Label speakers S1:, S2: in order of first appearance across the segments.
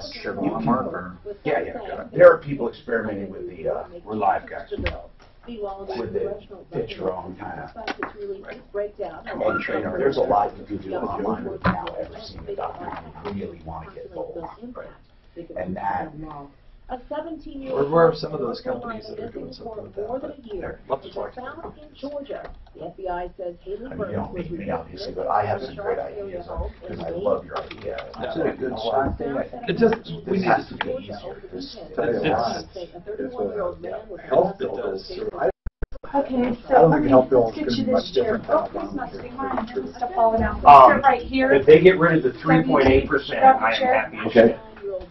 S1: You can,
S2: Yeah.
S1: there are people experimenting with the,
S2: We're live guys.
S1: with the fit your own kind of.
S2: And trainer.
S1: There's a lot you can do online without ever seeing a doctor. You really want to get bold. And that.
S3: Where are some of those companies that are doing something with that? They're love to talk to them.
S4: The FBI says Haley
S1: I mean, you don't need me obviously, but I have some great ideas because I love your idea.
S3: That's
S1: a
S3: good
S1: shot.
S3: It just, we
S1: This
S3: need
S1: has to be easier. This,
S3: health bill does.
S5: Okay,
S6: I don't
S5: so
S6: think the health bill
S5: let's
S6: is
S5: get
S6: going
S5: you
S6: to be
S5: this
S6: much
S5: chair.
S6: different.
S5: Oh, please not stick mine. It's stuff falling out. Let's right here.
S2: If they get rid of the 3.8%, I am happy as shit.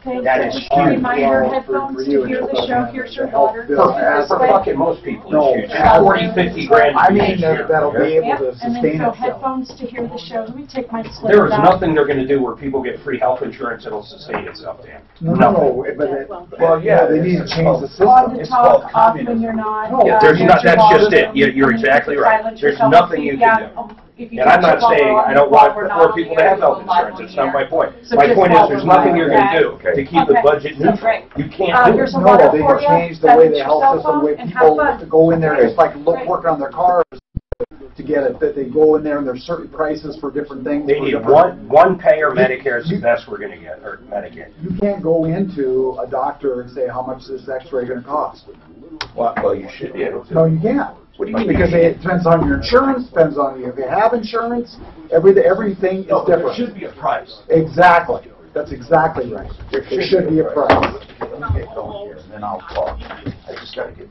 S5: Okay,
S2: That
S5: so
S2: is
S5: just remind
S2: huge.
S5: your
S6: Well,
S5: headphones
S6: for
S5: to
S6: you,
S5: hear
S6: it's
S5: the show.
S6: about
S5: Here's
S6: the
S5: your
S6: health
S5: water.
S6: bill.
S2: For fucking most people,
S6: No,
S2: it's huge. It's 40, 50 grand.
S6: I mean, that'll be able
S5: Yep,
S6: to
S5: and then
S6: sustain
S5: so
S6: itself.
S5: headphones to hear the show. Let me take my slip
S2: There is
S5: back.
S2: nothing they're going to do where people get free health insurance that'll sustain itself, Dan.
S6: No, but
S1: well, yeah,
S6: they need to change the
S5: On
S6: system.
S5: to
S1: It's called
S5: talk, off when
S1: communism.
S5: you're not.
S6: No,
S2: Yeah, there's
S5: mute
S2: not,
S5: your
S2: that's just
S5: volume,
S2: it. You're
S5: and
S2: exactly right.
S5: silence
S2: There's
S5: yourself.
S2: nothing you can do.
S5: If you
S2: And I'm
S5: get
S2: not
S5: your
S2: saying
S5: bubble
S2: I don't
S5: while
S2: want
S5: we're not
S2: poor
S5: on
S2: people
S5: the
S2: to
S5: air,
S2: have health
S5: we'll live
S2: insurance.
S5: on
S2: That's
S5: the
S2: not my
S5: air.
S2: point.
S5: So
S2: My
S5: just
S2: point
S5: while
S2: is there's
S5: we're
S2: nothing
S5: live,
S2: you're going to do
S5: okay?
S2: to keep the
S5: Okay.
S2: budget
S5: So
S2: neutral.
S5: great.
S2: You can't do
S5: Here's
S2: it.
S5: a
S6: No,
S5: water
S6: they
S5: for
S6: can
S5: you.
S6: change the way
S5: Silence
S6: the
S5: your
S6: health
S5: cell
S6: system, the way
S5: phone and have
S6: people
S5: fun.
S6: go in there,
S5: Okay.
S6: it's like
S5: Great.
S6: working on their cars to get it, that they go in there and there's certain prices for different things.
S2: They
S6: for
S2: need
S6: different-
S2: one payer. Medicare is the best we're going to get, or Medicaid.
S6: You can't go into a doctor and say how much is this x-ray going to cost.
S1: Well, you should be able to.
S6: No, you can't.
S1: What do you mean?
S6: Because it depends on your insurance, depends on if you have insurance, everything is
S1: No, but there
S6: different.
S1: should be a price.
S6: Exactly. That's exactly right. There should be a price.
S1: Let me get going here, and then I'll talk. I just gotta get,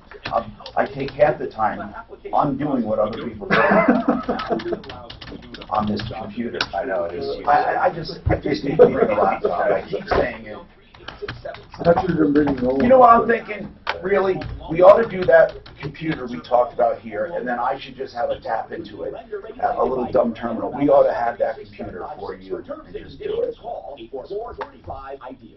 S1: I take half the time undoing what other people do on this computer.
S2: I know, it is.
S1: I just need to be the laptop. I keep saying it.
S6: I thought you were going to bring me over.
S1: You know what I'm thinking? Really, we ought to do that computer we talked about here, and then I should just have a tap into it, a little dumb terminal. We ought to have that computer for you and just do it.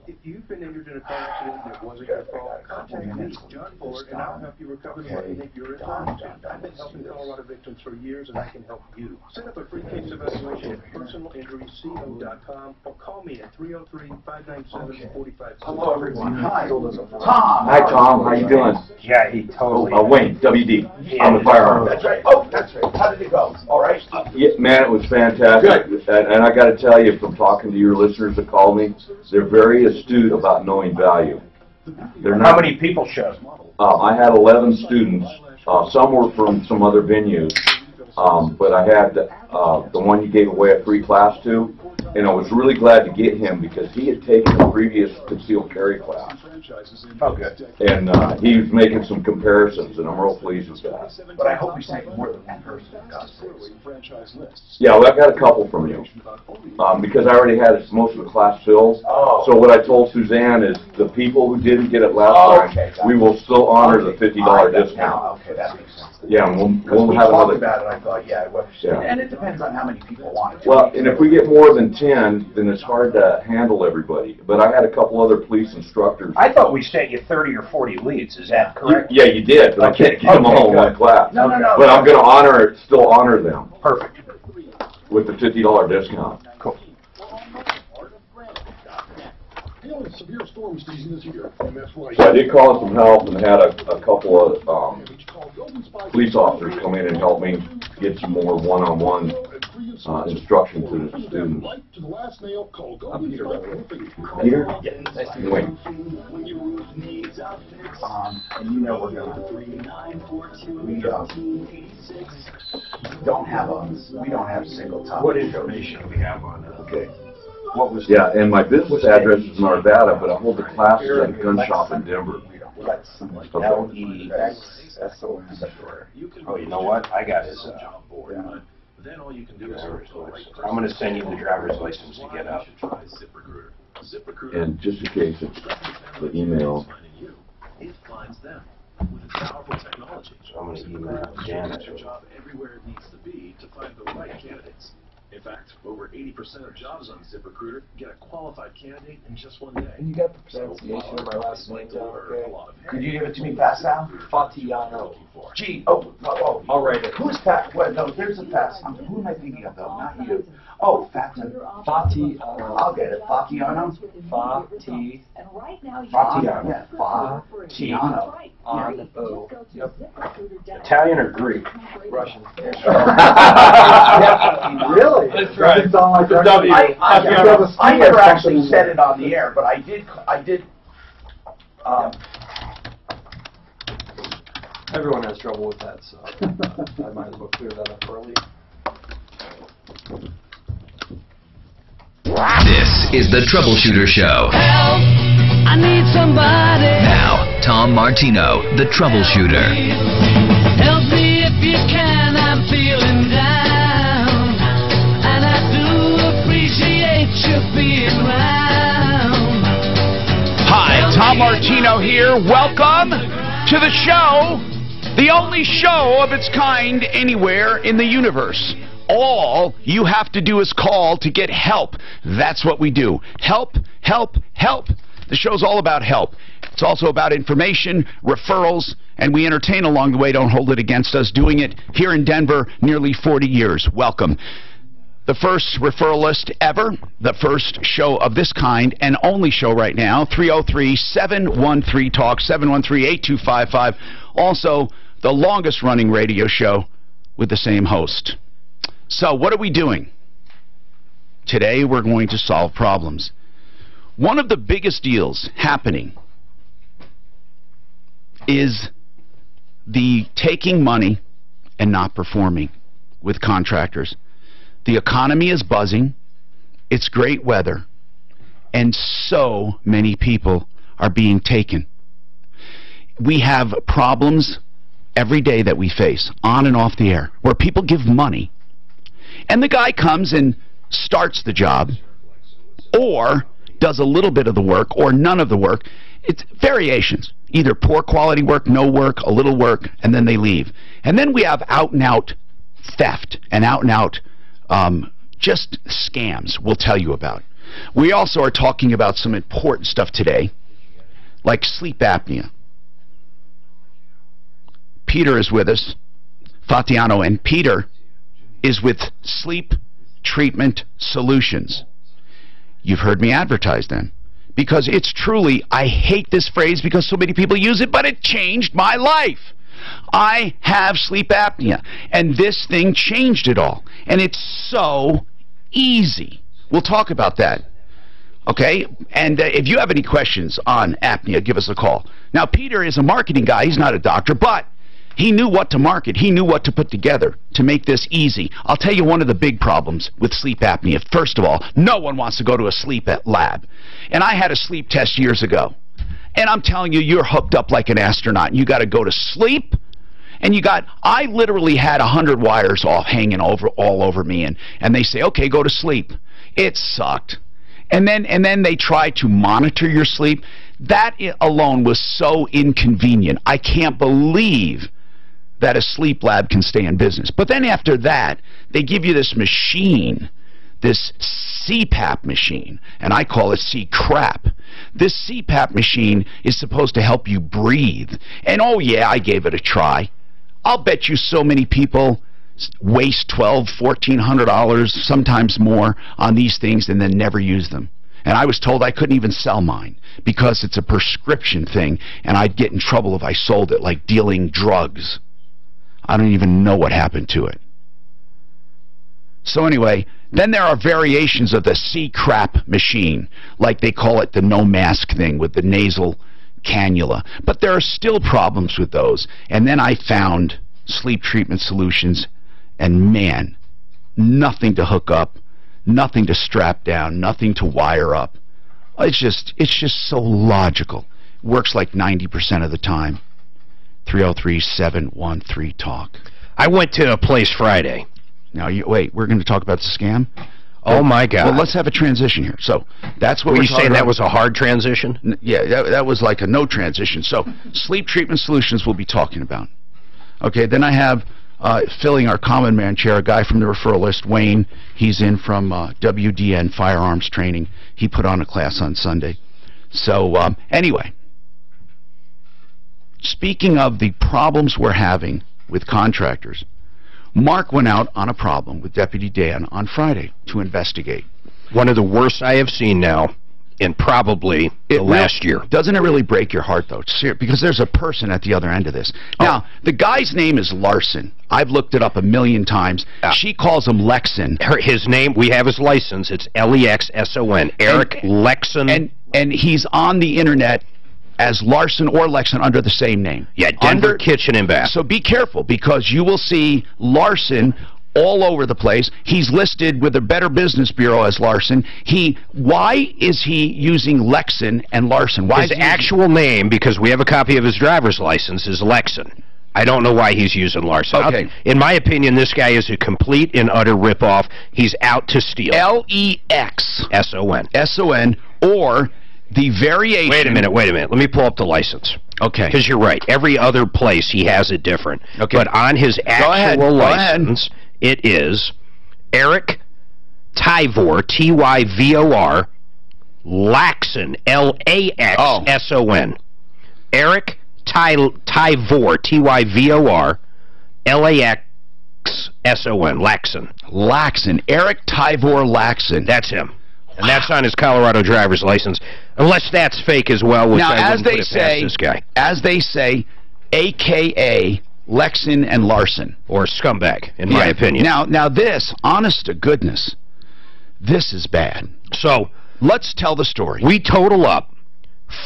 S7: If you've been injured in a car accident that wasn't your fault, contact me, John Fuller, and I'll help you recover the money that you're entitled to. I've been helping Colorado victims for years, and I can help you. Set up a free case evaluation at personalinjuryco.com or call me at 303-597-45.
S1: Hello, everyone. Hi. Tom.
S8: Hi, Tom. How you doing?
S2: Yeah, he totally.
S8: Wayne, WD. I'm the firearm.
S1: That's right. Oh, that's right. How did it go? All right.
S8: Yeah, man, it was fantastic. And I got to tell you, from talking to your listeners that call me, they're very astute about knowing value. They're
S2: How
S8: not,
S2: many people showed?
S8: I had 11 students. Some were from some other venues, but I had the one you gave away a free class to, and I was really glad to get him because he had taken a previous concealed carry class.
S2: Oh, good.
S8: And he was making some comparisons, and I'm real pleased with that.
S1: But I hope we sent more than one person.
S8: Yeah, well, I got a couple from you, because I already had most of the class filled.
S1: Oh.
S8: So what I told Suzanne is the people who didn't get it last time, we will still honor the $50 discount.
S1: Okay, that makes sense.
S8: Yeah, and we'll
S1: We
S8: have
S1: talked
S8: another.
S1: about it, I thought, yeah, well,
S8: Yeah.
S1: and it depends on how many people want it.
S8: Well, and if we get more than 10, then it's hard to handle everybody. But I had a couple other police instructors.
S2: I thought we sent you 30 or 40 leads. Is that correct?
S8: Yeah, you did, but I can't get them all in one class.
S1: No.
S8: But I'm going to still honor them
S2: Perfect.
S8: with the $50 discount.
S2: Cool.
S9: Severe storm season is here, and that's why.
S8: So I did call in some help and had a couple of police officers come in and help me get some more one-on-one instruction to the students. Peter?
S1: Yeah, nice to
S8: Wait.
S1: And you know we're gonna, we don't have single top.
S2: What information do we have on that?
S8: Okay.
S2: What was
S8: Yeah, and my business address is in Arvada, but I hold the classes at a gun shop in Denver.
S1: LEXSON.
S2: Oh, you know what? I got his.
S7: Then all you can do is
S2: I'm going to send you the driver's license to get up.
S8: And just in case it's the email.
S7: It finds them with its powerful technology.
S2: So I'm going to email Janet.
S7: Your job everywhere it needs to be to find the right candidates. In fact, over 80% of jobs on ZipRecruiter get a qualified candidate in just one day.
S3: And you got the pronunciation of my last name down, okay?
S1: Could you give it to me fast now?
S3: Fatiano.
S1: Gee, oh,
S3: I'll write it.
S1: Who's Pat? Well, no, there's a Pat. Who am I thinking of, though? Not you. Oh, Fati.
S3: Fatiano.
S1: I'll get it. Fatiano?
S3: Fatiano.
S1: Fatiano. Yeah, Fatiano.
S3: On-O. Yep.
S2: Italian or Greek?
S3: Russian.
S6: Really?
S3: That's right.
S6: Doesn't sound like
S3: The
S6: Russian.
S3: W.
S1: I never actually said it on the air, but I did.
S3: Everyone has trouble with that, so I might as well clear that up early.
S10: This is the Troubleshooter Show.
S11: Help! I need somebody.
S10: Now, Tom Martino, the Troubleshooter.
S11: Help me if you can, I'm feeling down. And I do appreciate you being around.
S12: Hi, Tom Martino here. Welcome to the show, the only show of its kind anywhere in the universe. All you have to do is call to get help. That's what we do. Help, help, help. The show's all about help. It's also about information, referrals, and we entertain along the way. Don't hold it against us. Doing it here in Denver nearly 40 years. Welcome. The first referral list ever, the first show of this kind, and only show right now, 303-713-TALK, 713-8255. Also, the longest running radio show with the same host. So, what are we doing? Today, we're going to solve problems. One of the biggest deals happening is the taking money and not performing with contractors. The economy is buzzing, it's great weather, and so many people are being taken. We have problems every day that we face, on and off the air, where people give money, and the guy comes and starts the job, or does a little bit of the work, or none of the work. It's variations. Either poor quality work, no work, a little work, and then they leave. And then we have out-and-out theft and out-and-out just scams we'll tell you about. We also are talking about some important stuff today, like sleep apnea. Peter is with us, Fatiano, and Peter is with Sleep Treatment Solutions. You've heard me advertise them, because it's truly, I hate this phrase because so many people use it, but it changed my life. I have sleep apnea, and this thing changed it all. And it's so easy. We'll talk about that. Okay? And if you have any questions on apnea, give us a call. Now, Peter is a marketing guy. He's not a doctor, but he knew what to market. He knew what to put together to make this easy. I'll tell you one of the big problems with sleep apnea. First of all, no one wants to go to a sleep lab. And I had a sleep test years ago. And I'm telling you, you're hooked up like an astronaut. You got to go to sleep. And I literally had 100 wires hanging all over me. And they say, okay, go to sleep. It sucked. And then they try to monitor your sleep. That alone was so inconvenient. I can't believe that a sleep lab can stay in business. But then after that, they give you this machine, this CPAP machine, and I call it C-crap. This CPAP machine is supposed to help you breathe. And oh yeah, I gave it a try. I'll bet you so many people waste $1,200, $1,400, sometimes more, on these things and then never use them. And I was told I couldn't even sell mine because it's a prescription thing, and I'd get in trouble if I sold it, like dealing drugs. I don't even know what happened to it. So anyway, then there are variations of the C-crap machine, like they call it the no mask thing with the nasal cannula. But there are still problems with those. And then I found Sleep Treatment Solutions, and man, nothing to hook up, nothing to strap down, nothing to wire up. It's just so logical. Works like 90% of the time. 303-713-TALK.
S13: I went to a place Friday.
S12: Now, wait, we're going to talk about the scam?
S13: Oh, my God.
S12: Well, let's have a transition here. So, that's what
S13: Were
S12: we're
S13: you
S12: talking
S13: saying
S12: about.
S13: that was a hard transition?
S12: Yeah, that was like a no transition. So, Sleep Treatment Solutions we'll be talking about. Okay, then I have, filling our common man chair, a guy from the referral list, Wayne. He's in from WDN Firearms Training. He put on a class on Sunday. So, anyway, speaking of the problems we're having with contractors, Mark went out on a problem with Deputy Dan on Friday to investigate.
S13: One of the worst I have seen now in probably the last year.
S12: Doesn't it really break your heart, though? Because there's a person at the other end of this. Now, the guy's name is Larson. I've looked it up a million times. She calls him Lexon.
S13: His name, we have his license. It's L-E-X-S-O-N. Eric Lexon.
S12: And he's on the internet as Larson or Lexon under the same name.
S13: Yeah, Denver Kitchen and Bath.
S12: So be careful, because you will see Larson all over the place. He's listed with the Better Business Bureau as Larson. Why is he using Lexon and Larson? Why
S13: his actual name, because we have a copy of his driver's license, is Lexon. I don't know why he's using Larson.
S12: Okay.
S13: In my opinion, this guy is a complete and utter ripoff. He's out to steal.
S12: L-E-X-S-O-N.
S13: S-O-N.
S12: Or the variation...
S13: Wait a minute. Let me pull up the license.
S12: Okay.
S13: Because you're right. Every other place he has it different.
S12: Okay.
S13: But on his actual license, it is Eric Tyvor, T-Y-V-O-R, Laxon, L-A-X-S-O-N. Eric Tyvor, T-Y-V-O-R, L-A-X-S-O-N, Laxon.
S12: Laxon. Eric Tyvor Laxon.
S13: That's him. And that's on his Colorado driver's license, unless that's fake as well, which
S12: now,
S13: I wouldn't put it past this guy.
S12: As they say, a.k.a. Lexon and Larson.
S13: Or scumbag, in my opinion.
S12: Now this, honest to goodness, this is bad.
S13: So,
S12: let's tell the story.
S13: We total up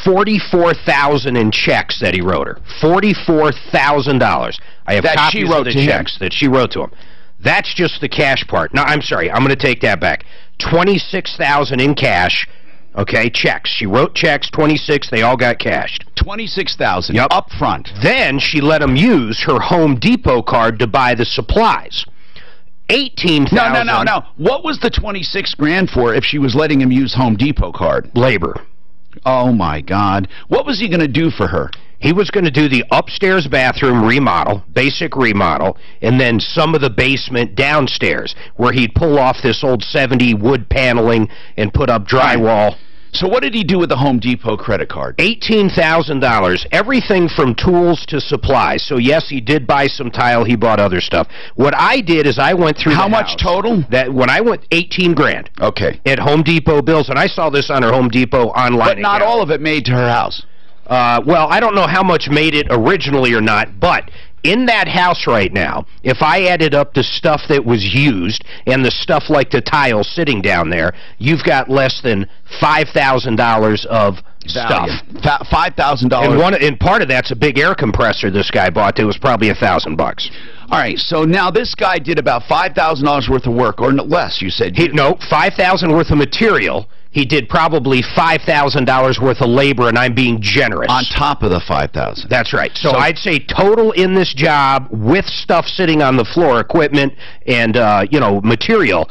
S13: $44,000 in checks that he wrote her. $44,000. I have copies of the checks that she wrote to him. That's just the cash part. No, I'm sorry. I'm going to take that back. $26,000 in cash. Okay, checks. She wrote checks, 26. They all got cashed.
S12: $26,000 up front.
S13: Then she let him use her Home Depot card to buy the supplies. $18,000.
S12: No. What was the $26,000 for if she was letting him use Home Depot card?
S13: Labor.
S12: Oh my God. What was he going to do for her?
S13: He was going to do the upstairs bathroom remodel, basic remodel, and then some of the basement downstairs, where he'd pull off this old 70 wood paneling and put up drywall.
S12: So what did he do with the Home Depot credit card?
S13: $18,000, everything from tools to supplies. So yes, he did buy some tile, he bought other stuff. What I did is I went through
S12: How much total?
S13: When I went, $18,000.
S12: Okay.
S13: At Home Depot bills, and I saw this on her Home Depot online
S12: But not
S13: account.
S12: all of it made to her house.
S13: Well, I don't know how much made it originally or not, but in that house right now, if I added up the stuff that was used and the stuff like the tile sitting down there, you've got less than $5,000 of stuff.
S12: $5,000.
S13: And part of that's a big air compressor this guy bought that was probably $1,000.
S12: All right, so now this guy did about $5,000 worth of work, or less, you said.
S13: No, $5,000 worth of material. He did probably $5,000 worth of labor, and I'm being generous.
S12: On top of the $5,000.
S13: That's right. So I'd say total in this job, with stuff sitting on the floor, equipment and, material,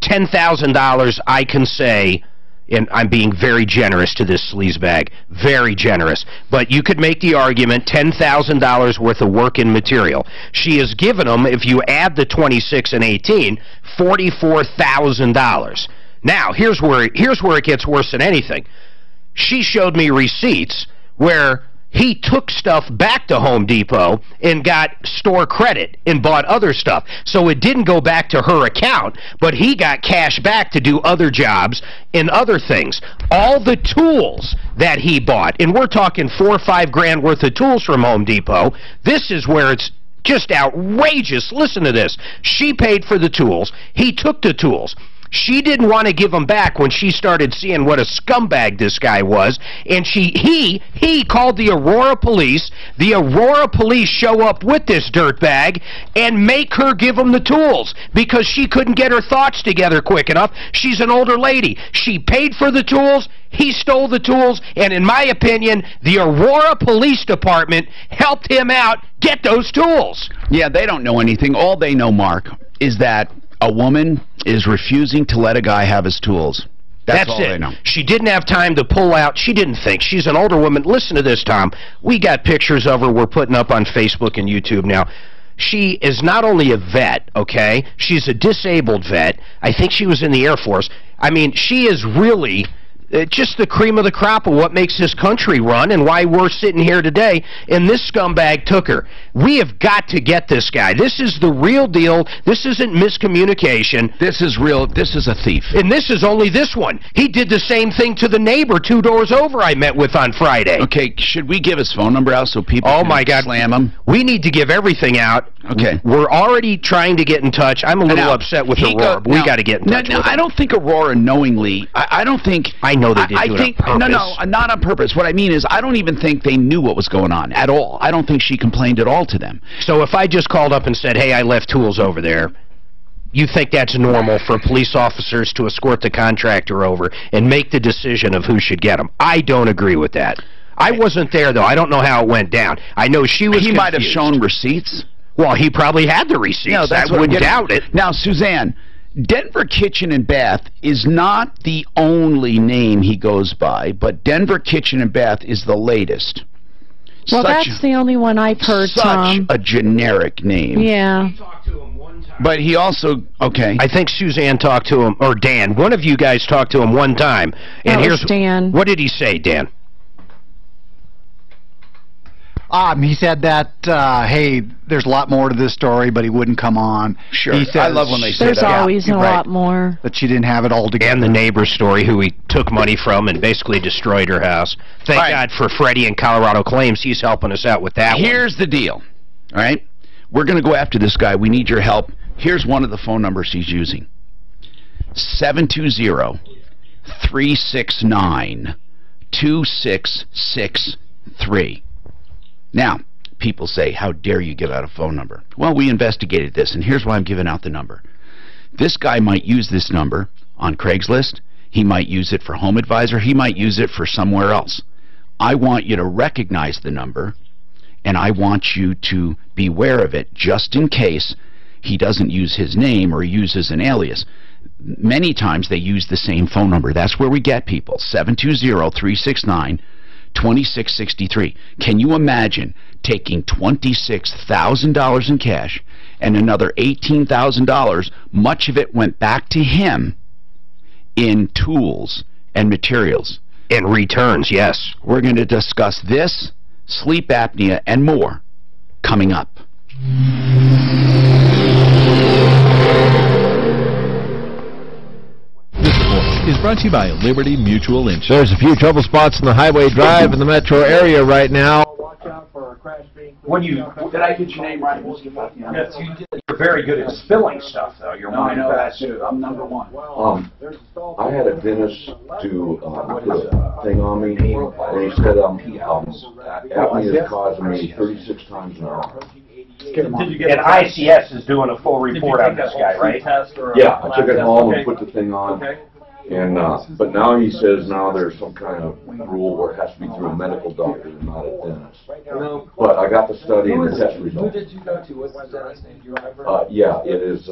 S13: $10,000, I can say, and I'm being very generous to this sleazebag, very generous. But you could make the argument $10,000 worth of work in material. She has given him, if you add the 26 and 18, $44,000. Now, here's where it gets worse than anything. She showed me receipts where he took stuff back to Home Depot and got store credit and bought other stuff. So it didn't go back to her account, but he got cash back to do other jobs and other things. All the tools that he bought, and we're talking $4 or $5 grand worth of tools from Home Depot, this is where it's just outrageous. Listen to this. She paid for the tools. He took the tools. She didn't want to give him back when she started seeing what a scumbag this guy was, and he called the Aurora police. The Aurora police show up with this dirtbag and make her give him the tools because she couldn't get her thoughts together quick enough. She's an older lady. She paid for the tools, he stole the tools, and in my opinion, the Aurora Police Department helped him out get those tools.
S12: Yeah, they don't know anything. All they know, Mark, is that a woman is refusing to let a guy have his tools. That's all they know.
S13: She didn't have time to pull out. She didn't think. She's an older woman. Listen to this, Tom. We got pictures of her we're putting up on Facebook and YouTube now. She is not only a vet, okay? She's a disabled vet. I think she was in the Air Force. I mean, she is really just the cream of the crop of what makes this country run and why we're sitting here today, and this scumbag took her. We have got to get this guy. This is the real deal. This isn't miscommunication.
S12: This is real. This is a thief.
S13: And this is only this one. He did the same thing to the neighbor 2 doors over I met with on Friday.
S12: Okay, should we give his phone number out so people can slam him?
S13: We need to give everything out.
S12: Okay.
S13: We're already trying to get in touch. I'm a little upset with Aurora, but we got to get in touch with him.
S12: I don't think Aurora knowingly, I don't think...
S13: I know they didn't do it on purpose.
S12: No, not on purpose. What I mean is I don't even think they knew what was going on at all. I don't think she complained at all to them.
S13: So if I just called up and said, hey, I left tools over there, you think that's normal for police officers to escort the contractor over and make the decision of who should get them? I don't agree with that. I wasn't there, though. I don't know how it went down. I know she was confused.
S12: Might have shown receipts.
S13: Well, he probably had the receipts.
S12: Yeah,
S13: I wouldn't doubt it.
S12: Now, Suzanne, Denver Kitchen and Bath is not the only name he goes by, but Denver Kitchen and Bath is the latest.
S14: Well, that's the only one I've heard, Tom.
S12: Such a generic name.
S14: Yeah.
S12: But he also, okay.
S13: I think Suzanne talked to him, or Dan. One of you guys talked to him one time. And
S14: here's Dan.
S13: What did he say, Dan?
S6: He said that, hey, there's a lot more to this story, but he wouldn't come on.
S12: Sure,
S6: he says,
S12: I love when they say that.
S14: There's always a lot more.
S6: That she didn't have it all together.
S13: And the neighbor's story, who he took money from and basically destroyed her house. Thank God for Freddie and Colorado Claims. He's helping us out with that one.
S12: Here's the deal, all right? We're going to go after this guy. We need your help. Here's one of the phone numbers he's using. 720-369-2663. Now, people say, how dare you give out a phone number? Well, we investigated this, and here's why I'm giving out the number. This guy might use this number on Craigslist. He might use it for Home Advisor. He might use it for somewhere else. I want you to recognize the number, and I want you to beware of it just in case he doesn't use his name or he uses an alias. Many times they use the same phone number. That's where we get people. 720-369-2663. Can you imagine taking $26,000 in cash and another $18,000? Much of it went back to him in tools and materials.
S13: And returns, yes.
S12: We're going to discuss this, sleep apnea, and more coming up.
S15: This report is brought to you by Liberty Mutual Insurance.
S16: There's a few trouble spots in the Highway Drive in the metro area right now.
S2: When you
S1: did I get your name right?
S2: Yes, you did. You're very good at spilling stuff, though. You're
S1: I know that too. I'm number one.
S8: I had a dentist do put a thing on me, and he said apnea is causing me 36 times an hour.
S2: And ICS is doing a full report on this guy, right?
S8: Yeah, I took it home and put the thing on. And but now he says there's some kind of rule where it has to be through a medical doctor and not a dentist. But I got the study and the test results.
S3: Who did you go to? What's the dentist's name? Do you remember?
S8: Yeah, it is.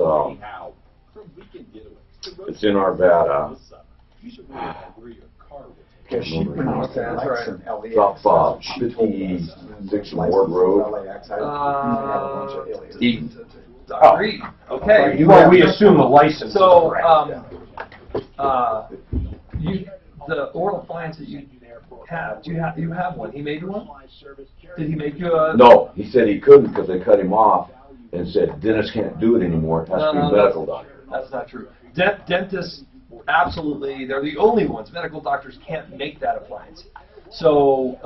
S8: It's in Arvada.
S6: She pronounced that right.
S8: It's off 56 Ward Road.
S2: Okay. Well, we assume the license.
S3: So, the oral appliance that you have, do you have one? He made one? Did he make you a...
S8: No, he said he couldn't because they cut him off and said dentists can't do it anymore. It has to be a medical doctor.
S3: That's not true. Dentists, absolutely, they're the only ones. Medical doctors can't make that appliance. So,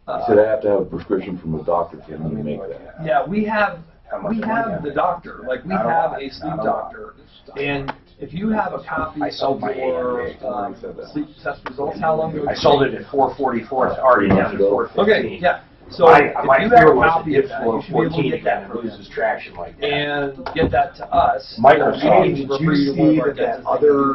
S8: he said I have to have a prescription from a doctor to make that.
S3: Yeah, we have the doctor. Like, we have a sleep doctor. And if you have a copy of your sleep test results, how long ago?
S2: I sold it at 444. It's already down to 415.
S3: Okay, yeah. So
S2: my
S3: if you have a copy of that, you should be able to get that from
S2: loses traction like that.
S3: and get that to us.
S2: Microsoft.
S6: Did you see that other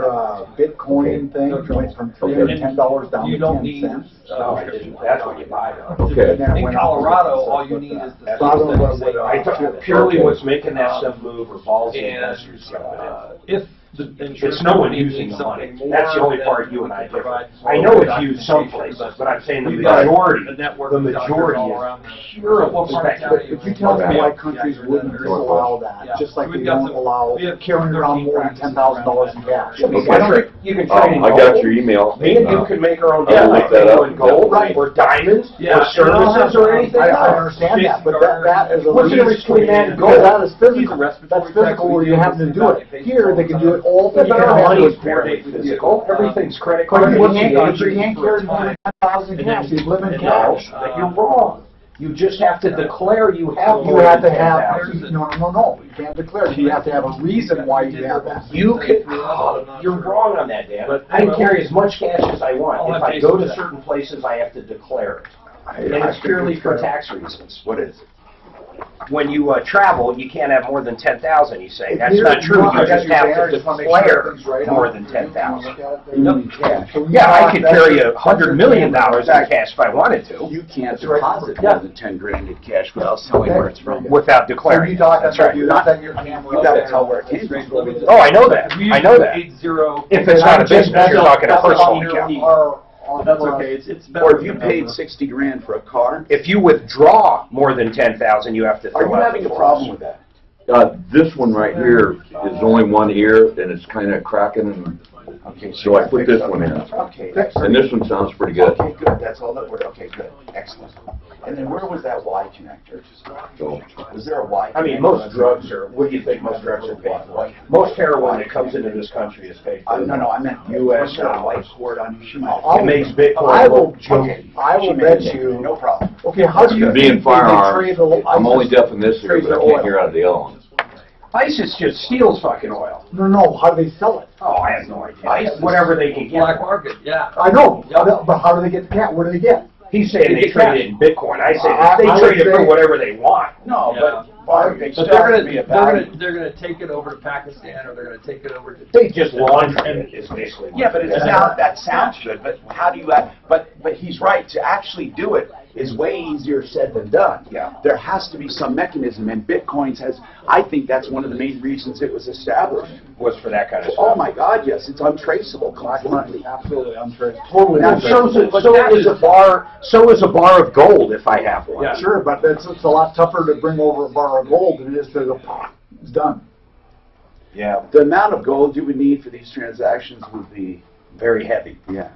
S6: Bitcoin thing went from $310 down to 10 cents?
S2: No, I didn't. That's what you buy.
S8: Okay.
S3: In Colorado, all you need is the
S2: I took purely what's making that stuff move revolves the investors.
S3: if
S2: It's no one using the money. That's the only part you and I differ. I know it's used some places, but I'm saying the majority is pure speculation.
S6: If you tell me why countries wouldn't allow that, just like they don't allow carrying around more than $10,000 in cash.
S2: You can trade
S8: I got your email.
S2: Me and you can make our own
S8: I'll look that up.
S2: in gold, or diamonds, or services, or anything else.
S6: I understand that, but that is a
S2: What's the difference between that and gold?
S6: That is physical. That's physical where you have to do it. Here, they can do it all.
S2: But our money is purely physical. Everything's credit card.
S6: You can't carry more than $10,000 in cash. You live in cash.
S2: You're wrong. You just have to declare you have.
S6: You have to have. No. You can't declare. You have to have a reason why you have that.
S2: You can. You're wrong on that, Dan. I can carry as much cash as I want. If I go to certain places, I have to declare it, and it's purely for tax reasons.
S1: What is it?
S2: When you travel, you can't have more than 10,000. You say that's not true. You just have to declare more than 10,000. Yeah, I could carry $100 million in cash if I wanted to.
S1: You can't deposit more than 10 grand in cash without telling where it's from.
S2: Without declaring.
S1: That's right. You got to tell where it came from.
S2: Oh, I know that. I know that. If it's not a business, you're talking a personal account.
S3: That's okay. It's better.
S1: Or if you paid 60 grand for a car.
S2: If you withdraw more than 10,000, you have to.
S1: Are you having a problem with that?
S8: This one right here is only one ear, and it's kind of cracking. And
S1: okay,
S8: so I put this one in.
S1: Okay,
S8: and this one sounds pretty good.
S1: Okay, good. That's all that word. Okay, good. Excellent. And then where was that Y connector?
S8: So,
S1: was there a Y connector?
S2: I mean, most drugs are, what do you think most drugs are paid for? Most heroin that comes into this country is paid for.
S1: No, I meant U.S. white cord on you.
S2: It makes big.
S6: I will bet you.
S1: No problem.
S6: Okay, how do you
S8: being firearms, I'm only deaf in this ear, but I can't hear out of the other one.
S2: ISIS just steals fucking oil.
S6: No, how do they sell it?
S2: Oh, I have no idea. ISIS, whatever they can get.
S3: Black market, yeah.
S6: I know, but how do they get the cat? Where do they get?
S2: He's saying they trade it in Bitcoin. I say they trade it for whatever they want.
S1: No, but
S3: they're gonna take it over to Pakistan, or they're gonna take it over to.
S2: They just launder it. Is basically.
S1: Yeah, but that sounds good. But how do you? But he's right. To actually do it is way easier said than done.
S2: Yeah.
S1: There has to be some mechanism, and Bitcoins has. I think that's one of the main reasons it was established.
S2: Was for that kind of stuff.
S1: Oh my God, yes, it's untraceable completely.
S6: Absolutely untraceable. Totally.
S2: Now, so is a bar of gold if I have one.
S6: Yeah, sure, but it's a lot tougher to bring over a bar of gold than it is to go. It's done.
S2: Yeah.
S1: The amount of gold you would need for these transactions would be
S2: very heavy.
S1: Yeah.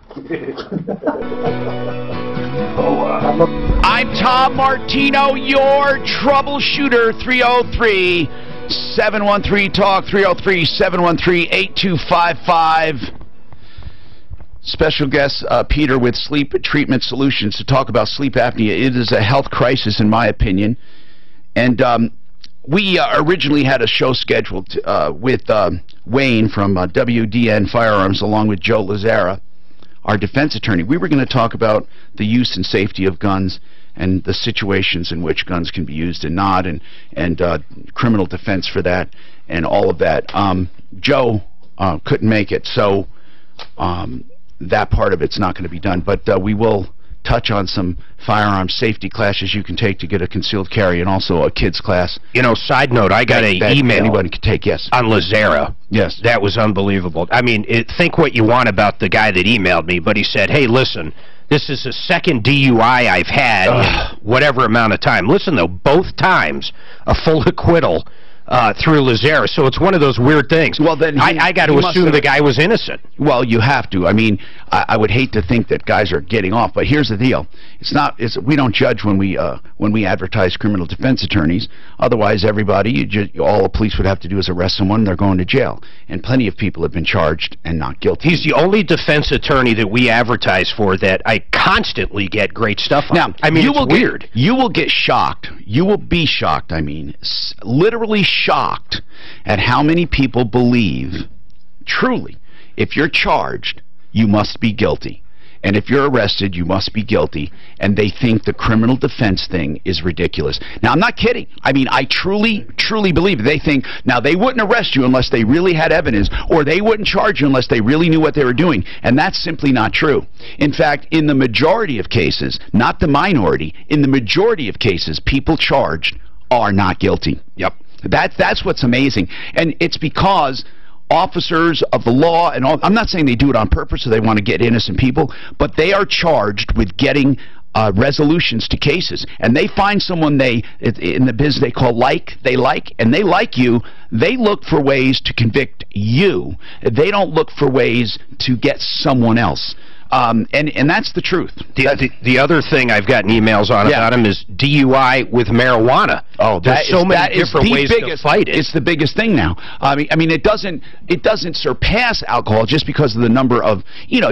S12: I'm Tom Martino, your troubleshooter. 303-713-TALK, 303-713-8255. Special guest Peter with Sleep Treatment Solutions to talk about sleep apnea. It is a health crisis, in my opinion. And we originally had a show scheduled with Wayne from WDN Firearms, along with Joe Lazzara, our defense attorney. We were going to talk about the use and safety of guns and the situations in which guns can be used and not, and criminal defense for that, and all of that. Joe couldn't make it, so that part of it's not going to be done, but we will touch on some firearm safety classes you can take to get a concealed carry, and also a kids class.
S13: You know, side note, I got an email
S12: anyone could take, yes,
S13: on Lazzara.
S12: Yes.
S13: That was unbelievable. I mean, think what you want about the guy that emailed me, but he said, hey, listen, this is the second DUI I've had in whatever amount of time. Listen, though, both times a full acquittal through Lazzara, so it's one of those weird things. Well, then I got to assume the guy was innocent.
S12: Well, you have to. I mean, I would hate to think that guys are getting off, but here's the deal: we don't judge when we advertise criminal defense attorneys. Otherwise, all the police would have to do is arrest someone, and they're going to jail. And plenty of people have been charged and not guilty.
S13: He's the only defense attorney that we advertise for that I constantly get great stuff on.
S12: Now,
S13: I mean, it's weird.
S12: You will get shocked. You will be shocked. I mean, literally shocked at how many people believe, truly, if you're charged, you must be guilty. And if you're arrested, you must be guilty. And they think the criminal defense thing is ridiculous. Now, I'm not kidding. I mean, I truly, truly believe it. They think, now, they wouldn't arrest you unless they really had evidence, or they wouldn't charge you unless they really knew what they were doing. And that's simply not true. In fact, in the majority of cases, not the minority, in the majority of cases, people charged are not guilty. Yep. That's what's amazing. And it's because officers of the law and all. I'm not saying they do it on purpose or they want to get innocent people, but they are charged with getting resolutions to cases, and they find someone in the business they call they like you, they look for ways to convict you. They don't look for ways to get someone else. And that's the truth.
S13: The other thing I've gotten emails on about him is DUI with marijuana.
S12: Oh,
S13: there's so many different ways to fight it.
S12: It's the biggest thing now. I mean, it doesn't surpass alcohol just because of the number of,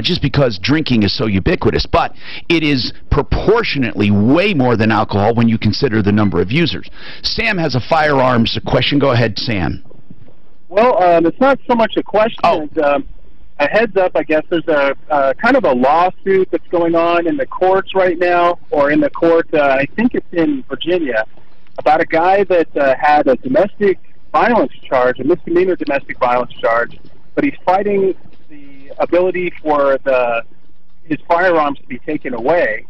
S12: just because drinking is so ubiquitous, but it is proportionately way more than alcohol when you consider the number of users. Sam has a firearms question. Go ahead, Sam.
S17: Well, it's not so much a question as a heads up. I guess there's a kind of a lawsuit that's going on in the courts right now, or in the court, I think it's in Virginia, about a guy that had a domestic violence charge, a misdemeanor domestic violence charge, but he's fighting the ability for his firearms to be taken away,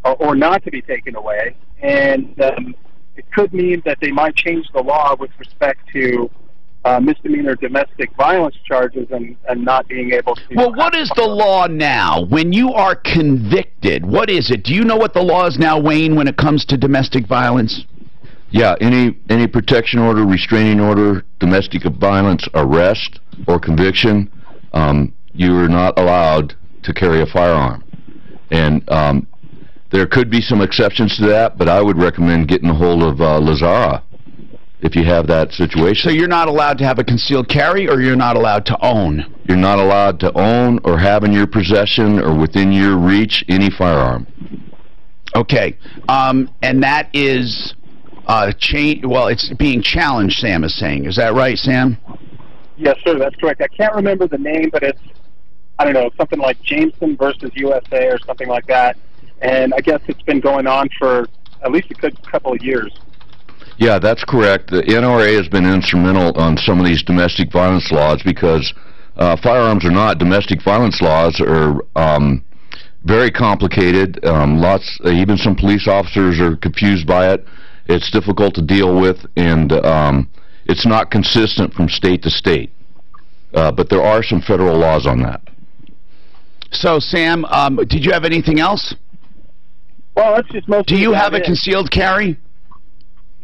S17: or not to be taken away, and it could mean that they might change the law with respect to misdemeanor domestic violence charges and not being able to...
S12: Well, what is the law now? When you are convicted, what is it? Do you know what the law is now, Wayne, when it comes to domestic violence?
S8: Yeah, any protection order, restraining order, domestic violence arrest or conviction, you are not allowed to carry a firearm. And there could be some exceptions to that, but I would recommend getting a hold of Lazara if you have that situation.
S12: So you're not allowed to have a concealed carry, or you're not allowed to own?
S8: You're not allowed to own or have in your possession or within your reach any firearm.
S12: Okay. And that is it's being challenged, Sam is saying. Is that right, Sam?
S17: Yes, sir, that's correct. I can't remember the name, but it's, I don't know, something like Jameson versus USA or something like that. And I guess it's been going on for at least a good couple of years.
S8: Yeah, that's correct. The NRA has been instrumental on some of these domestic violence laws because firearms are not. Domestic violence laws are very complicated. Even some police officers are confused by it. It's difficult to deal with, and it's not consistent from state to state. But there are some federal laws on that.
S12: So, Sam, did you have anything else?
S17: Well, that's just most.
S12: Do you have a concealed carry?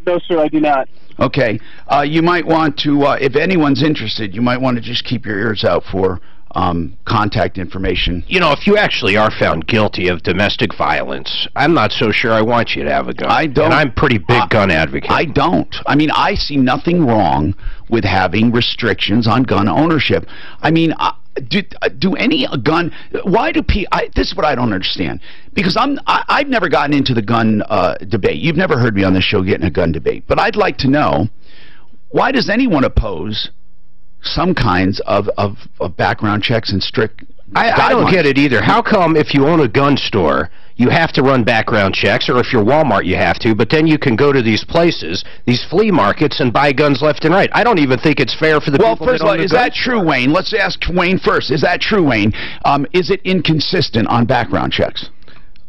S17: No, sir, I do not.
S12: Okay. You might want to, if anyone's interested, you might want to just keep your ears out for contact information.
S13: If you actually are found guilty of domestic violence, I'm not so sure I want you to have a gun.
S12: I don't.
S13: And I'm a pretty big gun advocate.
S12: I don't. I mean, I see nothing wrong with having restrictions on gun ownership. I mean, do any gun... Why do people... This is what I don't understand. Because I've never gotten into the gun debate. You've never heard me on this show get in a gun debate. But I'd like to know, why does anyone oppose some kinds of background checks and strict
S13: I don't get it either. How come if you own a gun store, you have to run background checks, or if you're Walmart you have to, but then you can go to these places, these flea markets, and buy guns left and right? I don't even think it's fair for the people that own the guns. Well, first of all,
S12: is that true, Wayne? Let's ask Wayne first. Is that true, Wayne? Is it inconsistent on background checks?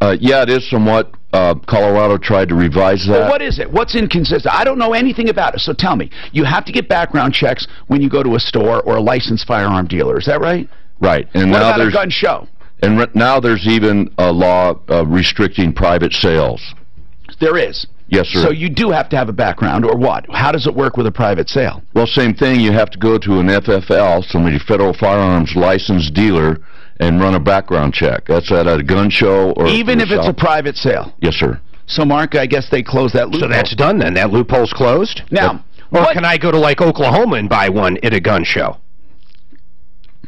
S8: Yeah, it is somewhat. Colorado tried to revise that.
S12: Well, what is it? What's inconsistent? I don't know anything about it, so tell me. You have to get background checks when you go to a store or a licensed firearm dealer. Is that right?
S8: Right. And
S12: what
S8: now
S12: about a gun show?
S8: And now there's even a law restricting private sales.
S12: There is?
S8: Yes, sir.
S12: So you do have to have a background, or what? How does it work with a private sale?
S8: Well, same thing. You have to go to an FFL, somebody federal firearms licensed dealer, and run a background check. That's at a gun show or...
S12: Even if it's a private sale?
S8: Yes, sir.
S12: So, Mark, I guess they closed that loophole.
S13: So that's done then? That loophole's closed?
S12: Now...
S13: Or can I go to, like, Oklahoma and buy one at a gun show?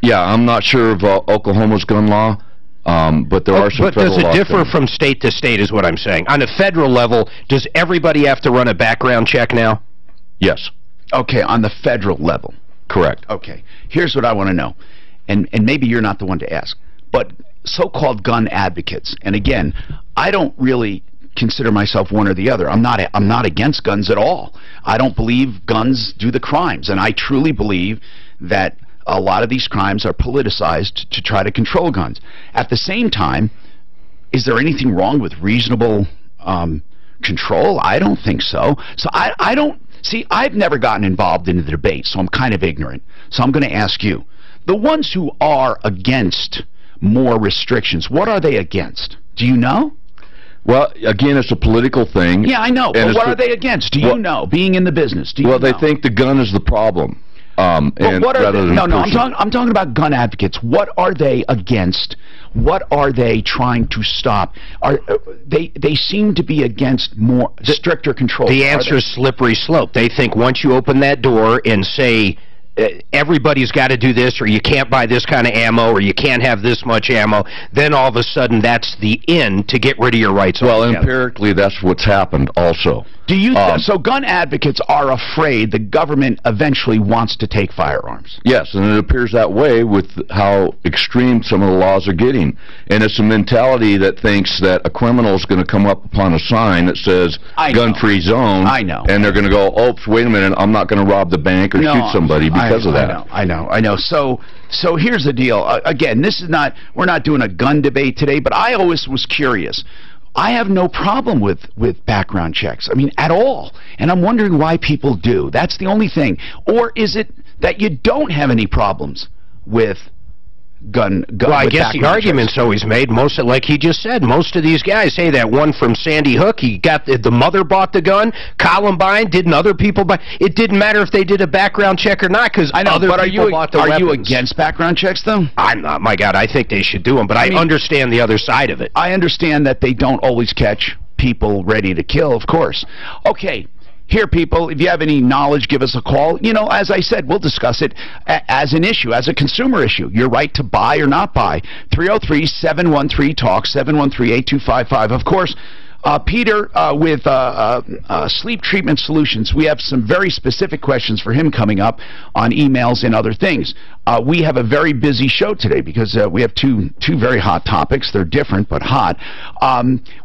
S8: Yeah, I'm not sure of Oklahoma's gun law, but there are some federal laws.
S13: But does it differ from state to state is what I'm saying? On a federal level, does everybody have to run a background check now?
S8: Yes.
S12: Okay, on the federal level.
S8: Correct.
S12: Okay. Here's what I want to know. And maybe you're not the one to ask, but so-called gun advocates, and again, I don't really consider myself one or the other. I'm not against guns at all. I don't believe guns do the crimes, and I truly believe that a lot of these crimes are politicized to try to control guns. At the same time, is there anything wrong with reasonable control? I don't think so. So I don't... See, I've never gotten involved in the debate, so I'm kind of ignorant. So I'm going to ask you, the ones who are against more restrictions, what are they against? Do you know?
S8: Well, again, it's a political thing.
S12: Yeah, I know, but what are they against? Do you know, being in the business? Do you know?
S8: They think the gun is the problem.
S12: But what are they, I'm talking about gun advocates. What are they against? What are they trying to stop? They seem to be against more stricter control.
S13: The answer is slippery slope. They think once you open that door and say everybody's got to do this, or you can't buy this kind of ammo, or you can't have this much ammo, then all of a sudden that's the end to get rid of your rights.
S8: Well, empirically, that's what's happened also.
S12: Do you so gun advocates are afraid the government eventually wants to take firearms?
S8: Yes, and it appears that way with how extreme some of the laws are getting. And it's a mentality that thinks that a criminal is going to come up upon a sign that says gun-free zone.
S12: I know.
S8: And they're going to go, oops, wait a minute, I'm not going to rob the bank or shoot somebody because of that.
S12: I know. So here's the deal. Again, we're not doing a gun debate today, but I always was curious. I have no problem with background checks. I mean, at all. And I'm wondering why people do. That's the only thing. Or is it that you don't have any problems with gun
S13: well, I guess the argument's always made, like he just said, most of these guys, hey, that one from Sandy Hook, he got the mother bought the gun, Columbine, didn't other people buy? It didn't matter if they did a background check or not, because other people bought the weapons.
S12: Are you against background checks, though?
S13: I'm not. My God, I think they should do them, but I understand the other side of it.
S12: I understand that they don't always catch people ready to kill, of course. Okay. Here, people, if you have any knowledge, give us a call. You know, as I said, we'll discuss it as an issue, as a consumer issue. Your right to buy or not buy. 303-713-TALK, 713-8255. Of course, Peter with Sleep Treatment Solutions. We have some very specific questions for him coming up on emails and other things. We have a very busy show today because we have two very hot topics. They're different but hot.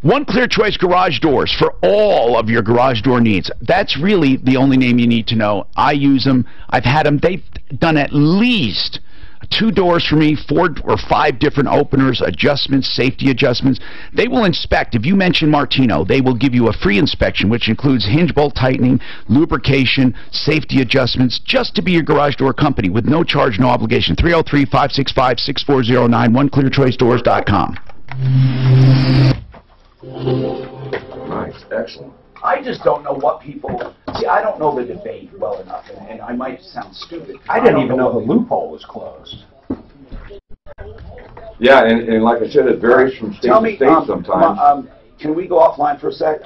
S12: One Clear Choice Garage Doors for all of your garage door needs. That's really the only name you need to know. I use them. I've had them. They've done at least 2 doors for me, 4 or 5 different openers, adjustments, safety adjustments. They will inspect. If you mention Martino, they will give you a free inspection, which includes hinge bolt tightening, lubrication, safety adjustments, just to be your garage door company with no charge, no obligation. 303-565-6409, oneclearchoicedoors.com.
S8: Nice, excellent.
S1: I just don't know what people... See, I don't know the debate well enough, and I might sound stupid.
S2: I didn't even know the loophole was closed.
S8: Yeah, and like I said, it varies from state to state sometimes.
S1: Can we go offline for a sec?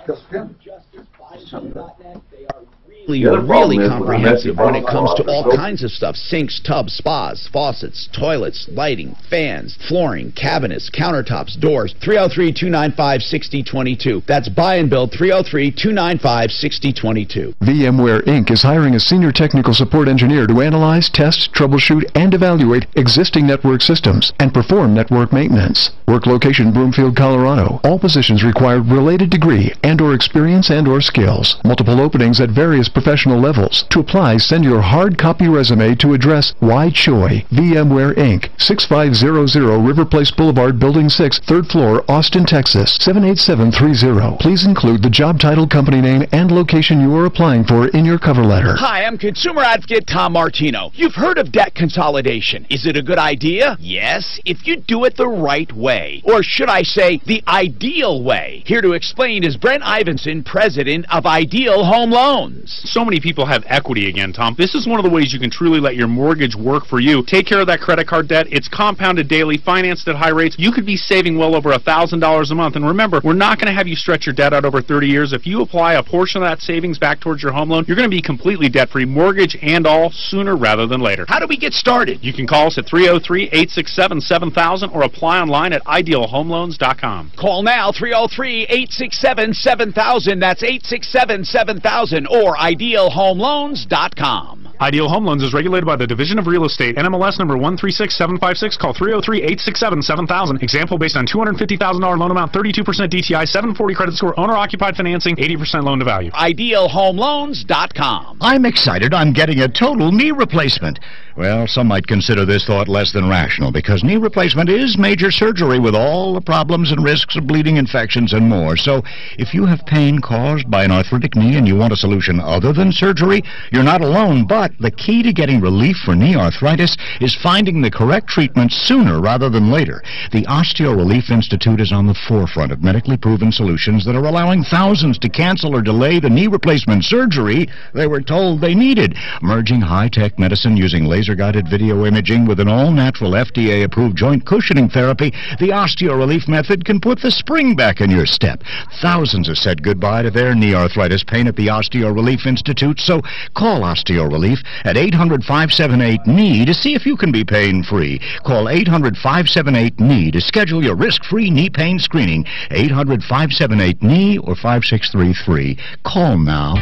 S18: Really comprehensive when it comes to all kinds of stuff. Sinks, tubs, spas, faucets, toilets, lighting, fans, flooring, cabinets, countertops, doors. 303-295-6022. That's buy and build. 303-295-6022.
S19: VMware Inc. is hiring a senior technical support engineer to analyze, test, troubleshoot, and evaluate existing network systems and perform network maintenance. Work location Broomfield, Colorado. All positions require related degree and/or experience and/or skills. Multiple openings at various professional levels. To apply, send your hard copy resume to address Y. Choi, VMware Inc., 6500 River Place Boulevard, Building 6, 3rd floor, Austin, Texas, 78730. Please include the job title, company name, and location you are applying for in your cover letter.
S12: Hi, I'm consumer advocate Tom Martino. You've heard of debt consolidation. Is it a good idea? Yes, if you do it the right way. Or should I say, the ideal way. Here to explain is Brent Ivinson, president of Ideal Home Loans.
S20: So many people have equity again, Tom. This is one of the ways you can truly let your mortgage work for you. Take care of that credit card debt. It's compounded daily, financed at high rates. You could be saving well over $1,000 a month. And remember, we're not going to have you stretch your debt out over 30 years. If you apply a portion of that savings back towards your home loan, you're going to be completely debt-free, mortgage and all, sooner rather than later.
S12: How do we get started?
S20: You can call us at 303-867-7000 or apply online at idealhomeloans.com.
S12: Call now, 303-867-7000. That's 867-7000 or idealhomeloans.com.
S20: Ideal Home Loans is regulated by the Division of Real Estate. NMLS number 136756. Call 303-867-7000. Example based on $250,000 loan amount, 32% DTI, 740 credit score, owner-occupied financing, 80% loan to value.
S21: IdealHomeLoans.com. I'm excited I'm getting a total knee replacement. Well, some might consider this thought less than rational because knee replacement is major surgery with all the problems and risks of bleeding, infections, and more. So if you have pain caused by an arthritic knee and you want a solution other than surgery, you're not alone. But the key to getting relief for knee arthritis is finding the correct treatment sooner rather than later. The Osteo Relief Institute is on the forefront of medically proven solutions that are allowing thousands to cancel or delay the knee replacement surgery they were told they needed. Merging high-tech medicine using laser-guided video imaging with an all-natural FDA-approved joint cushioning therapy, the Osteo Relief method can put the spring back in your step. Thousands have said goodbye to their knee arthritis pain at the Osteo Relief Institute, so call Osteo Relief at 800-578-KNEE to see if you can be pain-free. Call 800-578-KNEE to schedule your risk-free knee pain screening. 800-578-KNEE or 5633. Call now.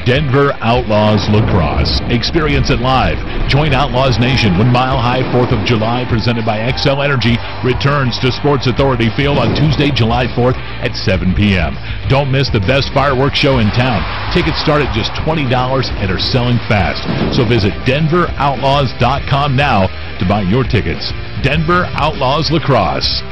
S15: Denver Outlaws Lacrosse. Experience it live. Join Outlaws Nation when Mile High 4th of July, presented by XL Energy, returns to Sports Authority Field on Tuesday, July 4th at 7 p.m. Don't miss the best fireworks show in town. Tickets start at just $20 and are selling fast. So visit DenverOutlaws.com now to buy your tickets. Denver Outlaws Lacrosse.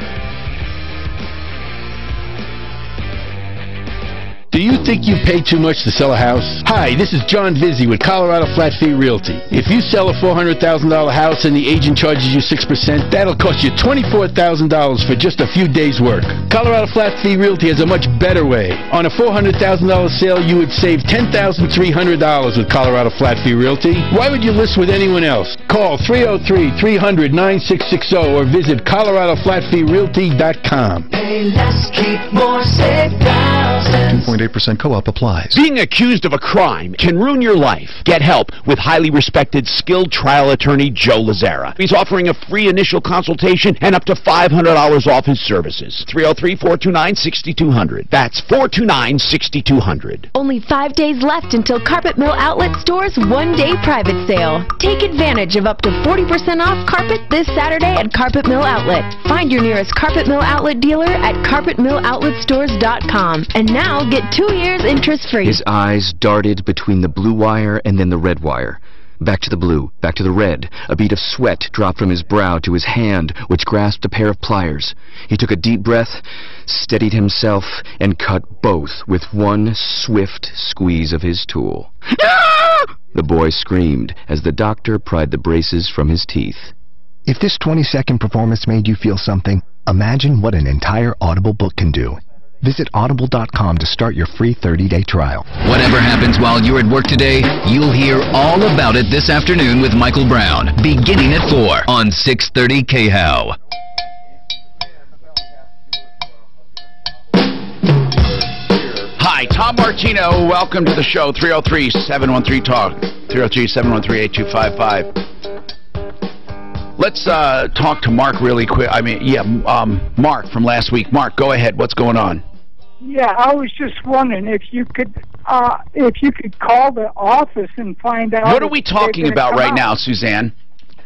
S22: Do you think you pay too much to sell a house? Hi, this is John Vizzi with Colorado Flat Fee Realty. If you sell a $400,000 house and the agent charges you 6%, that'll cost you $24,000 for just a few days' work. Colorado Flat Fee Realty has a much better way. On a $400,000 sale, you would save $10,300 with Colorado Flat Fee Realty. Why would you list with anyone else? Call 303-300-9660 or visit ColoradoFlatFeeRealty.com.
S11: Pay less, keep more, save thousands.
S19: 2.8% co-op applies.
S18: Being accused of a crime can ruin your life. Get help with highly respected, skilled trial attorney Joe Lazzara. He's offering a free initial consultation and up to $500 off his services. 303-429-6200. That's 429-6200.
S23: Only 5 days left until Carpet Mill Outlet Store's one-day private sale. Take advantage of up to 40% off carpet this Saturday at Carpet Mill Outlet. Find your nearest Carpet Mill Outlet dealer at CarpetMillOutletStores.com. And now get 2 years interest-free.
S24: His eyes darted between the blue wire and then the red wire. Back to the blue, back to the red. A bead of sweat dropped from his brow to his hand, which grasped a pair of pliers. He took a deep breath, steadied himself, and cut both with one swift squeeze of his tool. The boy screamed as the doctor pried the braces from his teeth.
S25: If this 20-second performance made you feel something, imagine what an entire Audible book can do. Visit Audible.com to start your free 30-day trial.
S10: Whatever happens while you're at work today, you'll hear all about it this afternoon with Michael Brown, beginning at 4 on 630 KHOW.
S12: Hi, Tom Martino. Welcome to the show. 303-713-TALK. 303-713-8255. Let's talk to Mark really quick. Mark from last week. Mark, go ahead. What's going on?
S26: Yeah, I was just wondering if you could call the office and find out.
S12: What are we talking about right now, Suzanne?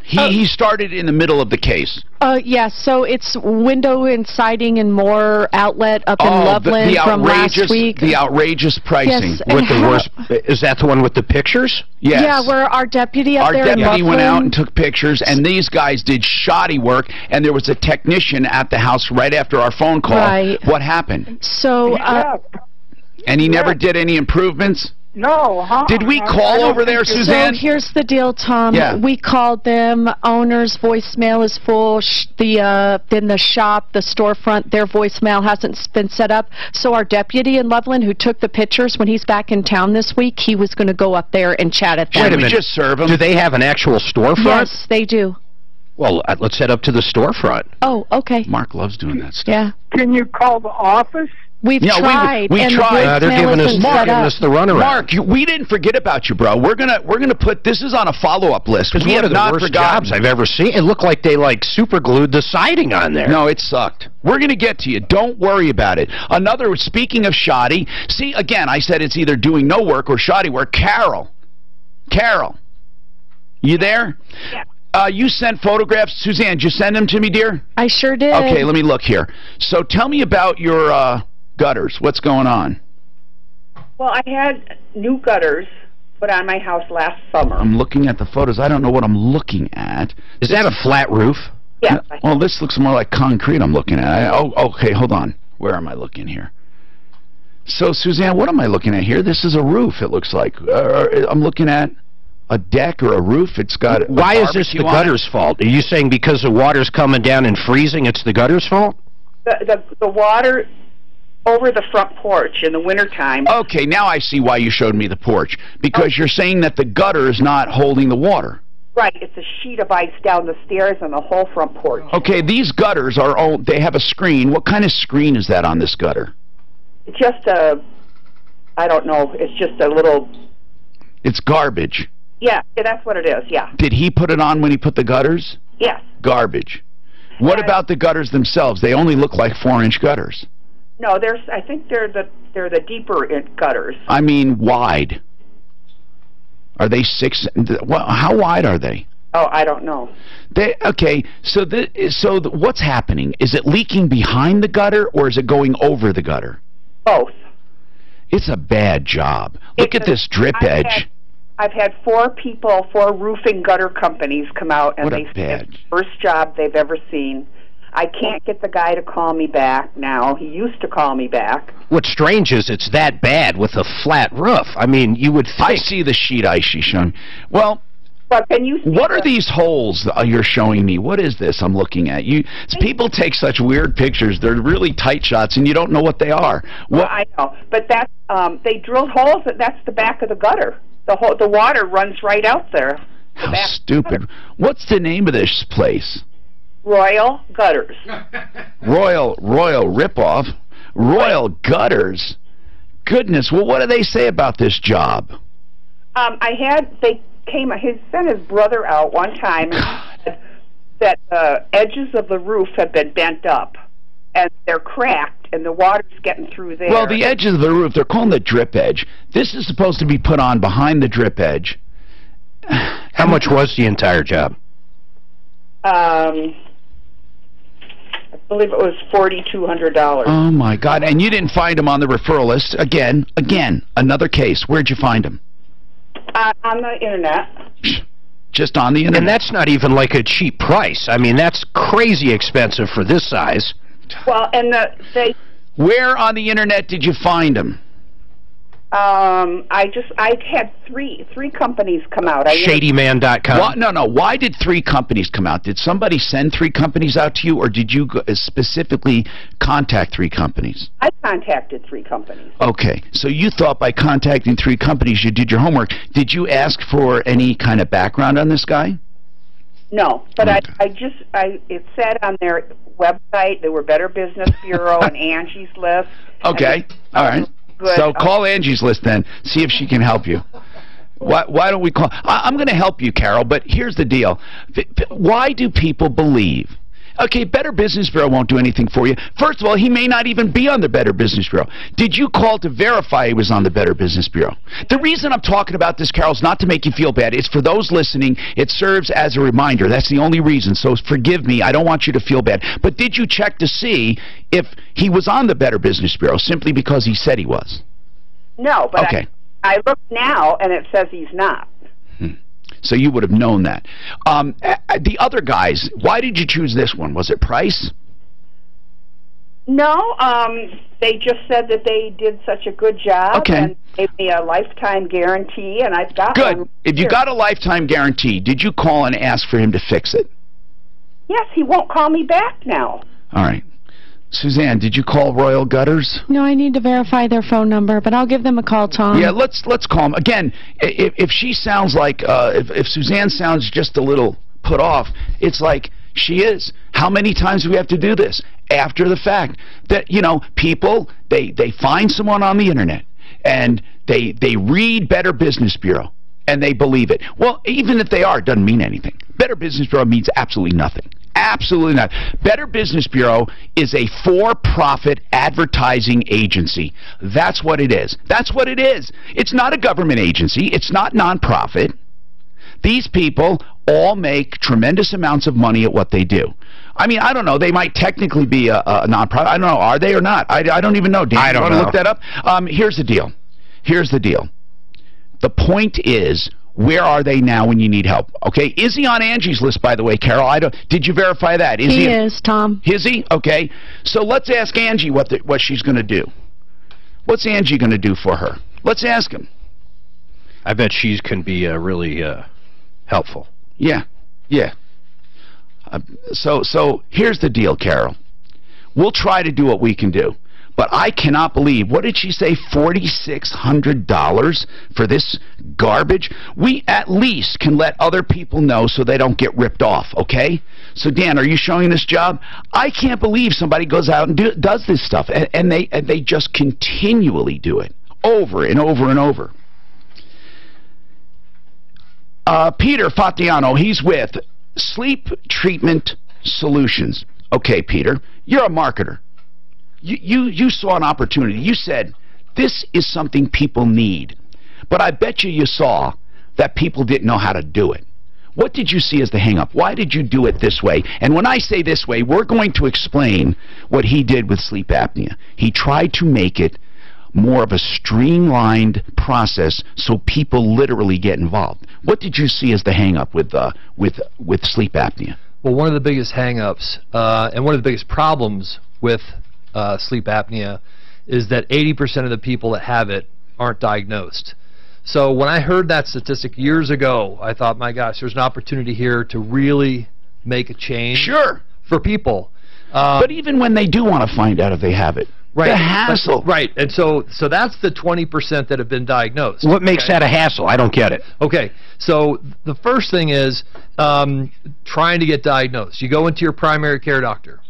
S12: He started in the middle of the case.
S14: Yes, so it's window and siding and more outlet up in Loveland from last week.
S12: The outrageous pricing.
S14: Yes,
S13: with the worst, is that the one with the pictures?
S12: Yes.
S14: Yeah, where our deputy up there in
S12: Our deputy
S14: Loveland
S12: went out and took pictures, and these guys did shoddy work, and there was a technician at the house right after our phone call.
S14: Right.
S12: What happened?
S14: So,
S12: and he never did any improvements?
S26: No, huh?
S12: Did we call over there, Suzanne?
S14: So here's the deal, Tom.
S12: Yeah.
S14: We called them. Owner's voicemail is full. Then the shop, the storefront, their voicemail hasn't been set up. So our deputy in Loveland, who took the pictures when he's back in town this week, he was going to go up there and chat at them.
S12: Wait a minute. Just serve them?
S13: Do they have an actual storefront?
S14: Yes, they do.
S13: Well, let's head up to the storefront.
S14: Oh, okay.
S12: Mark loves doing that stuff.
S14: Yeah.
S26: Can you call the office?
S14: We've tried.
S12: We tried.
S13: They're giving us the runaround.
S12: Mark, we didn't forget about you, bro. We're gonna put this is on a follow-up list.
S13: It's
S12: We
S13: one
S12: have
S13: of the
S12: not
S13: worst
S12: forgotten.
S13: jobs I've ever seen. It looked like they super glued the siding on there.
S12: No, it sucked. We're gonna get to you. Don't worry about it. Speaking of shoddy, see again, I said it's either doing no work or shoddy work. Carol Carol, you there?
S3: Yeah.
S12: You sent photographs. Suzanne, did you send them to me, dear?
S14: I sure did.
S12: Okay, let me look here. So tell me about your gutters. What's going on?
S3: Well, I had new gutters put on my house last summer.
S12: I'm looking at the photos. I don't know what I'm looking at.
S13: Is that a flat roof?
S3: Yeah.
S12: Well, this looks more like concrete I'm looking at. Okay, hold on. Where am I looking here? So, Suzanne, what am I looking at here? This is a roof, it looks like. I'm looking at a deck or a roof. It's got.
S13: Why is this the gutter's fault? Are you saying because the water's coming down and freezing, it's the gutter's fault?
S3: The water over the front porch in the wintertime.
S12: Okay, now I see why you showed me the porch. Because you're saying that the gutter is not holding the water.
S3: Right, it's a sheet of ice down the stairs and the whole front porch.
S12: Okay, these gutters are all, they have a screen. What kind of screen is that on this gutter?
S3: It's just I don't know, it's just a little...
S12: It's garbage.
S3: Yeah, that's what it is, yeah.
S12: Did he put it on when he put the gutters?
S3: Yes.
S12: Garbage. What about the gutters themselves? They only look like 4-inch gutters.
S3: No, I think they're the deeper gutters.
S12: I mean, wide. Are they 6? How wide are they?
S3: Oh, I don't know.
S12: Okay, so what's happening? Is it leaking behind the gutter or is it going over the gutter?
S3: Both.
S12: It's a bad job. Look at this drip edge.
S3: I've had 4 roofing gutter companies come out, and they say it's the first job they've ever seen. I can't get the guy to call me back now. He used to call me back.
S13: What's strange is it's that bad with a flat roof. I mean, you would think...
S12: I see the sheet ice she's showing. Well,
S3: but can you see
S12: what are these holes you're showing me? What is this I'm looking at? People take such weird pictures. They're really tight shots, and you don't know what they are.
S3: Well, I know, but that's they drilled holes. That's the back of the gutter. The water runs right out there.
S12: How stupid. What's the name of this place?
S3: Royal Gutters.
S12: Royal ripoff. Royal Gutters. Goodness, well, what do they say about this job?
S3: He sent his brother out one time and said that the edges of the roof have been bent up and they're cracked and the water's getting through there.
S12: Well, the edges of the roof, they're calling the drip edge. This is supposed to be put on behind the drip edge.
S13: How much was the entire job?
S3: I believe it was $4,200.
S12: Oh, my God. And you didn't find him on the referral list. Again, another case. Where'd you find him?
S3: On the Internet.
S12: Just on the Internet?
S13: And that's not even like a cheap price. I mean, that's crazy expensive for this size.
S3: Well, and
S12: Where on the Internet did you find him?
S3: I had three companies come out.
S13: Shadyman.com.
S12: No. Why did 3 companies come out? Did somebody send 3 companies out to you, or did you specifically contact 3 companies?
S3: I contacted 3 companies.
S12: Okay, so you thought by contacting 3 companies you did your homework. Did you ask for any kind of background on this guy?
S3: No, but it said on their website they were Better Business Bureau and Angie's List.
S12: Okay, all right.
S3: Good.
S12: So call Angie's List then. See if she can help you. Why don't we call? I'm going to help you, Carol, but here's the deal. Why do people believe? Okay, Better Business Bureau won't do anything for you. First of all, he may not even be on the Better Business Bureau. Did you call to verify he was on the Better Business Bureau? The reason I'm talking about this, Carol, is not to make you feel bad. It's for those listening. It serves as a reminder. That's the only reason. So forgive me. I don't want you to feel bad. But did you check to see if he was on the Better Business Bureau simply because he said he was?
S3: No, but
S12: okay.
S3: I look now, and it says he's not.
S12: So you would have known that. The other guys, why did you choose this one? Was it price?
S3: No, they just said that they did such a good job and gave me a lifetime guarantee, and I've got one.
S12: Good. If you got a lifetime guarantee, did you call and ask for him to fix it?
S3: Yes, he won't call me back now.
S12: All right. Suzanne, did you call Royal Gutters?
S14: No, I need to verify their phone number, but I'll give them a call, Tom.
S12: Yeah, let's call them. Again, if she sounds like, if Suzanne sounds just a little put off, it's like she is. How many times do we have to do this? After the fact. That, people, they find someone on the Internet, and they read Better Business Bureau, and they believe it. Well, even if they are, it doesn't mean anything. Better Business Bureau means absolutely nothing. Absolutely not. Better Business Bureau is a for-profit advertising agency. That's what it is. That's what it is. It's not a government agency. It's not nonprofit. These people all make tremendous amounts of money at what they do. I mean, I don't know. They might technically be a nonprofit. I don't know. Are they or not? I don't even know. Dan,
S13: I don't
S12: you
S13: know.
S12: Want to look that up? Here's the deal. Here's the deal. The point is, where are they now when you need help? Okay, is he on Angie's list, by the way, Carol? Did you verify that?
S14: He is, Tom.
S12: Is he? Okay. So let's ask Angie what she's going to do. What's Angie going to do for her? Let's ask him.
S13: I bet she can be really helpful.
S12: Yeah, yeah. So here's the deal, Carol. We'll try to do what we can do. But I cannot believe, what did she say, $4,600 for this garbage? We at least can let other people know so they don't get ripped off, okay? So, Dan, are you showing this job? I can't believe somebody goes out and does this stuff, and they just continually do it, over and over and over. Peter Fatiano, he's with Sleep Treatment Solutions. Okay, Peter, you're a marketer. You saw an opportunity. You said, this is something people need. But I bet you saw that people didn't know how to do it. What did you see as the hang-up? Why did you do it this way? And when I say this way, we're going to explain what he did with sleep apnea. He tried to make it more of a streamlined process so people literally get involved. What did you see as the hang-up with sleep apnea?
S4: Well, one of the biggest hang-ups and one of the biggest problems with sleep apnea is that 80% of the people that have it aren't diagnosed. So when I heard that statistic years ago, I thought, my gosh, there's an opportunity here to really make a change for people.
S12: But even when they do want to find out if they have it,
S4: right,
S12: the hassle.
S4: Right, and so that's the 20% that have been diagnosed.
S13: What makes that a hassle? I don't get it.
S4: Okay, so the first thing is trying to get diagnosed. You go into your primary care doctor.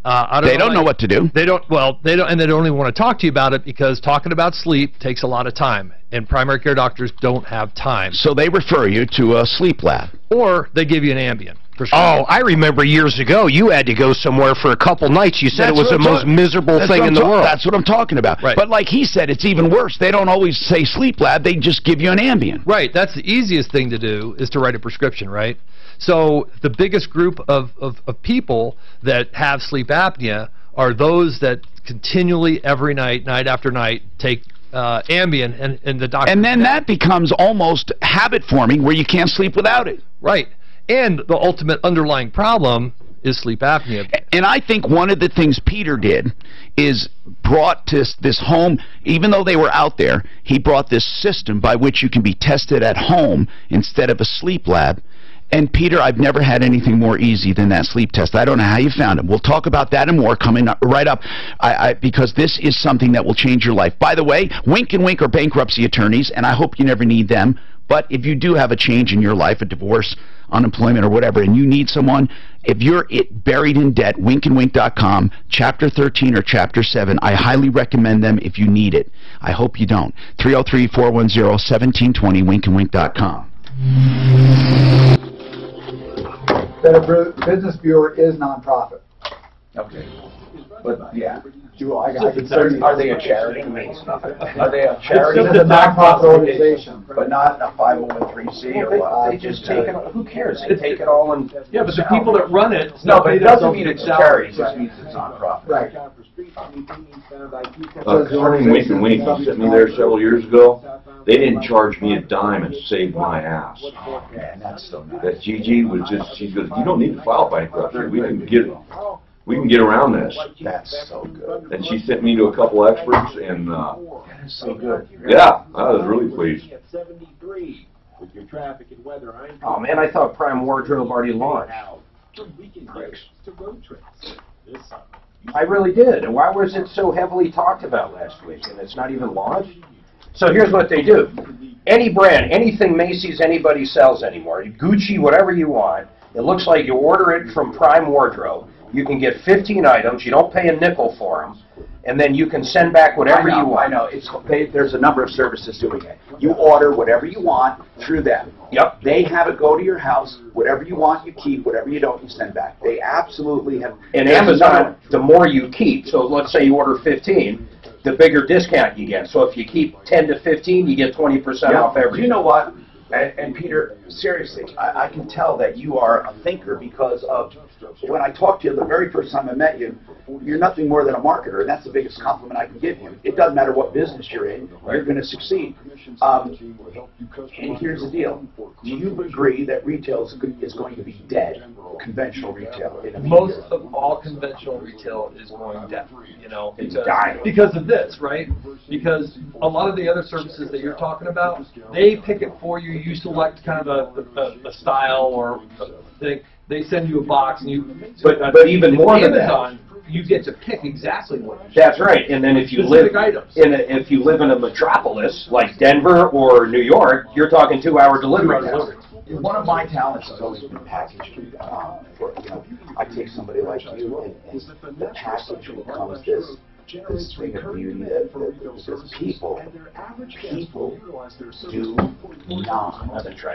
S12: They don't know what to do.
S4: They don't even want to talk to you about it because talking about sleep takes a lot of time, and primary care doctors don't have time.
S12: So they refer you to a sleep lab.
S4: Or they give you an Ambien.
S13: Oh, I remember years ago you had to go somewhere for a couple nights. You said it was the most miserable thing in the world.
S12: That's what I'm talking about.
S4: Right.
S12: But like he said, it's even worse. They don't always say sleep lab. They just give you an Ambien.
S4: Right. That's the easiest thing to do is to write a prescription, right? So the biggest group of people that have sleep apnea are those that continually, every night, night after night, take Ambien, and the doctor...
S12: And then that becomes almost habit-forming where you can't sleep without it.
S4: Right. And the ultimate underlying problem is sleep apnea.
S12: And I think one of the things Peter did is brought to this home, even though they were out there, he brought this system by which you can be tested at home instead of a sleep lab. And Peter, I've never had anything more easy than that sleep test. I don't know how you found it. We'll talk about that and more coming up, right up, because this is something that will change your life. By the way, Wink and Wink are bankruptcy attorneys, and I hope you never need them. But if you do have a change in your life, a divorce, unemployment, or whatever, and you need someone, if you're buried in debt, winkandwink.com, Chapter 13 or Chapter 7, I highly recommend them if you need it. I hope you don't. 303-410-1720, winkandwink.com.
S5: Better Business Bureau is nonprofit.
S1: Okay. But, yeah.
S2: Are they a charity? Are they a charity?
S5: It's a nonprofit organization.
S1: But not a 501(c)(3) or what?
S2: They just take it, who cares? They take it all and...
S4: Yeah, but the people that run it...
S1: No, but it doesn't mean it's a charity. It just means it's nonprofit.
S5: Right.
S8: Concerning Wink and Wink, you sent me there several years ago. They didn't charge me a dime and saved my ass.
S1: Man, that's so nice.
S8: That Gigi was just, she goes, you don't need to file bankruptcy. We can get around this.
S1: That's so good.
S8: And she sent me to a couple experts, and
S1: that is so good.
S8: yeah, I was really pleased.
S2: Oh man, I thought Prime Wardrobe already launched. I really did. And why was it so heavily talked about last week? And it's not even launched? So here's what they do. Any brand, anything Macy's, anybody sells anymore, Gucci, whatever you want, it looks like you order it from Prime Wardrobe. You can get 15 items. You don't pay a nickel for them. And then you can send back whatever you want.
S1: I know. There's a number of services doing it. You order whatever you want through them.
S2: Yep.
S1: They have it go to your house. Whatever you want, you keep. Whatever you don't, you send back. They absolutely have.
S2: And Amazon, the more you keep, so let's say you order 15, the bigger discount you get. So if you keep 10 to 15, you get 20% off everything.
S1: You know what? And Peter, seriously, I can tell that you are a thinker because of when I talked to you the very first time I met you, you're nothing more than a marketer, and that's the biggest compliment I can give you. It doesn't matter what business you're in, you're going to succeed. And here's the deal. Do you agree that retail is going to be dead, conventional retail?
S4: Most of all conventional retail is going dead, you know, because of this, right? Because a lot of the other services that you're talking about, they pick it for you. You select kind of a style or a thing. They send you a box, and you.
S2: But even more than
S4: Amazon, you get to pick exactly what.
S2: That's right. And then if you live if you live in a metropolis like Denver or New York, you're talking 2-hour delivery.
S1: One of my talents has always been packaging. I take somebody like you, and the package becomes this thing of beauty that people do not want.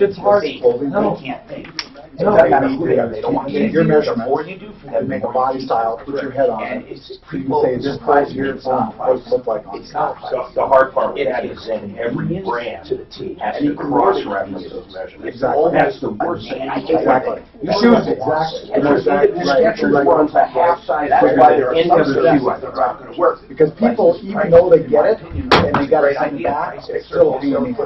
S1: It's hard. They can't think. They don't want to
S5: your measurement.
S1: The more you do for them,
S5: make a body style, put your head on it. You say this price here, it's on. What does it look like on?
S1: It's not.
S2: The hard part with that is that every brand to the T has to cross-reference those measurements.
S5: Exactly.
S2: That's the worst thing.
S5: Exactly. You choose exactly.
S2: And the Skechers runs a half size.
S1: That's why there are
S2: any
S1: some
S2: of the
S1: services
S2: few
S1: that are not going to work.
S5: Because people, even though they get it, and they got to send it back, it's still being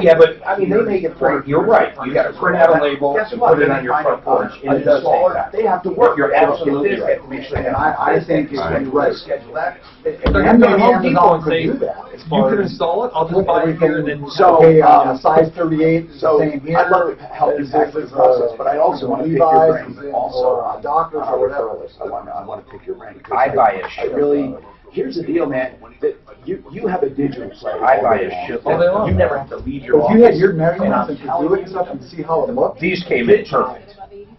S2: Yeah, but I mean, they make it for you. You're right. You got to print out a label and put it on your front porch. And it does take that.
S1: They have to work.
S2: You're absolutely right.
S1: And I think it's when you write schedule that.
S5: And maybe Amazon could do that.
S4: You can install it. I'll just buy it here and then.
S5: So, size 38, same here.
S1: I'd love to help you back through the process, but I also want to pick your brain. Also,
S5: doctors or whatever.
S1: I want to pick your brain.
S2: I buy a shit.
S1: Here's the deal, man. That you have a digital player.
S2: I buy a shit.
S1: You never have to leave your office.
S5: If you had your measurements and could do it and stuff and see how it looked.
S2: These came in perfect.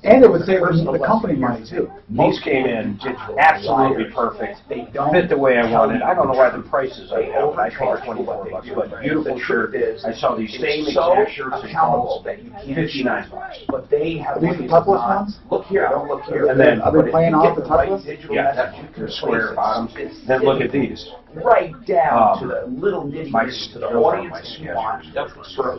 S5: And it would save the company money too.
S2: These came in absolutely perfect. They fit the way I wanted. I don't know why the prices I have. I paid $24, but beautiful shirt. I saw these same exact shirts in Paul's, $59.
S1: But they have
S5: these the topless ones.
S1: Look here, don't look here.
S2: And then
S5: are they playing off the topless?
S2: Yeah, they're square bottoms. Then look at these.
S1: Right down to the little nitty to the audience you want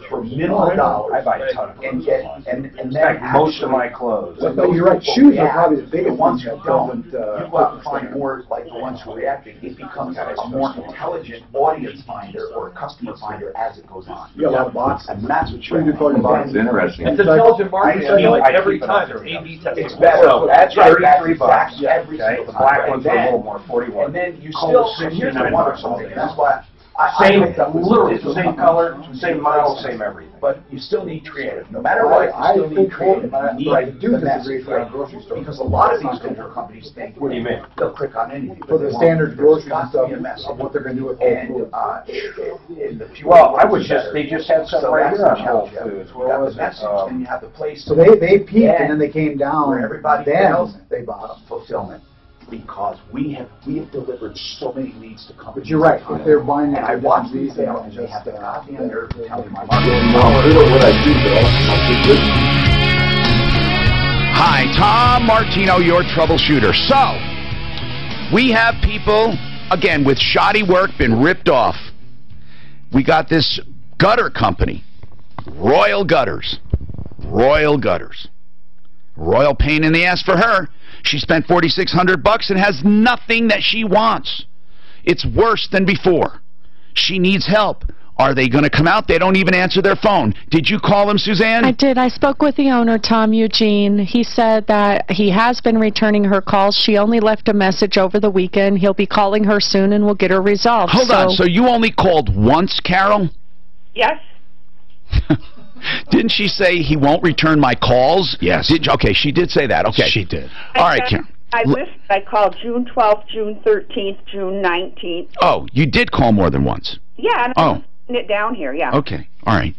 S1: for minimal dollars.
S2: I buy a ton of
S1: and get and
S2: then most of my clothes.
S5: No, you're right. Shoes are probably the biggest
S1: ones who don't. You go out and find more like the ones who reacted. It becomes a more intelligent audience finder or customer finder as it goes on.
S5: You got a lot of bots,
S1: and that's what you're
S5: doing.
S8: That's interesting.
S4: It's intelligent marketing. I mean, like every time there's A/B testing.
S1: It's better. That's right.
S2: $33.
S1: Every single
S2: The black ones are a little more, 41.
S1: And then you still. Here's the wonderful something. That's why.
S2: Literally same color, same model, same everything.
S1: But you still need creative. No matter what, you still need creative.
S5: I do disagree for a grocery store.
S1: Because a lot of these digital companies think,
S2: what do you mean?
S1: They'll click on anything.
S5: For the standard grocery stuff of what they're going to do with Whole Foods.
S2: Well, they just had something right here on Whole Foods.
S1: Where was that? Then you have the place.
S5: So they peaked and then they came down.
S1: Where everybody else,
S5: they bought
S1: fulfillment. Because we have delivered so many leads to companies.
S5: But you're right. If they're buying
S1: and I watch these sales and they have the goddamn nerve to tell me my
S12: Hi, Tom Martino, your troubleshooter. So, we have people, again, with shoddy work, been ripped off. We got this gutter company, Royal Gutters. Royal Gutters. Royal pain in the ass for her. She spent $4,600 and has nothing that she wants. It's worse than before. She needs help. Are they going to come out? They don't even answer their phone. Did you call them, Suzanne?
S14: I did. I spoke with the owner, Tom Eugene. He said that he has been returning her calls. She only left a message over the weekend. He'll be calling her soon and we'll get her resolved.
S12: Hold on. So you only called once, Carol?
S3: Yes.
S12: Didn't she say he won't return my calls?
S13: Yes.
S12: Okay, she did say that. Okay.
S13: She did.
S12: All right, Karen.
S3: I called June 12th, June 13th, June 19th.
S12: Oh, you did call more than once.
S3: Yeah, and I'm putting it down here, yeah.
S12: Okay. All right.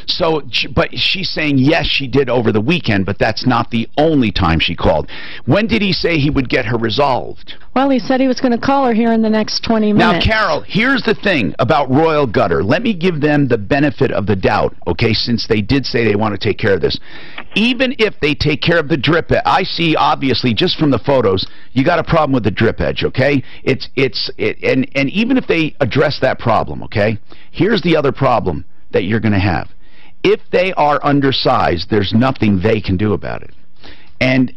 S12: So, but she's saying, yes, she did over the weekend, but that's not the only time she called. When did he say he would get her resolved?
S14: Well, he said he was going to call her here in the next 20 minutes.
S12: Now, Carol, here's the thing about Royal Gutter. Let me give them the benefit of the doubt, okay, since they did say they want to take care of this. Even if they take care of the drip edge, I see, obviously, just from the photos, you got a problem with the drip edge, okay? And even if they address that problem, okay, here's the other problem that you're going to have. If they are undersized, there's nothing they can do about it. And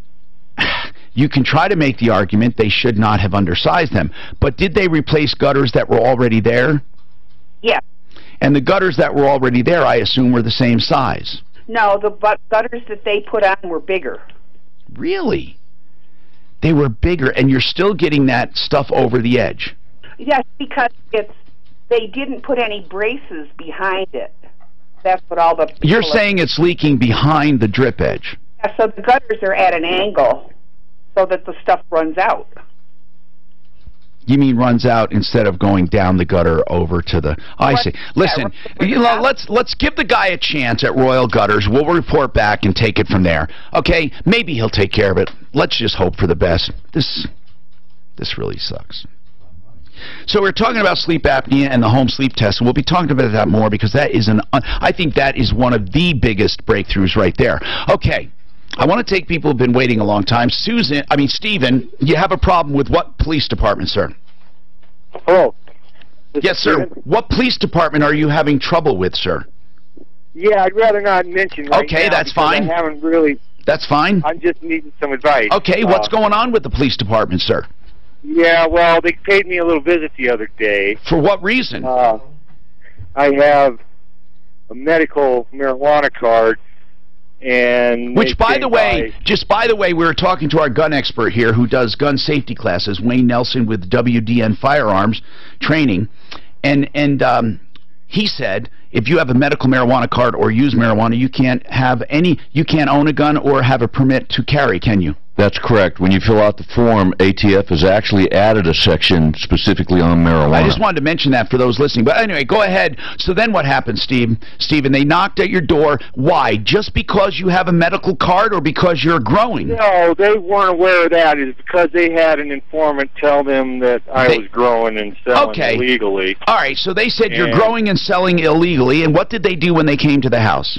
S12: you can try to make the argument they should not have undersized them, but did they replace gutters that were already there?
S3: Yeah.
S12: And the gutters that were already there, I assume, were the same size.
S3: No, the gutters that they put on were bigger.
S12: Really? They were bigger, and you're still getting that stuff over the edge?
S3: Yes, because they didn't put any braces behind it. That's what all the...
S12: You're saying it's leaking behind the drip edge?
S3: Yeah, so the gutters are at an angle so that the stuff runs out.
S12: You mean runs out instead of going down the gutter over to the... I see. Listen, let's give the guy a chance at Royal Gutters. We'll report back and take it from there. Okay? Maybe he'll take care of it. Let's just hope for the best. This really sucks. So we're talking about sleep apnea and the home sleep test, and we'll be talking about that more because that is I think that is one of the biggest breakthroughs right there. Okay, I want to take people who've been waiting a long time. Stephen, you have a problem with what police department, sir?
S6: Hello.
S12: Yes, sir. What police department are you having trouble with, sir?
S6: Yeah, I'd rather not mention right now.
S12: Okay, that's fine.
S6: I haven't really...
S12: That's fine.
S6: I'm just needing some advice.
S12: Okay, what's going on with the police department, sir?
S6: Yeah, well, they paid me a little visit the other day.
S12: For what reason?
S6: I have a medical marijuana card, and
S12: which, by the way, we were talking to our gun expert here who does gun safety classes, Wayne Nelson with WDN Firearms training, and he said if you have a medical marijuana card or use marijuana, you can't own a gun or have a permit to carry, can you?
S7: That's correct. When you fill out the form, ATF has actually added a section specifically on marijuana.
S12: I just wanted to mention that for those listening. But anyway, go ahead. So then what happened, Stephen, they knocked at your door. Why? Just because you have a medical card or because you're growing?
S6: No, they weren't aware of that. It's because they had an informant tell them that I was growing and selling illegally.
S12: All right, so they said you're growing and selling illegally. And what did they do when they came to the house?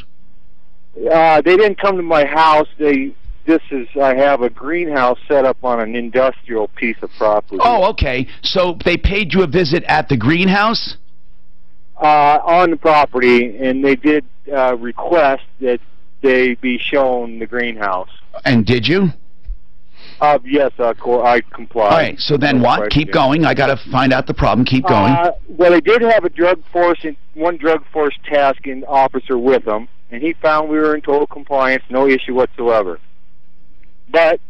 S6: They didn't come to my house. I have a greenhouse set up on an industrial piece of property.
S12: Oh, okay. So they paid you a visit at the greenhouse?
S6: On the property, and they did request that they be shown the greenhouse.
S12: And did you?
S6: Yes, I complied.
S12: All right, so then what? Keep going. I got to find out the problem. Keep going.
S6: Well, they did have one drug force tasking officer with them, and he found we were in total compliance, no issue whatsoever. But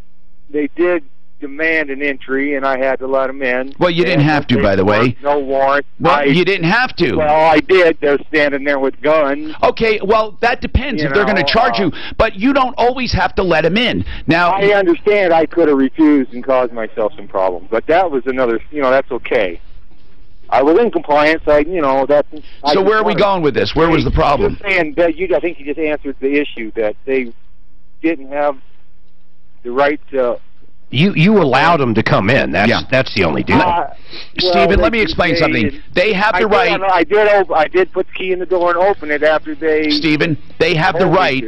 S6: they did demand an entry, and I had to let them in.
S12: Well, you didn't have to, by the way.
S6: No warrant.
S12: Well, you didn't have to.
S6: Well, I did. They're standing there with guns.
S12: Okay, well, that depends if they're going to charge you. But you don't always have to let them in. Now,
S6: I understand I could have refused and caused myself some problems, but that was another, that's okay. I was in compliance. So
S12: where are we going with this? Where was the problem?
S6: Just saying that I think you just answered the issue that they didn't have the right to...
S13: You allowed them to come in. That's the only deal.
S12: Stephen, let me explain something. They have the right...
S6: I did put the key in the door and open it after they...
S12: Stephen, they have the right...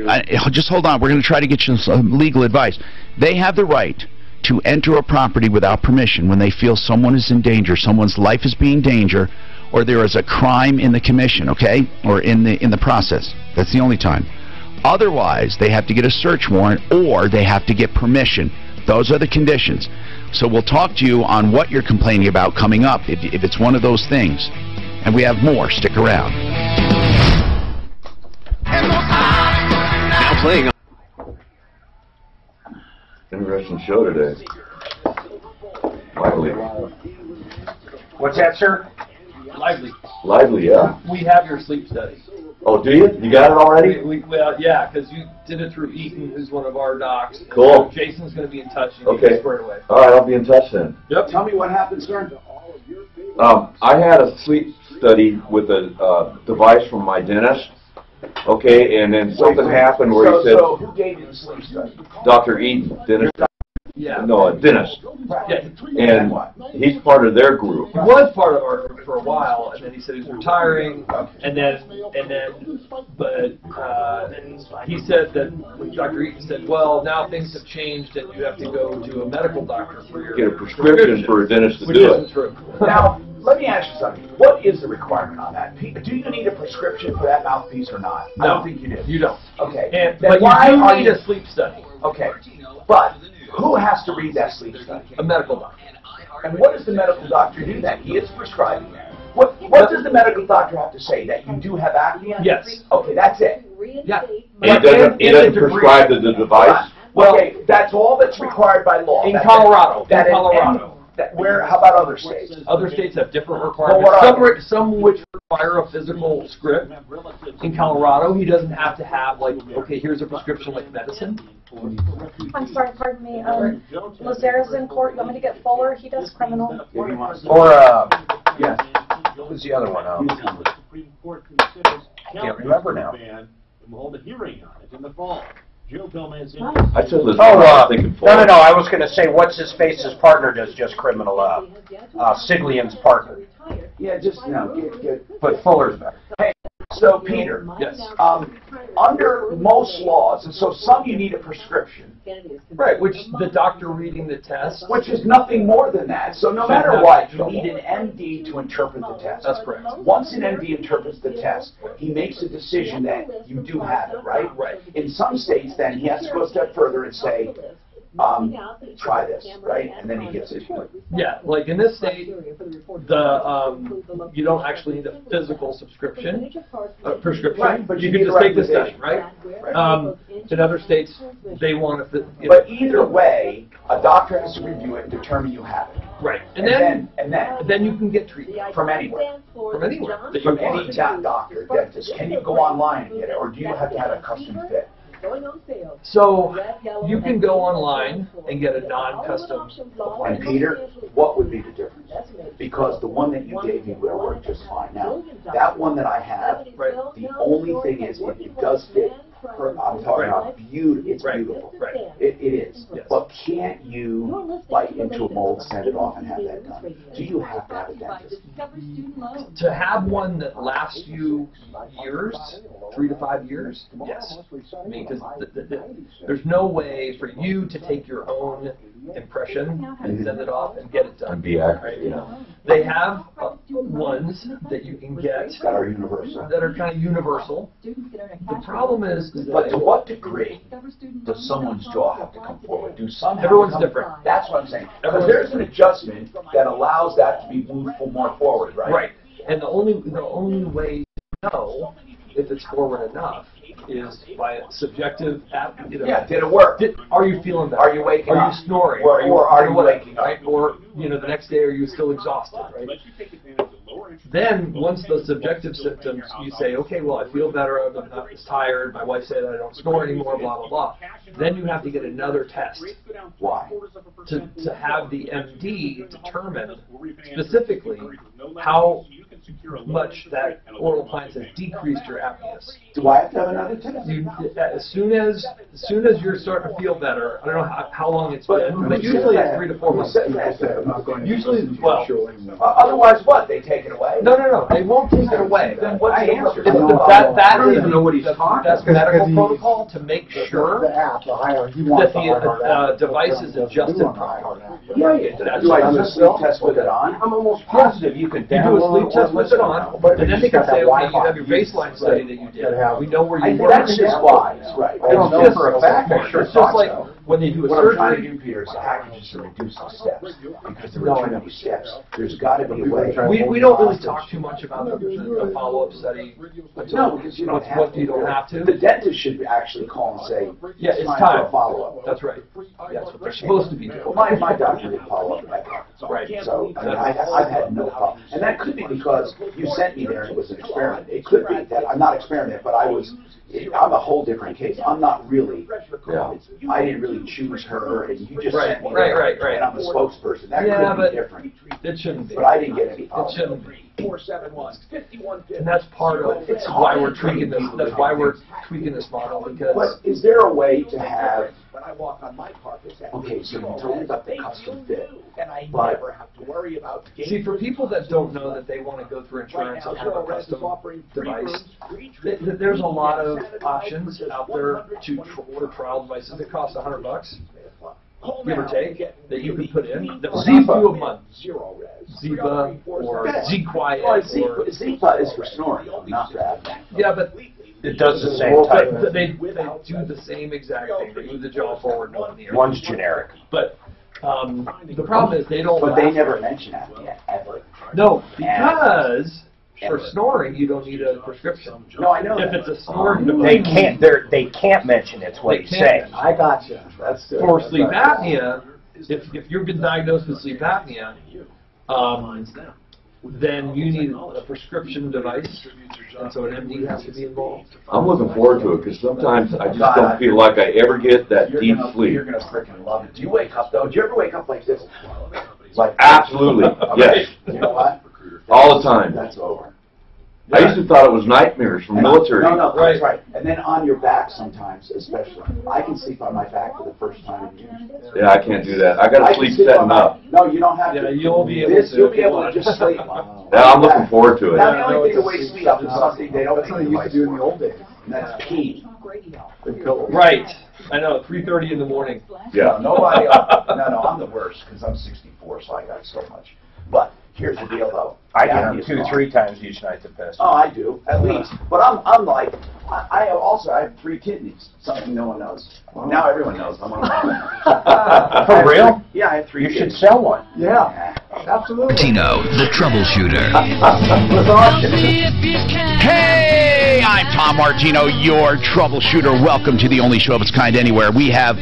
S12: just hold on. We're going to try to get you some legal advice. They have the right to enter a property without permission when they feel someone is in danger, someone's life is being in danger, or there is a crime in the commission, okay? Or in the process. That's the only time. Otherwise, they have to get a search warrant or they have to get permission. Those are the conditions. So we'll talk to you on what you're complaining about coming up, if it's one of those things. And we have more. Stick around.
S7: Now playing. Interesting show today. Lively.
S2: What's that, sir?
S9: Lively.
S8: Lively, yeah.
S9: We have your sleep study.
S8: Oh, do you? You got it already?
S9: Well, yeah, because you did it through Eaton, who's one of our docs.
S8: Cool.
S9: So Jason's going to be in touch and
S8: get
S9: you squared away.
S8: All right, I'll be in touch then.
S9: Yep.
S1: Tell me what happened, sir.
S8: I had a sleep study with a device from my dentist, Okay, and then something happened where he said,
S1: So who gave you the sleep study?
S8: Dr. Eden, dentist.
S9: Yeah.
S8: No, a dentist.
S9: Yeah.
S8: And he's part of their group.
S9: He was part of our group for a while, and then he said he was retiring, and then, but he said that Dr. Eaton said, well, now things have changed, and you have to go to a medical doctor for your
S8: Get a prescription for a dentist to
S9: which
S8: do
S9: isn't
S8: it.
S9: true.
S1: Now, let me ask you something. What is the requirement on that? Do you need a prescription for that mouthpiece or not? I don't think you do.
S9: You don't.
S1: Okay.
S9: But
S1: Then why
S9: you do
S1: are
S9: need
S1: you...
S9: a sleep study.
S1: Okay. But who has to read that sleep study?
S9: A medical doctor.
S1: And what does the medical doctor do then? He is prescribing that. What does the medical doctor have to say? That you do have apnea?
S9: Yes.
S1: Okay, that's it.
S9: Yeah.
S8: He doesn't prescribe the device?
S1: Well, okay, that's all that's required by law.
S9: In Colorado.
S1: That
S9: In Colorado.
S1: How about other states?
S9: Other states have different
S1: Well,
S9: requirements. Some which require a physical script. In Colorado, he doesn't have to have, like, okay, here's a prescription like medicine.
S15: I'm sorry, pardon me. Lazara's in court. You want me to get Fuller? He does criminal.
S2: Or, yes. Who's the other one? I can't remember now.
S16: Hold a hearing on it in the fall. Joe Pillman's
S8: I said, listen,
S2: no, I was going to say, what's his face's partner does just criminal, Siglian's partner.
S1: Yeah, just, get.
S2: But Fuller's better.
S1: Hey, so Peter,
S9: yes.
S1: Under most laws, and so some you need a prescription.
S9: Right, which the doctor reading the test.
S1: Which is nothing more than that. So no matter what, you need an MD to interpret the test.
S9: That's correct.
S1: Once an MD interprets the test, he makes a decision that you do have it, right?
S9: Right.
S1: In some states, then, he has to go a step further and say, try this, right? And then he gets it.
S9: Yeah, like in this state, you don't actually need a physical prescription,
S1: Right,
S9: but you can just take the study, right? In other states, they want to.
S1: But either way, a doctor has to review it and determine you have it.
S9: Right,
S1: and then
S9: you can get treatment
S1: from anywhere.
S9: From anywhere.
S1: From any doctor, dentist. Can you go online and get it, or do you have to have a custom fit?
S9: So you can go online and get a non-custom
S1: And
S9: appointment.
S1: Peter, what would be the difference? Because the one that you gave me would have worked just fine. Now, that one that I have, the only thing is it does fit. I'm talking about beauty. It's beautiful.
S9: Right.
S1: It is. Yes. But can't you bite into a mold, send it off, and have that done? Do you have to have a dentist?
S9: To have one that lasts you years, 3 to 5 years, yes. I mean, because there's no way for you to take your own impression and send it off and get it done.
S8: And be accurate, yeah.
S9: They have ones that you can get
S1: that are universal.
S9: That are kind of universal. The problem is
S1: but to what degree does someone's jaw have to come forward? Do some have
S9: Everyone's
S1: to come,
S9: different.
S1: That's what I'm saying. Because there's an adjustment that allows that to be moved more forward, right?
S9: Right. And the only way to know if it's forward enough is by a subjective
S1: Yeah, did it work?
S9: Are you feeling better?
S1: Are you waking up?
S9: Are you snoring?
S1: Or are you waking up?
S9: Right? Or, the next day, are you still exhausted, right? Then, once the subjective symptoms, you say, okay, well, I feel better, I'm not as tired, my wife said I don't snore anymore, blah, blah, blah. Then you have to get another test.
S1: Why?
S9: To have the MD determine specifically how much that oral appliance has decreased your apneas.
S1: Do I have to have another test?
S9: As soon as you're starting to feel better, I don't know how long it's been, but usually it's 3 to 4 months. Usually, well,
S1: otherwise what? They take it away?
S9: No, they won't take it away.
S1: Then what's the answer?
S9: That is that's medical protocol to make sure that the device is adjusted properly.
S1: Yeah, do I do a sleep test with it on?
S2: I'm almost positive you can
S9: You do a sleep test with it on, and then they can say, okay, you have your baseline study that you did. We know where you were.
S1: That's just wise, right?
S9: It's just for a fact. It's just like when they do a
S1: what I'm trying to
S9: surgery.
S1: do, Peter, is packages to reduce the steps. Because there are too many steps. There's got to be a way.
S9: We don't really talk too much about the follow-up study.
S1: No, because you don't have to.
S9: You don't have to.
S1: The dentist should actually call and say,
S9: yeah, it's
S1: for
S9: time
S1: a follow-up.
S9: That's right. That's what they're supposed to be doing.
S1: Well, my doctor did follow up.
S9: Right.
S1: So I mean, I've had no problem. And that could be because you sent me there and it was an experiment. It could be that I'm not experiment, but I'm a whole different case. I'm not really, I didn't really choose her, and you just sent me there,
S9: right.
S1: and I'm a spokesperson. That could be different.
S9: It shouldn't be.
S1: But I didn't get any
S9: It shouldn't be. And that's part of why we're tweaking this. That's why we're tweaking this model, because.
S1: But is there a way to have? When I walk on my carpet, okay, so you told me about the custom fit, and I never have to worry about.
S9: See, for people that don't know that they want to go through insurance and have a custom device, there's a lot of options out there for trial devices that cost $100, give or take, that you can put in. That will cost you a month. Zipa or Z-Quiet.
S1: Zipa is for snoring, not for apnea.
S9: Yeah, but
S2: it does the same type.
S9: They do the same exact thing. They move the jaw forward and open the ear.
S2: One's generic.
S9: But the problem is they don't.
S1: But they never mention apnea ever.
S9: No, because for snoring you don't need a prescription.
S1: No, I know.
S9: If it's a snoring device,
S2: they can't mention it's what he's saying.
S1: I got you. That's good.
S9: For sleep apnea, if you've been diagnosed with sleep apnea, then you need a prescription device, and so an MD has to be involved.
S8: I'm looking forward to it because sometimes I just don't feel like I ever get that deep sleep.
S1: You're gonna freaking love it. Do you wake up though? Do you ever wake up like this? Like
S8: absolutely, yes.
S1: You know what?
S8: All the time.
S1: That's over.
S8: I used to thought it was nightmares from military.
S1: No, that's right. And then on your back sometimes, especially. I can sleep on my back for the first time in years.
S8: Yeah, I can't do that. I got to sleep setting up.
S1: No, you don't have to.
S9: Yeah, you'll be able to.
S1: You'll be able to just sleep.
S8: Yeah, I'm looking forward to it.
S1: Now, the only thing that wakes me up is something they don't think you used to do in the old days. And that's pee.
S9: Right. I know, 3:30 in the morning.
S8: Yeah.
S1: Nobody. No, I'm the worst because I'm 64, so I got so much. But here's the deal, though.
S2: I get them 2-3 times each night to piss.
S1: Oh, I do, at least. But I'm like, I have 3 kidneys, something no one knows. Well, now everyone knows. I'm one of them.
S2: For real?
S1: Yeah, I have 3
S2: You
S1: kidneys.
S2: should sell one.
S1: Yeah, absolutely.
S10: Martino, the troubleshooter.
S18: Hey, I'm Tom Martino, your troubleshooter. Welcome to the only show of its kind anywhere. We have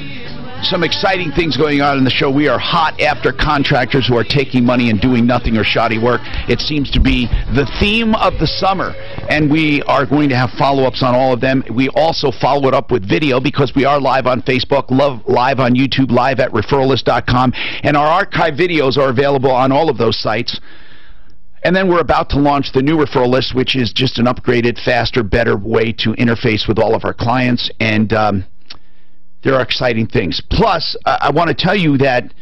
S18: some exciting things going on in the show. We are hot after contractors who are taking money and doing nothing or shoddy work. It seems to be the theme of the summer, and we are going to have follow-ups on all of them. We also follow it up with video because we are live on Facebook, live on YouTube, live at referralist.com, and our archive videos are available on all of those sites. And then we're about to launch the new referral list, which is just an upgraded, faster, better way to interface with all of our clients, and there are exciting things. Plus, I want to tell you that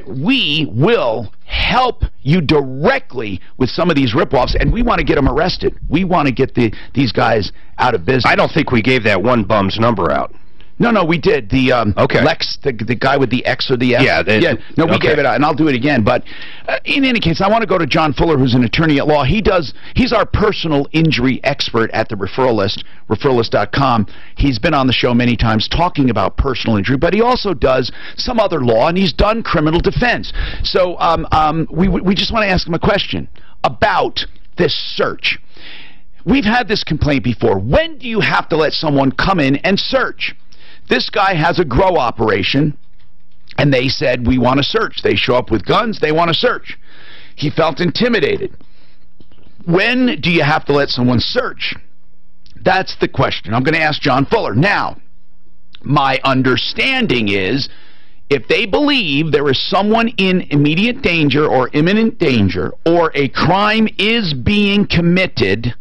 S18: we will help you directly with some of these ripoffs, and we want to get them arrested. We want to get these guys out of business.
S13: I don't think we gave that one bum's number out.
S18: No, we did. The
S13: okay.
S18: Lex, the guy with the X or the F.
S13: Yeah.
S18: No, we gave it out, and I'll do it again. But in any case, I want to go to John Fuller, who's an attorney at law. He's our personal injury expert at the referral list, referralist.com. He's been on the show many times talking about personal injury, but he also does some other law, and he's done criminal defense. So we just want to ask him a question about this search. We've had this complaint before. When do you have to let someone come in and search? This guy has a grow operation, and they said, we want to search. They show up with guns, they want to search. He felt intimidated. When do you have to let someone search? That's the question. I'm going to ask John Fuller. Now, my understanding is, if they believe there is someone in immediate danger or imminent danger, or a crime is being committed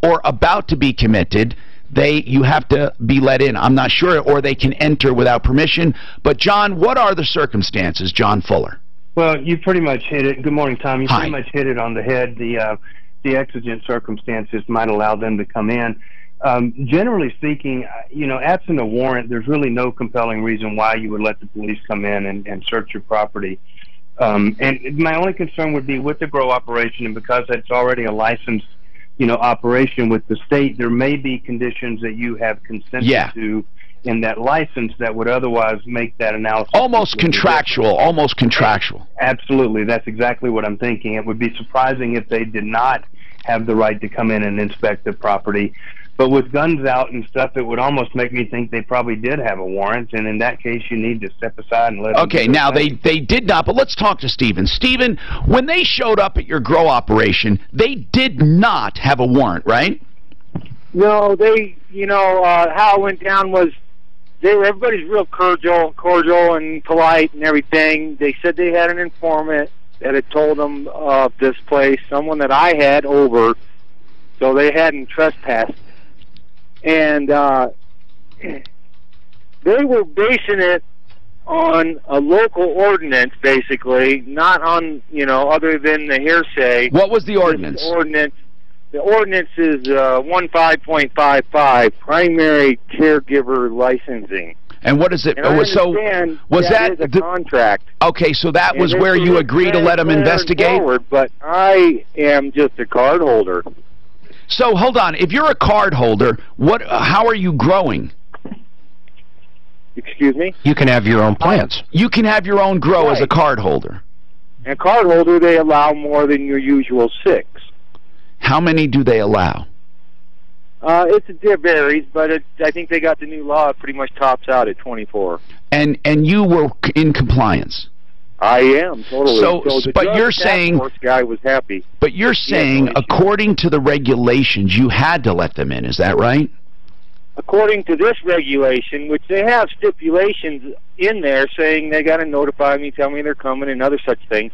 S18: or about to be committed, you have to be let in. I'm not sure, or they can enter without permission. But, John, what are the circumstances, John Fuller?
S11: Well, you pretty much hit it. Good morning, Tom. You
S18: Hi.
S11: pretty much hit it on the head. The exigent circumstances might allow them to come in. Generally speaking, absent a warrant, there's really no compelling reason why you would let the police come in and search your property. And my only concern would be with the grow operation, and because it's already a licensed operation with the state, there may be conditions that you have consented to in that license that would otherwise make that analysis
S18: almost contractual.
S11: Absolutely, that's exactly what I'm thinking. It would be surprising if they did not have the right to come in and inspect the property. But with guns out and stuff, it would almost make me think they probably did have a warrant, and in that case, you need to step aside and let them
S18: Okay, now they did not, but let's talk to Stephen. Stephen, when they showed up at your grow operation, they did not have a warrant, right?
S6: No, they, how it went down was everybody's real cordial and polite and everything. They said they had an informant, that had told them of this place, someone that I had over, so they hadn't trespassed. And they were basing it on a local ordinance, basically, not on, other than the hearsay.
S12: What was the ordinance?
S6: The ordinance is 15.55, primary caregiver licensing.
S12: And what is it? So was that
S6: the contract?
S12: Okay, so that was where you agreed to let them investigate?
S6: Forward, but I am just a card holder.
S12: So hold on, if you're a card holder, how are you growing?
S6: Excuse me?
S13: You can have your own plants.
S12: You can have your own grow as a card holder.
S6: And a card holder, they allow more than your usual 6.
S12: How many do they allow?
S6: It varies, but I think they got the new law. It pretty much tops out at 24.
S12: And you were in compliance?
S6: I am, totally.
S12: So but you're saying...
S6: The guy was happy.
S12: But you're saying, according to the regulations, you had to let them in, is that right?
S6: According to this regulation, which they have stipulations in there saying they got to notify me, tell me they're coming, and other such things.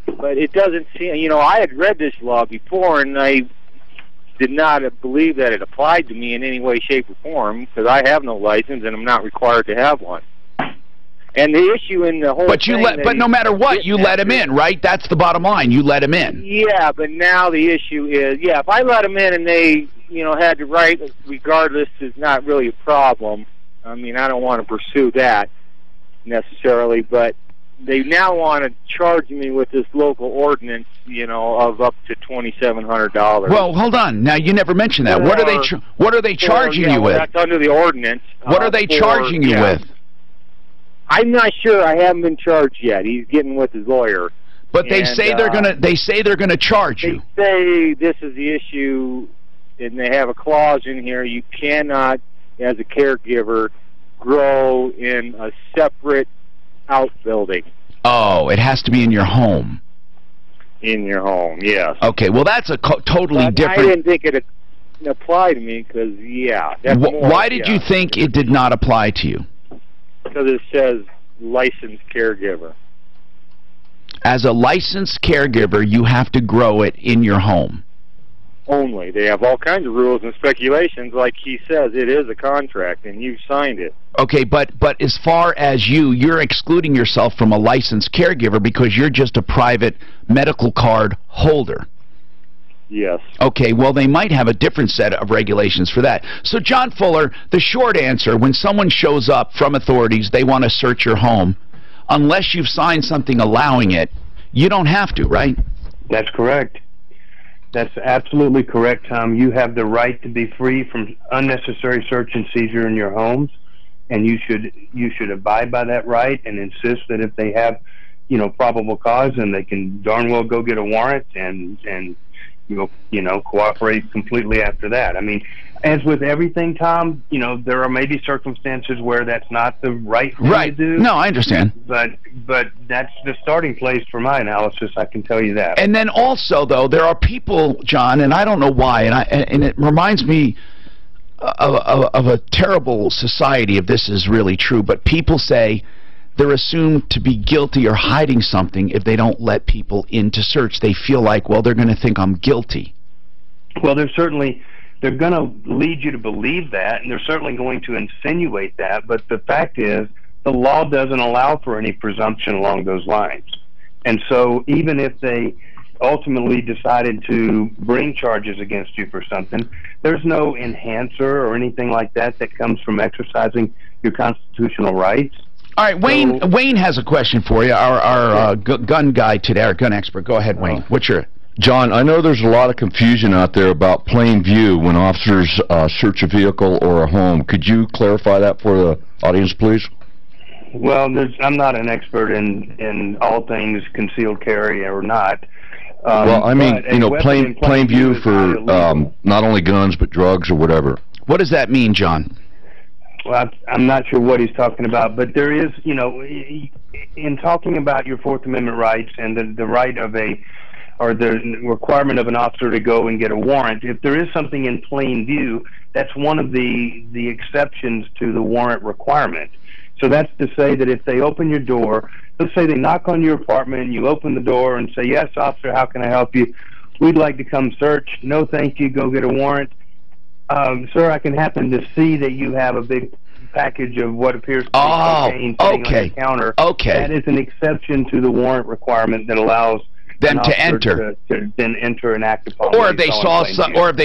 S6: But it doesn't seem, I had read this law before, and I did not believe that it applied to me in any way, shape, or form, because I have no license and I'm not required to have one. And the issue in the whole
S12: But no matter what, you let him in, right? That's the bottom line. You let him in.
S6: Yeah, but now the issue is, if I let them in and they, had the right regardless is not really a problem. I mean, I don't want to pursue that necessarily, but they now want to charge me with this local ordinance, of up to $2,700.
S12: Well, hold on. Now, you never mentioned that. What are they charging you with?
S6: That's under the ordinance.
S12: What are they charging you with?
S6: I'm not sure. I haven't been charged yet. He's getting with his lawyer.
S12: But they say they're gonna charge you.
S6: They say this is the issue, and they have a clause in here: you cannot, as a caregiver, grow in a separate outbuilding.
S12: Oh, it has to be in your home.
S6: In your home, yes.
S12: Okay, well that's a totally different...
S6: I didn't think it applied to me because,
S12: why did you think it did not apply to you?
S6: Because it says licensed caregiver.
S12: As a licensed caregiver, you have to grow it in your home.
S6: Only. They have all kinds of rules and speculations. Like he says, it is a contract, and you signed it.
S12: Okay, but as far as you're excluding yourself from a licensed caregiver because you're just a private medical card holder.
S6: Yes.
S12: Okay, well, they might have a different set of regulations for that. So, John Fuller, the short answer, when someone shows up from authorities, they want to search your home, unless you've signed something allowing it, you don't have to, right?
S11: That's correct. That's absolutely correct, Tom. You have the right to be free from unnecessary search and seizure in your homes, and you should abide by that right and insist that if they have, probable cause, and they can darn well go get a warrant and cooperate completely after that. I mean, as with everything, Tom, there are maybe circumstances where that's not the right thing to do.
S12: No, I understand.
S11: But that's the starting place for my analysis, I can tell you that.
S12: And then also, though, there are people, John, and I don't know why, and it reminds me of a terrible society if this is really true, but people say they're assumed to be guilty or hiding something if they don't let people in to search. They feel like, well, they're going to think I'm guilty.
S11: Well, they're going to lead you to believe that, and they're certainly going to insinuate that, but the fact is the law doesn't allow for any presumption along those lines. And so even if they ultimately decided to bring charges against you for something, there's no enhancer or anything like that that comes from exercising your constitutional rights.
S12: All right, Wayne has a question for you, our gun guy today, our gun expert. Go ahead, Wayne. What's your...
S7: John, I know there's a lot of confusion out there about plain view when officers search a vehicle or a home. Could you clarify that for the audience, please?
S11: Well, I'm not an expert in all things concealed carry or not.
S7: Well, I mean, plain view for not only guns but drugs or whatever.
S12: What does that mean, John?
S11: Well, I'm not sure what he's talking about, but there is, in talking about your Fourth Amendment rights and the right of the requirement of an officer to go and get a warrant, if there is something in plain view, that's one of the exceptions to the warrant requirement. So that's to say that if they open your door, let's say they knock on your apartment and you open the door and say, yes, officer, how can I help you? We'd like to come search. No, thank you. Go get a warrant. Sir, I can happen to see that you have a big package of what appears to be cocaine sitting on the counter.
S12: Okay.
S11: That is an exception to the warrant requirement that allows
S12: them to enter.
S11: To then enter and act upon.
S12: Or if they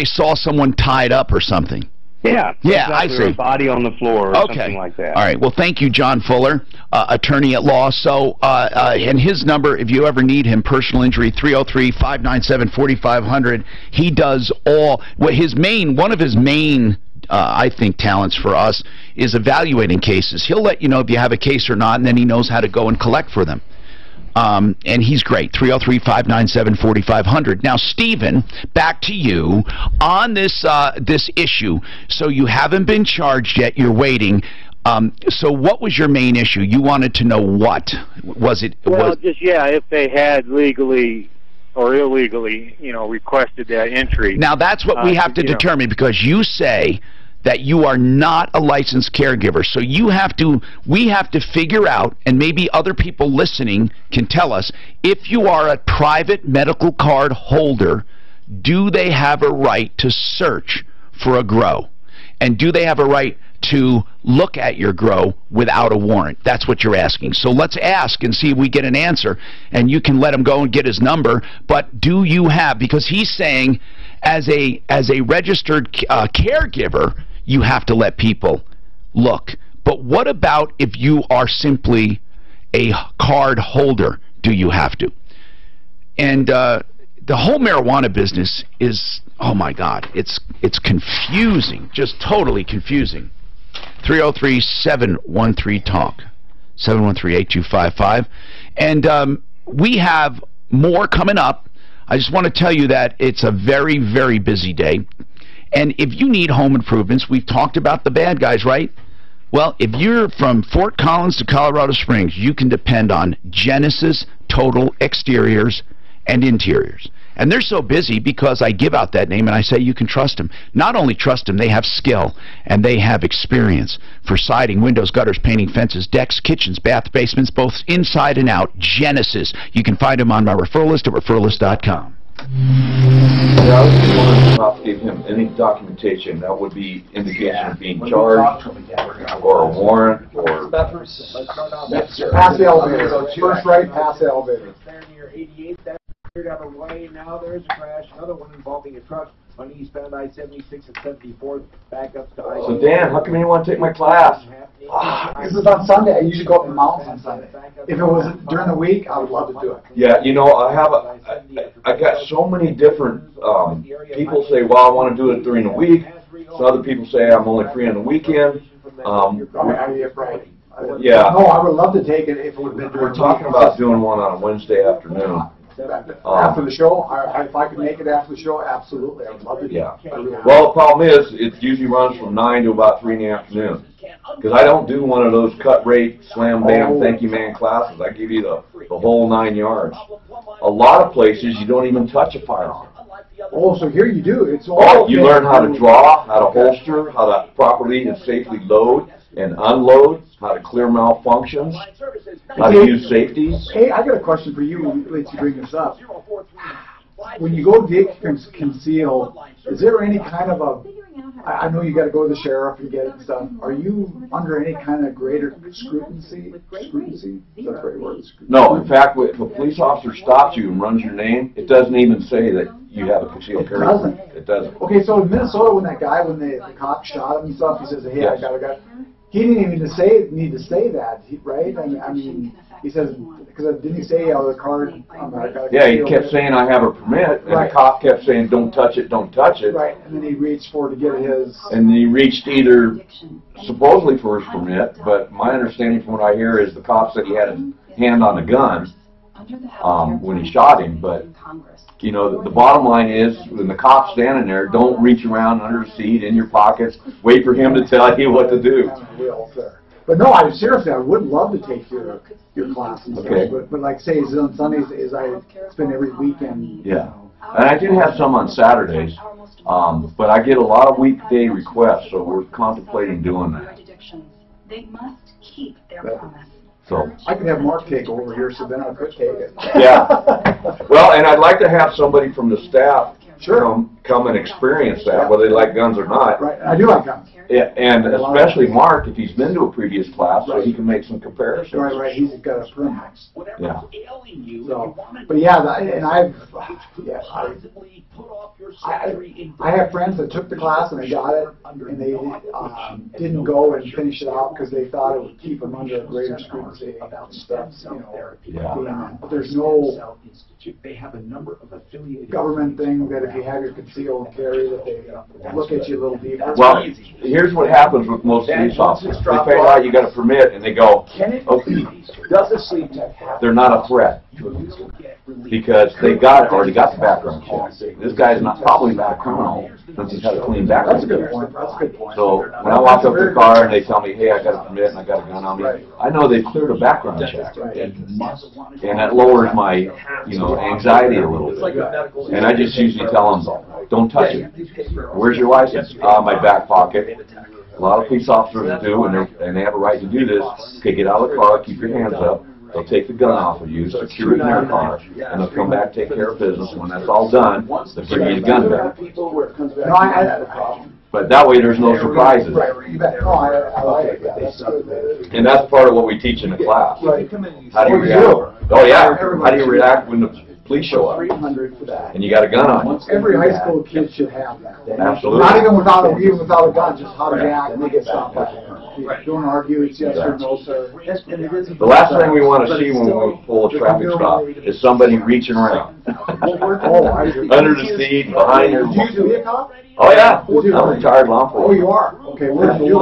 S12: saw someone tied up or something.
S11: Yeah.
S12: Yeah,
S11: exactly,
S12: I see.
S11: Or a body on the floor or something like that.
S12: All right. Well, thank you, John Fuller, attorney at law. So, and his number, if you ever need him, personal injury, 303-597-4500. He does all. One of his main, I think, talents for us is evaluating cases. He'll let you know if you have a case or not, and then he knows how to go and collect for them. And he's great, 303-597-4500. Now, Stephen, back to you on this issue. So you haven't been charged yet. You're waiting. So what was your main issue? You wanted to know what? Was it?
S6: Well, if they had legally or illegally, requested that entry.
S12: Now, that's what we have to determine, because you say that you are not a licensed caregiver. So we have to figure out, and maybe other people listening can tell us, if you are a private medical card holder, do they have a right to search for a grow? And do they have a right to look at your grow without a warrant? That's what you're asking. So let's ask and see if we get an answer, and you can let him go and get his number. But do you have, because he's saying as a registered caregiver, you have to let people look. But what about if you are simply a card holder? Do you have to? And the whole marijuana business is, oh my God, it's confusing, just totally confusing. 303-713-TALK, 713-8255. And we have more coming up. I just want to tell you that it's a very, very busy day. And if you need home improvements, we've talked about the bad guys, right? Well, if you're from Fort Collins to Colorado Springs, you can depend on Genesis Total Exteriors and Interiors. And they're so busy because I give out that name and I say you can trust them. Not only trust them, they have skill and they have experience for siding, windows, gutters, painting, fences, decks, kitchens, bath, basements, both inside and out. Genesis. You can find them on my referral list at referralist.com.
S8: Yeah, I was just wondering not to give him any documentation that would be indication of being charged, or a warrant, or...
S5: Pass the elevator. First right, pass the elevator.
S16: Down the way, now there's a crash, another one involving a truck on eastbound I-76 at 74th, back up to I-76.
S8: So Dan, how come you want to take my class?
S5: Because it's on Sunday. I usually go up in the mountains on Sunday. If it was during the week, I would love to do it.
S8: Yeah, I got so many different people say, well, I want to do it during the week. So other people say I'm only free on the weekend. Yeah.
S5: No, I would love to take it if it would have been during the week.
S8: We're talking about doing one on a Wednesday afternoon.
S5: After the show, if I could make it after the show, absolutely. I would love to do it.
S8: Well, the problem is, it usually runs from 9 to about 3 in the afternoon. Because I don't do one of those cut rate, slam, bam, thank you, man classes. I give you the whole 9 yards. A lot of places, you don't even touch a firearm.
S5: Oh, so here you do. It's all
S8: you learn how to draw, how to holster, how to properly and safely load and unload, how to clear malfunctions, how to use safeties.
S5: Hey, I got a question for you when you bring this up. When you go dig conceal, is there any kind of a, I know you got to go to the sheriff and get it and stuff. Are you under any kind of greater scrutiny? Is that the right word?
S8: No, in fact, if a police officer stops you and runs your name, it doesn't even say that you have a concealed carry. It doesn't.
S5: Okay, so in Minnesota, when that guy, when the cop shot him and stuff, he says, hey, I got a guy. He didn't even need to say that, right? I mean, he says, because didn't he say, the card?
S8: Yeah, he kept saying, I have a permit, and the cop kept saying, don't touch it, don't touch it.
S5: Right, and then he reached for it to get his...
S8: And he reached either, supposedly for his permit, but my understanding from what I hear is the cop said he had his hand on the gun when he shot him, but... You know, the bottom line is, when the cop's standing there, don't reach around under the seat, in your pockets, wait for him to tell you what to do.
S5: But no, seriously, I would love to take your classes. Okay. But like say, on Sundays, is I spend every weekend.
S8: Yeah. And I do have some on Saturdays, but I get a lot of weekday requests, so we're contemplating doing that.
S17: They must keep their promise.
S8: So
S5: I could have Mark take over here, so then I could take it.
S8: yeah. Well, and I'd like to have somebody from the staff come and experience that, whether they like guns or not.
S5: Right. I do like guns.
S8: Yeah, and especially Mark, if he's been to a previous class, so he can make some comparisons.
S5: Right. He's got a permit.
S8: Yeah.
S5: So, but yeah, I have friends that took the class and they got it, and they didn't go and finish it out because they thought it would keep them under a greater scrutiny about stuff. But there's no government thing that if you have your concealed carry that they look at you a little deeper.
S8: Well, here's what happens with most police officers. They find out you got a permit and they go, okay, they're not a threat because they already got the background check. This guy's probably not a criminal since he's had a clean background check.
S5: That's a good point. That's a good point.
S8: So when I walk up to the car and they tell me, hey, I got a permit and I got a gun on me, I know they cleared a background check. And that lowers my, anxiety a little bit. And I just usually tell them, don't touch it. Where's your license? My back pocket. A lot of police officers do, and they have a right to do this. Okay, get out of the car, keep your hands up. They'll take the gun off of you, secure it in their car, and they'll come back, take care of business. When that's all done, they'll bring you the gun back.
S5: No, I had a problem.
S8: But that way, there's no surprises.
S5: Right. No, I like that.
S8: And that's part of what we teach in the class.
S5: Right.
S8: How do you react? Oh yeah. How do you react when the police show up and you got a gun on you?
S5: Every high school kid should have that.
S8: Absolutely.
S5: Not even without a gun, just how to react when they get stopped. Don't argue, it's yes or no, sir.
S8: The last thing we want to see when we pull a traffic stop is somebody reaching around. Under the seat, behind your...
S5: Did you used to be a cop?
S8: Oh yeah, I'm a retired law enforcement.
S5: Oh, you are? Okay, where did you do?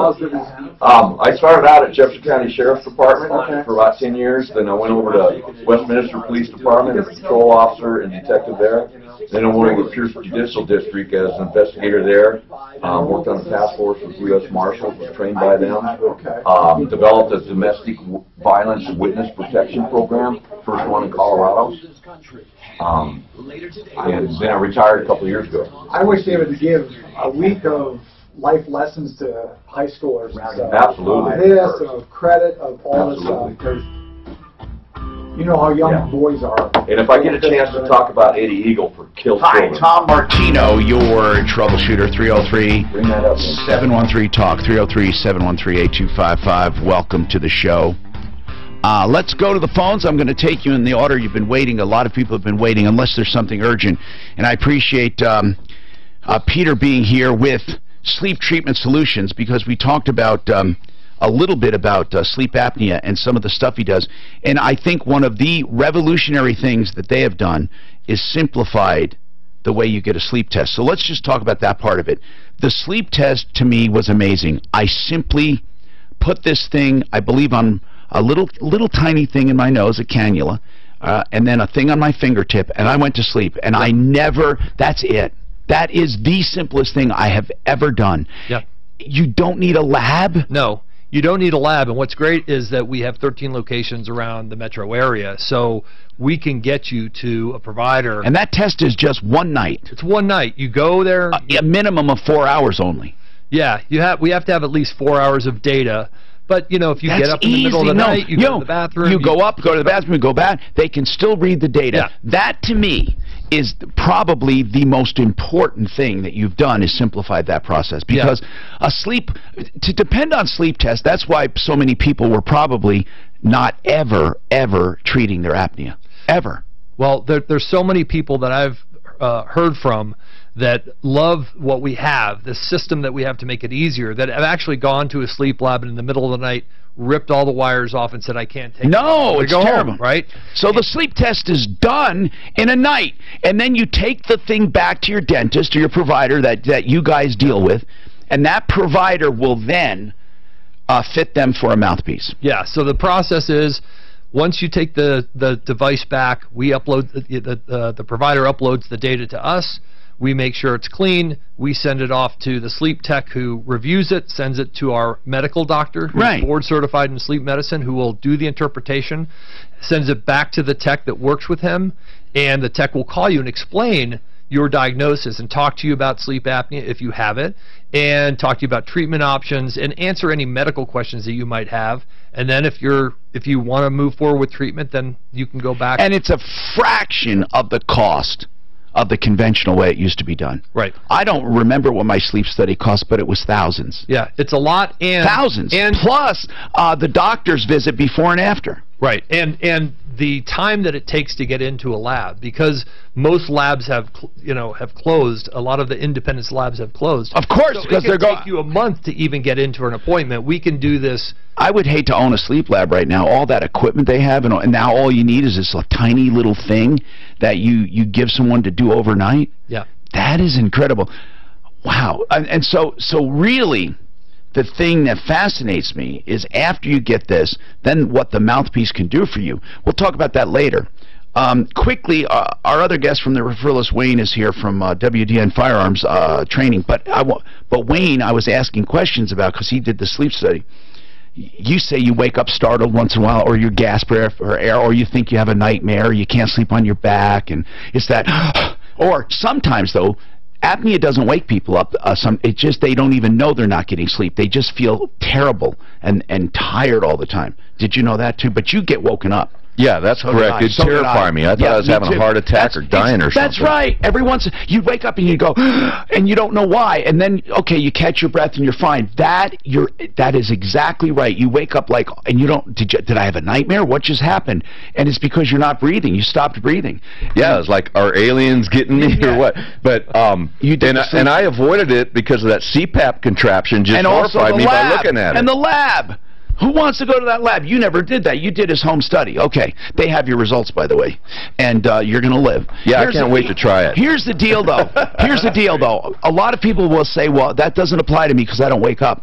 S8: I started out at Jefferson County Sheriff's Department for about 10 years. Then I went over to Westminster Police Department as a patrol officer and detective there. Then I went over to Pierce Judicial District as an investigator there. Worked on a task force with U.S. Marshals, was trained by them. Developed a domestic violence witness protection program, first one in Colorado. And then I retired a couple of years ago.
S5: I wish they would give a week of life lessons to high schoolers.
S8: Absolutely.
S5: This, of credit, of all this stuff. Because you know how young boys are.
S8: And if I get a chance to talk about Eddie Eagle for Kill Children.
S12: Hi, Tom Martino, your troubleshooter, 303-713-TALK, 303-713-8255. Welcome to the show. Let's go to the phones. I'm going to take you in the order you've been waiting. A lot of people have been waiting, unless there's something urgent. And I appreciate Peter being here with Sleep Treatment Solutions, because we talked about a little bit about sleep apnea and some of the stuff he does. And I think one of the revolutionary things that they have done is simplified the way you get a sleep test. So let's just talk about that part of it. The sleep test, to me, was amazing. I simply put this thing, I believe, on a little tiny thing in my nose, a cannula, and then a thing on my fingertip, and I went to sleep. And I never, that's it. That is the simplest thing I have ever done.
S4: Yeah.
S12: You don't need a lab?
S4: No. You don't need a lab, and what's great is that we have 13 locations around the metro area, so we can get you to a provider.
S12: And that test is just one night?
S4: It's one night. You go there...
S12: a minimum of 4 hours only?
S4: Yeah, we have to have at least 4 hours of data. But, if you get up in the middle of the night, you go to the bathroom...
S12: You go up, go to the bathroom, you go back, they can still read the data.
S4: Yeah.
S12: That, to me, is probably the most important thing that you've done, is simplified that process. Because to depend on sleep tests, that's why so many people were probably not ever treating their apnea. Ever.
S4: Well, there's so many people that I've heard from that love what we have, the system that we have to make it easier, that have actually gone to a sleep lab and in the middle of the night ripped all the wires off and said, I can't take it.
S12: No, it's terrible.
S4: Right?
S12: So the sleep test is done in a night, and then you take the thing back to your dentist or your provider that you guys deal with, and that provider will then fit them for a mouthpiece.
S4: Yeah, so the process is, once you take the device back, we upload the provider uploads the data to us. We make sure it's clean. We send it off to the sleep tech who reviews it, sends it to our medical doctor who's board certified in sleep medicine, who will do the interpretation, sends it back to the tech that works with him, and the tech will call you and explain, your diagnosis and talk to you about sleep apnea if you have it, and talk to you about treatment options and answer any medical questions that you might have. And then if you want to move forward with treatment, then you can go back.
S12: And it's a fraction of the cost of the conventional way it used to be done.
S4: Right.
S12: I don't remember what my sleep study cost, but it was thousands.
S4: Yeah, it's a lot. And
S12: thousands. And plus the doctor's visit before and after.
S4: Right. And the time that it takes to get into a lab, because most labs have closed. A lot of the independence labs have closed.
S12: Of course,
S4: so
S12: because
S4: it can take you a month to even get into an appointment. We can do this.
S12: I would hate to own a sleep lab right now. All that equipment they have, and now all you need is this tiny little thing that you give someone to do overnight.
S4: Yeah.
S12: That is incredible. Wow. And so really, the thing that fascinates me is after you get this, then what the mouthpiece can do for you. We'll talk about that later. Quickly, our other guest from the referral, Wayne, is here from WDN Firearms training. But Wayne, I was asking questions about because he did the sleep study. You say you wake up startled once in a while, or you gasp for air, or you think you have a nightmare, or you can't sleep on your back, and it's that. Or sometimes, though, apnea doesn't wake people up. It's just they don't even know they're not getting sleep. They just feel terrible and tired all the time. Did you know that, too? But you get woken up.
S7: Yeah, that's correct. It terrified me. I thought I was having a heart attack or dying or something.
S12: That's right. Every once you'd wake up and you go, and you don't know why. And then, okay, you catch your breath and you're fine. That is exactly right. You wake up like, and you don't, did I have a nightmare? What just happened? And it's because you're not breathing. You stopped breathing.
S7: Yeah, it's like, are aliens getting me or what? But, and I avoided it because of that CPAP contraption just horrified me by looking at it.
S12: And the lab. Who wants to go to that lab? You never did that. You did his home study. Okay. They have your results, by the way. And you're going to live.
S7: Yeah, I can't wait to try it.
S12: Here's the deal, though. Here's the deal, though. A lot of people will say, well, that doesn't apply to me because I don't wake up.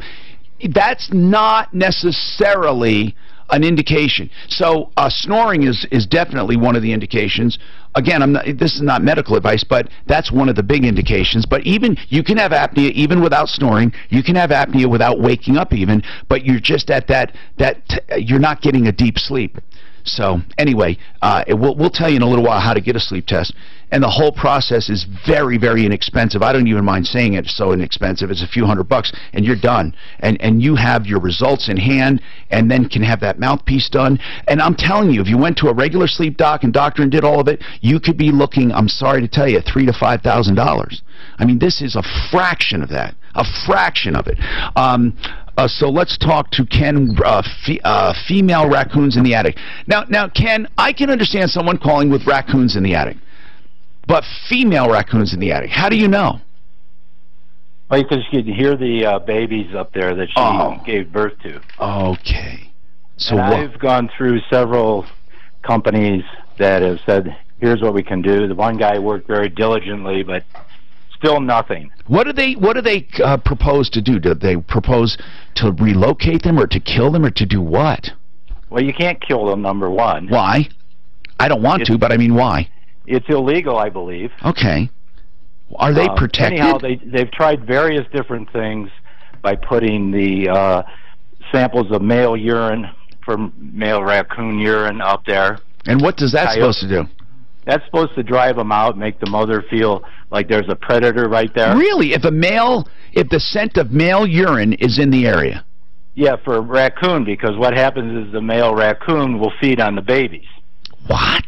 S12: That's not necessarily an indication. So snoring is definitely one of the indications. Again, this is not medical advice, but that's one of the big indications. But even you can have apnea even without snoring. You can have apnea without waking up even, but you're just at you're not getting a deep sleep. So anyway, we'll tell you in a little while how to get a sleep test. And the whole process is very, very inexpensive. I don't even mind saying it's so inexpensive. It's a few $100, and you're done. And you have your results in hand, and then can have that mouthpiece done. And I'm telling you, if you went to a regular sleep doc and doctor and did all of it, you could be looking, I'm sorry to tell you, $3,000 to $5,000. I mean, this is a fraction of that. A fraction of it. So let's talk to Ken, female raccoons in the attic. Now, Ken, I can understand someone calling with raccoons in the attic, but female raccoons in the attic, how do you know?
S19: Well, because you can hear the babies up there that she gave birth to.
S12: Okay. So
S19: I've gone through several companies that have said, here's what we can do. The one guy worked very diligently, but still nothing.
S12: What do they propose to do? Do they propose to relocate them or to kill them or to do what?
S19: Well, you can't kill them, number one.
S12: Why? I don't want to, but I mean, why?
S19: It's illegal, I believe.
S12: Okay. Are they protected?
S19: Anyhow, they've tried various different things by putting the samples of male urine from male raccoon urine up there.
S12: And what does that supposed to do?
S19: That's supposed to drive them out, make the mother feel like there's a predator right there.
S12: Really? If the scent of male urine is in the area?
S19: Yeah, for a raccoon, because what happens is the male raccoon will feed on the babies.
S12: What?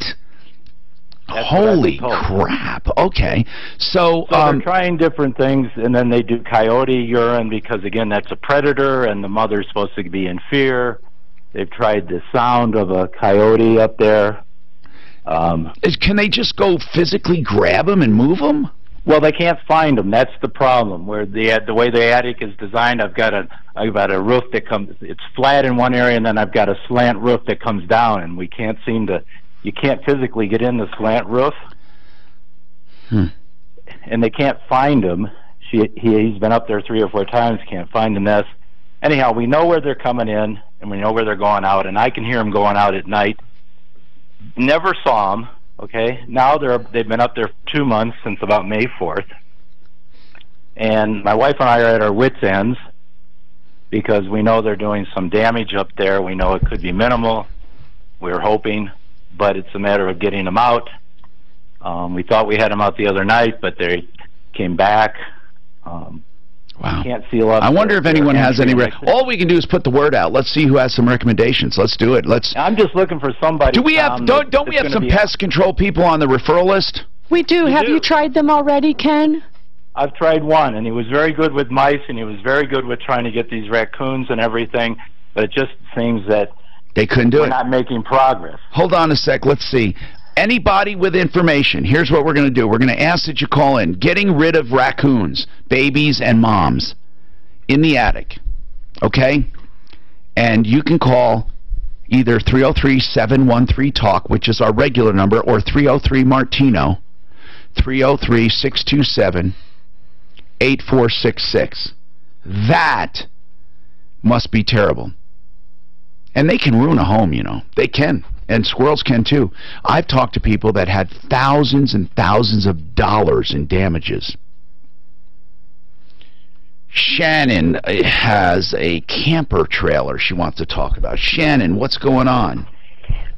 S19: That's
S12: Holy crap. Okay. So
S19: they're trying different things, and then they do coyote urine because, again, that's a predator, and the mother's supposed to be in fear. They've tried the sound of a coyote up there.
S12: Can they just go physically grab them and move them?
S19: Well, they can't find them. That's the problem. Where the way the attic is designed, I've got a roof that comes. It's flat in one area, and then I've got a slant roof that comes down, and we can't seem to. You can't physically get in the slant roof, and they can't find him. He's been up there 3 or 4 times. Can't find the nest. Anyhow, we know where they're coming in, and we know where they're going out, and I can hear them going out at night. Never saw them. Okay, now they've been up there 2 months, since about May 4th, and my wife and I are at our wits' ends because we know they're doing some damage up there. We know it could be minimal. We're hoping, but it's a matter of getting them out. We thought we had them out the other night, but they came back.
S12: Wow.
S19: Can't seal up.
S12: I wonder if anyone has any. All we can do is put the word out. Let's see who has some recommendations. Let's do it.
S19: I'm just looking for somebody.
S12: Do we have? Don't we have some pest control people on the referral list?
S14: We do. Have you tried them already, Ken?
S19: I've tried one, and he was very good with mice, and he was very good with trying to get these raccoons and everything. But it just seems that
S12: they couldn't do it.
S19: We're not making progress.
S12: Hold on a sec. Let's see. Anybody with information, here's what we're going to do. We're going to ask that you call in. Getting rid of raccoons, babies, and moms in the attic. Okay? And you can call either 303-713-TALK, which is our regular number, or 303-MARTINO, 303-627-8466. That must be terrible. And they can ruin a home, you know. They can. And squirrels can too. I've talked to people that had thousands and thousands of dollars in damages. Shannon has a camper trailer she wants to talk about. Shannon, what's going on?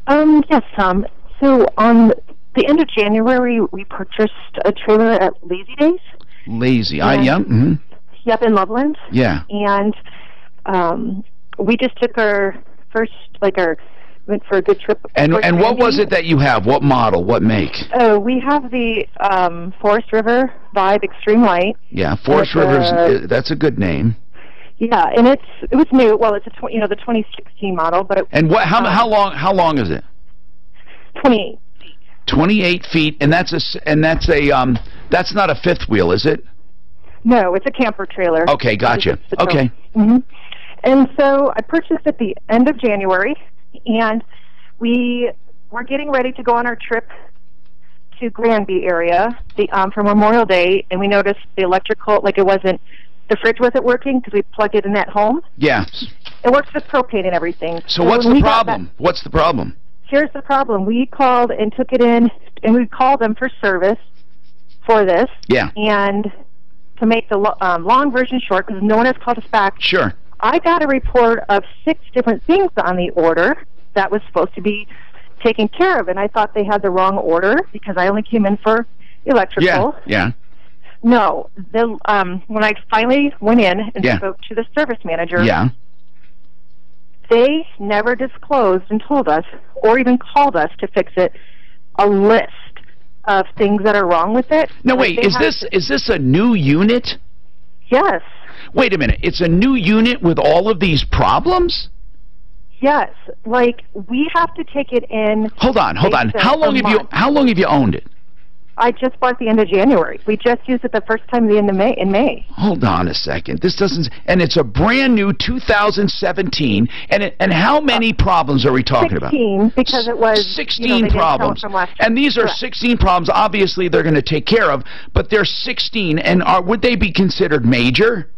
S20: Yes, Tom. So on the end of January, we purchased a trailer at Lazy Days.
S12: Lazy. Yeah.
S20: Yep, in Loveland.
S12: Yeah.
S20: And we just took our first, went for a good trip.
S12: And what was it that you have? What model? What make?
S20: Oh, we have the Forest River Vibe Extreme Light.
S12: Yeah, Forest River's that's a good name.
S20: Yeah, and it was new. Well, it's the 2016 model, but
S12: and what? How long is it?
S20: 28.
S12: 28 feet, and that's not a fifth wheel, is it?
S20: No, it's a camper trailer.
S12: Okay, gotcha. Okay.
S20: And so I purchased at the end of January, and we were getting ready to go on our trip to Granby area for Memorial Day, and we noticed the electrical, the fridge wasn't working because we plugged it in at home.
S12: Yes.
S20: It works with propane and everything.
S12: So what's the problem? What's the problem?
S20: Here's the problem. We called and took it in, and we called them for service for this.
S12: Yeah.
S20: And to make the long version short, because no one has called us back.
S12: Sure.
S20: I got a report of 6 different things on the order that was supposed to be taken care of, and I thought they had the wrong order because I only came in for electrical.
S12: Yeah.
S20: No. When I finally went in and spoke to the service manager, they never disclosed and told us, or even called us to fix it, a list of things that are wrong with it.
S12: No, wait, is this a new unit?
S20: Yes.
S12: Wait a minute, it's a new unit with all of these problems?
S20: Yes, we have to take it in.
S12: Hold on. How long have you owned it?
S20: I just bought the end of January. We just used it the first time in May.
S12: Hold on a second. This doesn't, and it's a brand new 2017. And how many problems are we talking about?
S20: 16, because it was
S12: 16 problems. And these are 16 problems. Obviously, they're going to take care of, but there's 16. And would they be considered major?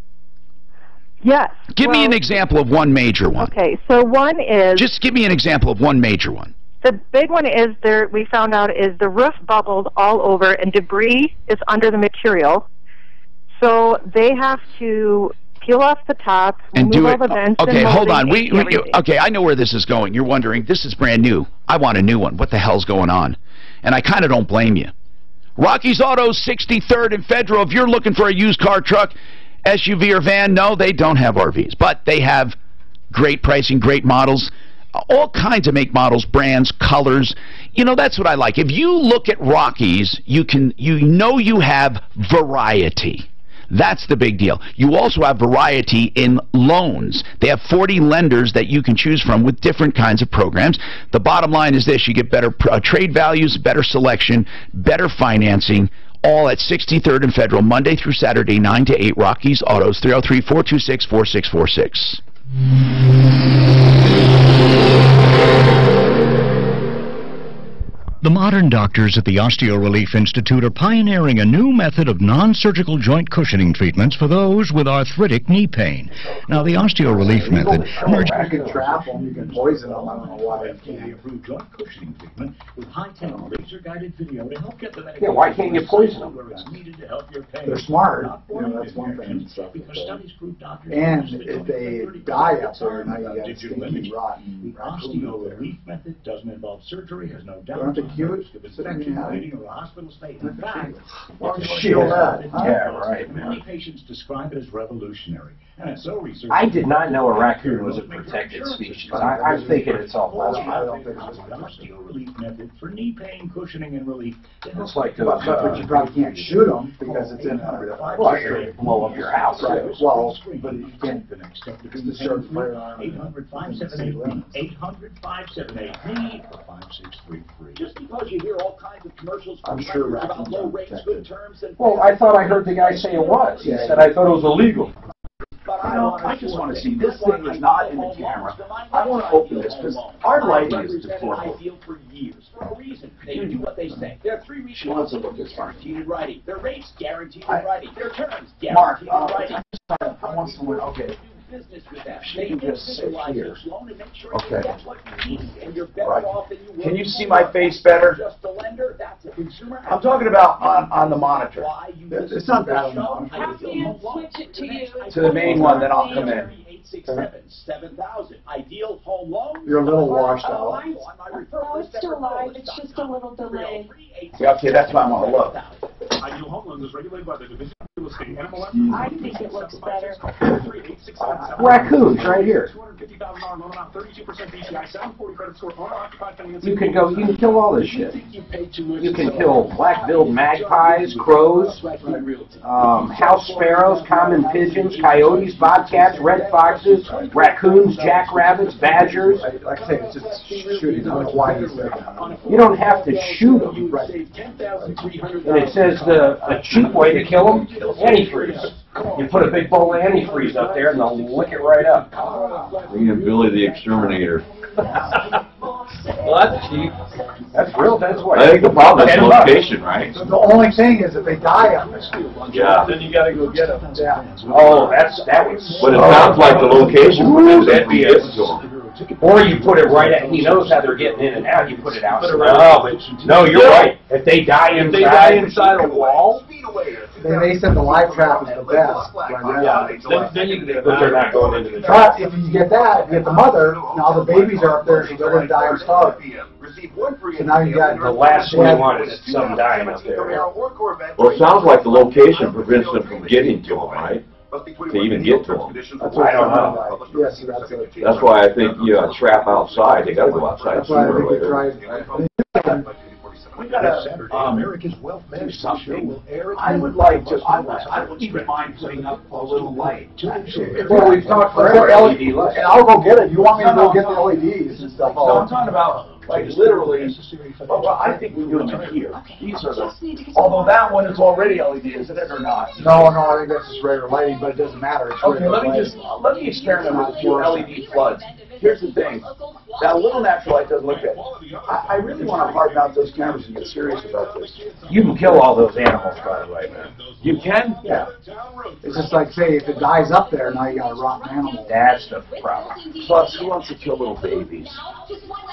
S20: Yes.
S12: Give me an example of one major one.
S20: Okay, so one is.
S12: Just give me an example of one major one.
S20: The big one is we found out is the roof bubbled all over and debris is under the material. So they have to peel off the top,
S12: and
S20: remove all the vents.
S12: Okay, hold on.
S20: Okay,
S12: I know where this is going. You're wondering, this is brand new. I want a new one. What the hell's going on? And I kind of don't blame you. Rocky's Autos, 63rd and Federal. If you're looking for a used car, truck, SUV, or van, no, they don't have RVs. But they have great pricing, great models. All kinds of make, models, brands, colors. You know, that's what I like. If you look at Rockies, you have variety. That's the big deal. You also have variety in loans. They have 40 lenders that you can choose from with different kinds of programs. The bottom line is this: you get better trade values, better selection, better financing, all at 63rd and Federal, Monday through Saturday, 9 to 8, Rockies Autos, 303-426-4646.
S21: The modern doctors at the Osteo Relief Institute are pioneering a new method of non-surgical joint cushioning treatments for those with arthritic knee pain. Now, the Osteo Relief method...
S5: You can trap them, you can poison them, I don't know why you can't.
S22: Approved joint cushioning treatment with high-tech laser-guided video to help get the medication...
S2: Yeah, why can't you poison them?
S22: ...where it's needed to help your pain.
S5: They're smart, that's one thing.
S22: Because studies prove doctors...
S5: And if they die up there, now you got stinky, rotten
S22: The Osteo Relief method doesn't involve surgery, has no downtime.
S5: cute?
S22: Accumulating or a hospital stay. In fact,
S2: Yeah, right, man.
S22: many patients describe it as revolutionary. And so research.
S2: I did not know a raccoon was a protected species. I'm thinking it's all bullshit.
S22: Osteo relief method for knee pain, cushioning, and relief.
S2: It's like those,
S5: But you probably can't shoot them because it's in
S2: well, you're gonna blow up your house.
S5: Right. Well, but you can't.
S22: The next step to
S5: It's the short firearm.
S22: 800-578-800-578-5633.
S16: Just because you hear all kinds of commercials from
S5: I'm sure
S16: about
S5: raccoons
S16: low
S5: are
S16: rates,
S5: protected.
S16: good terms, and
S2: Well, I thought I heard the guy say it was. He said I thought it was illegal.
S16: but
S1: I just want to see, this thing is not in the camera. I want to open this because our lighting is deplorable.
S16: Ideal for years, for a reason. They do what they say. Their 3 weeks
S1: She wants to look this far.
S16: guaranteed in writing. Their rates guaranteed in writing. Their terms
S1: Mark,
S16: guaranteed in writing.
S1: I want someone, okay.
S16: Business with them.
S1: She
S16: They
S1: can just sit
S16: visualize
S1: here.
S16: each loan and make sure
S1: Okay.
S16: you get what you need, and you're better
S1: Right.
S16: off than you were.
S1: Can you see my face better?
S16: Just a lender, that's a consumer.
S1: I'm talking about on the monitor.
S5: It's not bad on the monitor.
S16: Switch it to you.
S1: To the main one, then I'll come in.
S16: 867-7000. Ideal home loan.
S5: You're a little washed out.
S17: Oh, it's still live. It's just a little delayed.
S1: Yeah, okay, that's why I want to look.
S22: Ideal Home Loans is regulated by the Division of Real Estate Animal
S17: I think it looks better.
S2: Raccoons right here.
S22: $250,000 loan amount, 32% DCI, 740 credit score, owner-occupied financing.
S2: You can kill all this shit. You can kill black-billed magpies, crows, house sparrows, common pigeons, coyotes, bobcats, red foxes, raccoons, jackrabbits, badgers.
S5: Like I say, it's just shooting. I don't know why you said that.
S2: You don't have to shoot them. And it says a cheap way to kill them, antifreeze. You put a big bowl of antifreeze up there and they'll lick it right up.
S8: Bring in Billy the Exterminator.
S2: Well, that's cheap. That's real, that's what.
S8: I think the problem is location, right?
S5: The only thing is if they die on this.
S8: Yeah.
S5: Then you gotta go get them. Yeah.
S2: Oh, that was.
S8: But it sounds like the location prevents
S2: that'd be
S8: it.
S2: Or you put it right at, he knows how they're getting in and out, you put it out. No, you're right. If they die inside
S5: a wall, they said the live trap is the best.
S2: then you can get but they're not going into the
S5: But if you get that, you get the mother, now the babies are up there, so they're going to die and starve. So now you got...
S2: The last thing you want is some dying up there.
S8: Well, it sounds like the location prevents them from getting to them, right? To even get to them.
S2: I don't know.
S5: Yes, that's it.
S8: That's why I think, trap outside. They got to go outside
S5: That's why I
S8: sooner or
S5: think they
S8: later.
S5: tried...
S1: We gotta
S22: America's Wealth
S1: do
S22: Management
S1: something.
S22: will air
S1: I would like to. I wouldn't even mind putting up a little light.
S2: Well, we've talked forever LED lights.
S5: And I'll go get it. You want me to go get the LEDs and stuff?
S1: No, I'm talking about like literally. Well, I think we do them in here. These are the. Although that one is already LED, isn't it, or not?
S5: No, I think that's just regular lighting, but it doesn't matter. It's
S1: Okay,
S5: regular
S1: let me experiment with a few LED floods. Here's the thing. That little natural light doesn't look good. I really want to hard mount those cameras and get serious about this.
S2: You can kill all those animals, by the way, man.
S1: You can?
S5: Yeah. It's just like, say, if it dies up there, now you got a rotten animal.
S2: That's the problem.
S1: Plus, who wants to kill little babies?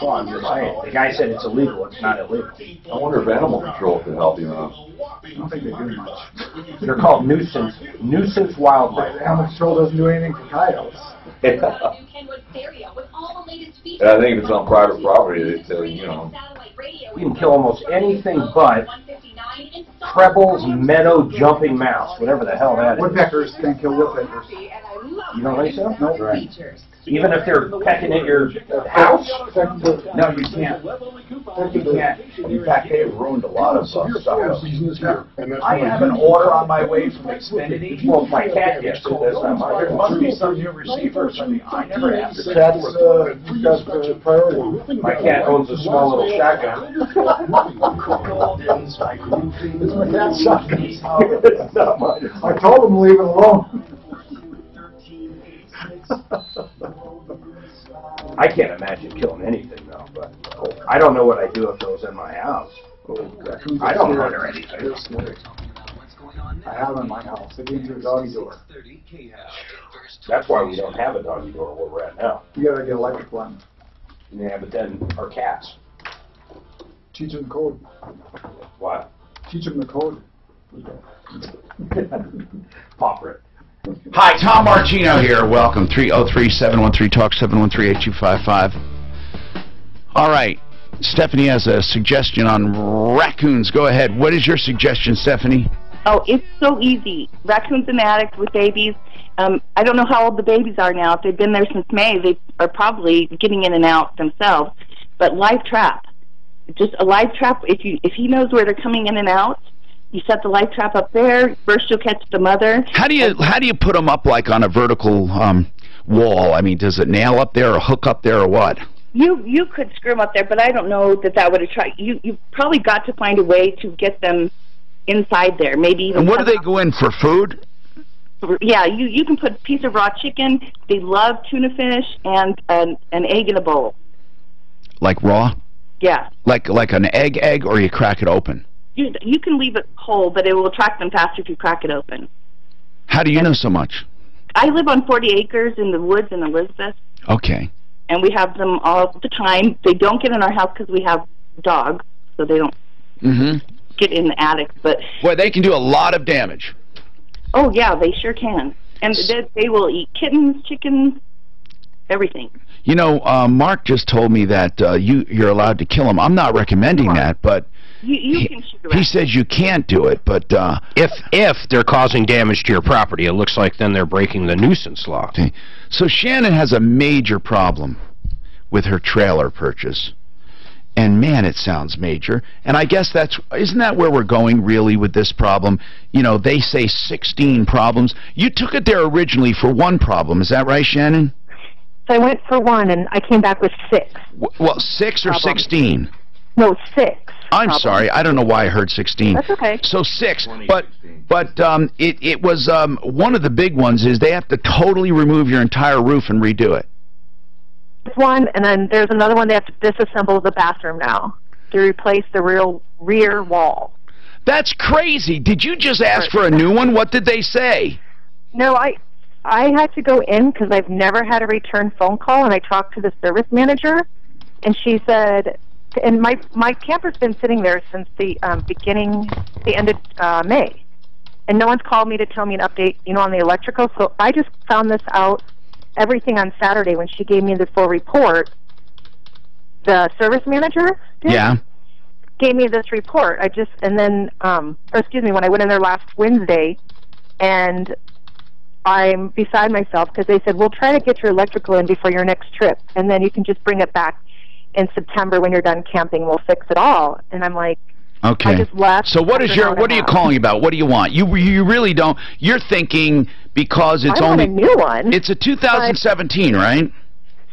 S2: Well, I'm just saying. The guy said it's illegal. It's not illegal.
S8: I wonder if animal control can help you out.
S5: I don't think they do much.
S2: They're called nuisance wildlife.
S5: Animal control doesn't do anything for coyotes.
S8: I think if it's on private property, they tell you,
S2: You can kill almost anything but Preble's meadow jumping mouse, whatever the hell that is.
S5: Woodpeckers can't kill woodpeckers.
S2: You don't think so?
S5: No.
S2: Right. Even if they're pecking at your house?
S1: No, you can't. You can't. In fact, they've ruined a lot of stuff. I have an order on my way from Xfinity.
S2: Well, my cat gets it. That's not my
S1: There must be some new receiver or something. I never asked.
S5: That's priority.
S2: My cat owns a small little shotgun.
S5: It's my cat's shotgun. It's not mine. I told him to leave it alone.
S2: I can't imagine killing anything, though. But I don't know what I'd do if it was in my house. I don't hunt or anything.
S5: I have them in my house. They came through the doggy door.
S2: That's why we don't have a doggy door where we're at now.
S5: You gotta get an electric one.
S2: Yeah, but then our cats.
S5: Teach them the code.
S2: What?
S5: Teach them the code.
S2: Pop it.
S12: Hi, Tom Martino here. Welcome. 303-713-TALK, 713-8255. All right. Stephanie has a suggestion on raccoons. Go ahead. What is your suggestion, Stephanie?
S3: Oh, it's so easy. Raccoons in attics with babies. I don't know how old the babies are now. If they've been there since May, they are probably getting in and out themselves. But live trap. Just a live trap. If he knows where they're coming in and out, you set the live trap up there. First, you'll catch the mother.
S12: How do you put them up like on a vertical wall? I mean, does it nail up there or hook up there or what?
S3: You could screw them up there, but I don't know that would attract you. You probably got to find a way to get them inside there. Maybe even.
S12: And what do they go in for? Food?
S3: Yeah, you can put a piece of raw chicken. They love tuna fish and an egg in a bowl.
S12: Like raw?
S3: Yeah.
S12: Like an egg, or you crack it open?
S3: You can leave it whole, but it will attract them faster if you crack it open.
S12: How do you know so much?
S3: I live on 40 acres in the woods in Elizabeth.
S12: Okay.
S3: And we have them all the time. They don't get in our house because we have dogs, so they don't get in the attic. But
S12: boy, they can do a lot of damage.
S3: Oh yeah, they sure can. And they will eat kittens, chickens, everything.
S12: You know, Mark just told me that you're allowed to kill them. I'm not recommending that, but
S3: you can shoot around.
S12: He says you can't do it, but
S13: if they're causing damage to your property, it looks like then they're breaking the nuisance law.
S12: Okay. So Shannon has a major problem with her trailer purchase. And man, it sounds major. And I guess isn't that where we're going really with this problem? You know, they say 16 problems. You took it there originally for one problem. Is that right, Shannon?
S20: So I went for one, and I came back with 6.
S12: Well, 6 or 16?
S20: No, 6.
S12: I'm sorry. I don't know why I heard 16.
S20: That's okay.
S12: So 6. But it was one of the big ones is they have to totally remove your entire roof and redo it.
S20: One, and then there's another one they have to disassemble the bathroom now to replace the rear wall.
S12: That's crazy. Did you just ask for a new one? What did they say?
S20: No, I had to go in because I've never had a return phone call, and I talked to the service manager, and she said, and my camper's been sitting there since the end of May, and no one's called me to tell me an update, on the electrical. So I just found this out. Everything on Saturday when she gave me the full report. The service manager gave me this report. When I went in there last Wednesday, and I'm beside myself because they said, we'll try to get your electrical in before your next trip, and then you can just bring it back in September when you're done camping. We'll fix it all. And I'm like,
S12: okay.
S20: I just left.
S12: So what are you calling about? What do you want? You really don't. You're thinking because it's
S20: I want a new one.
S12: It's a 2017, right?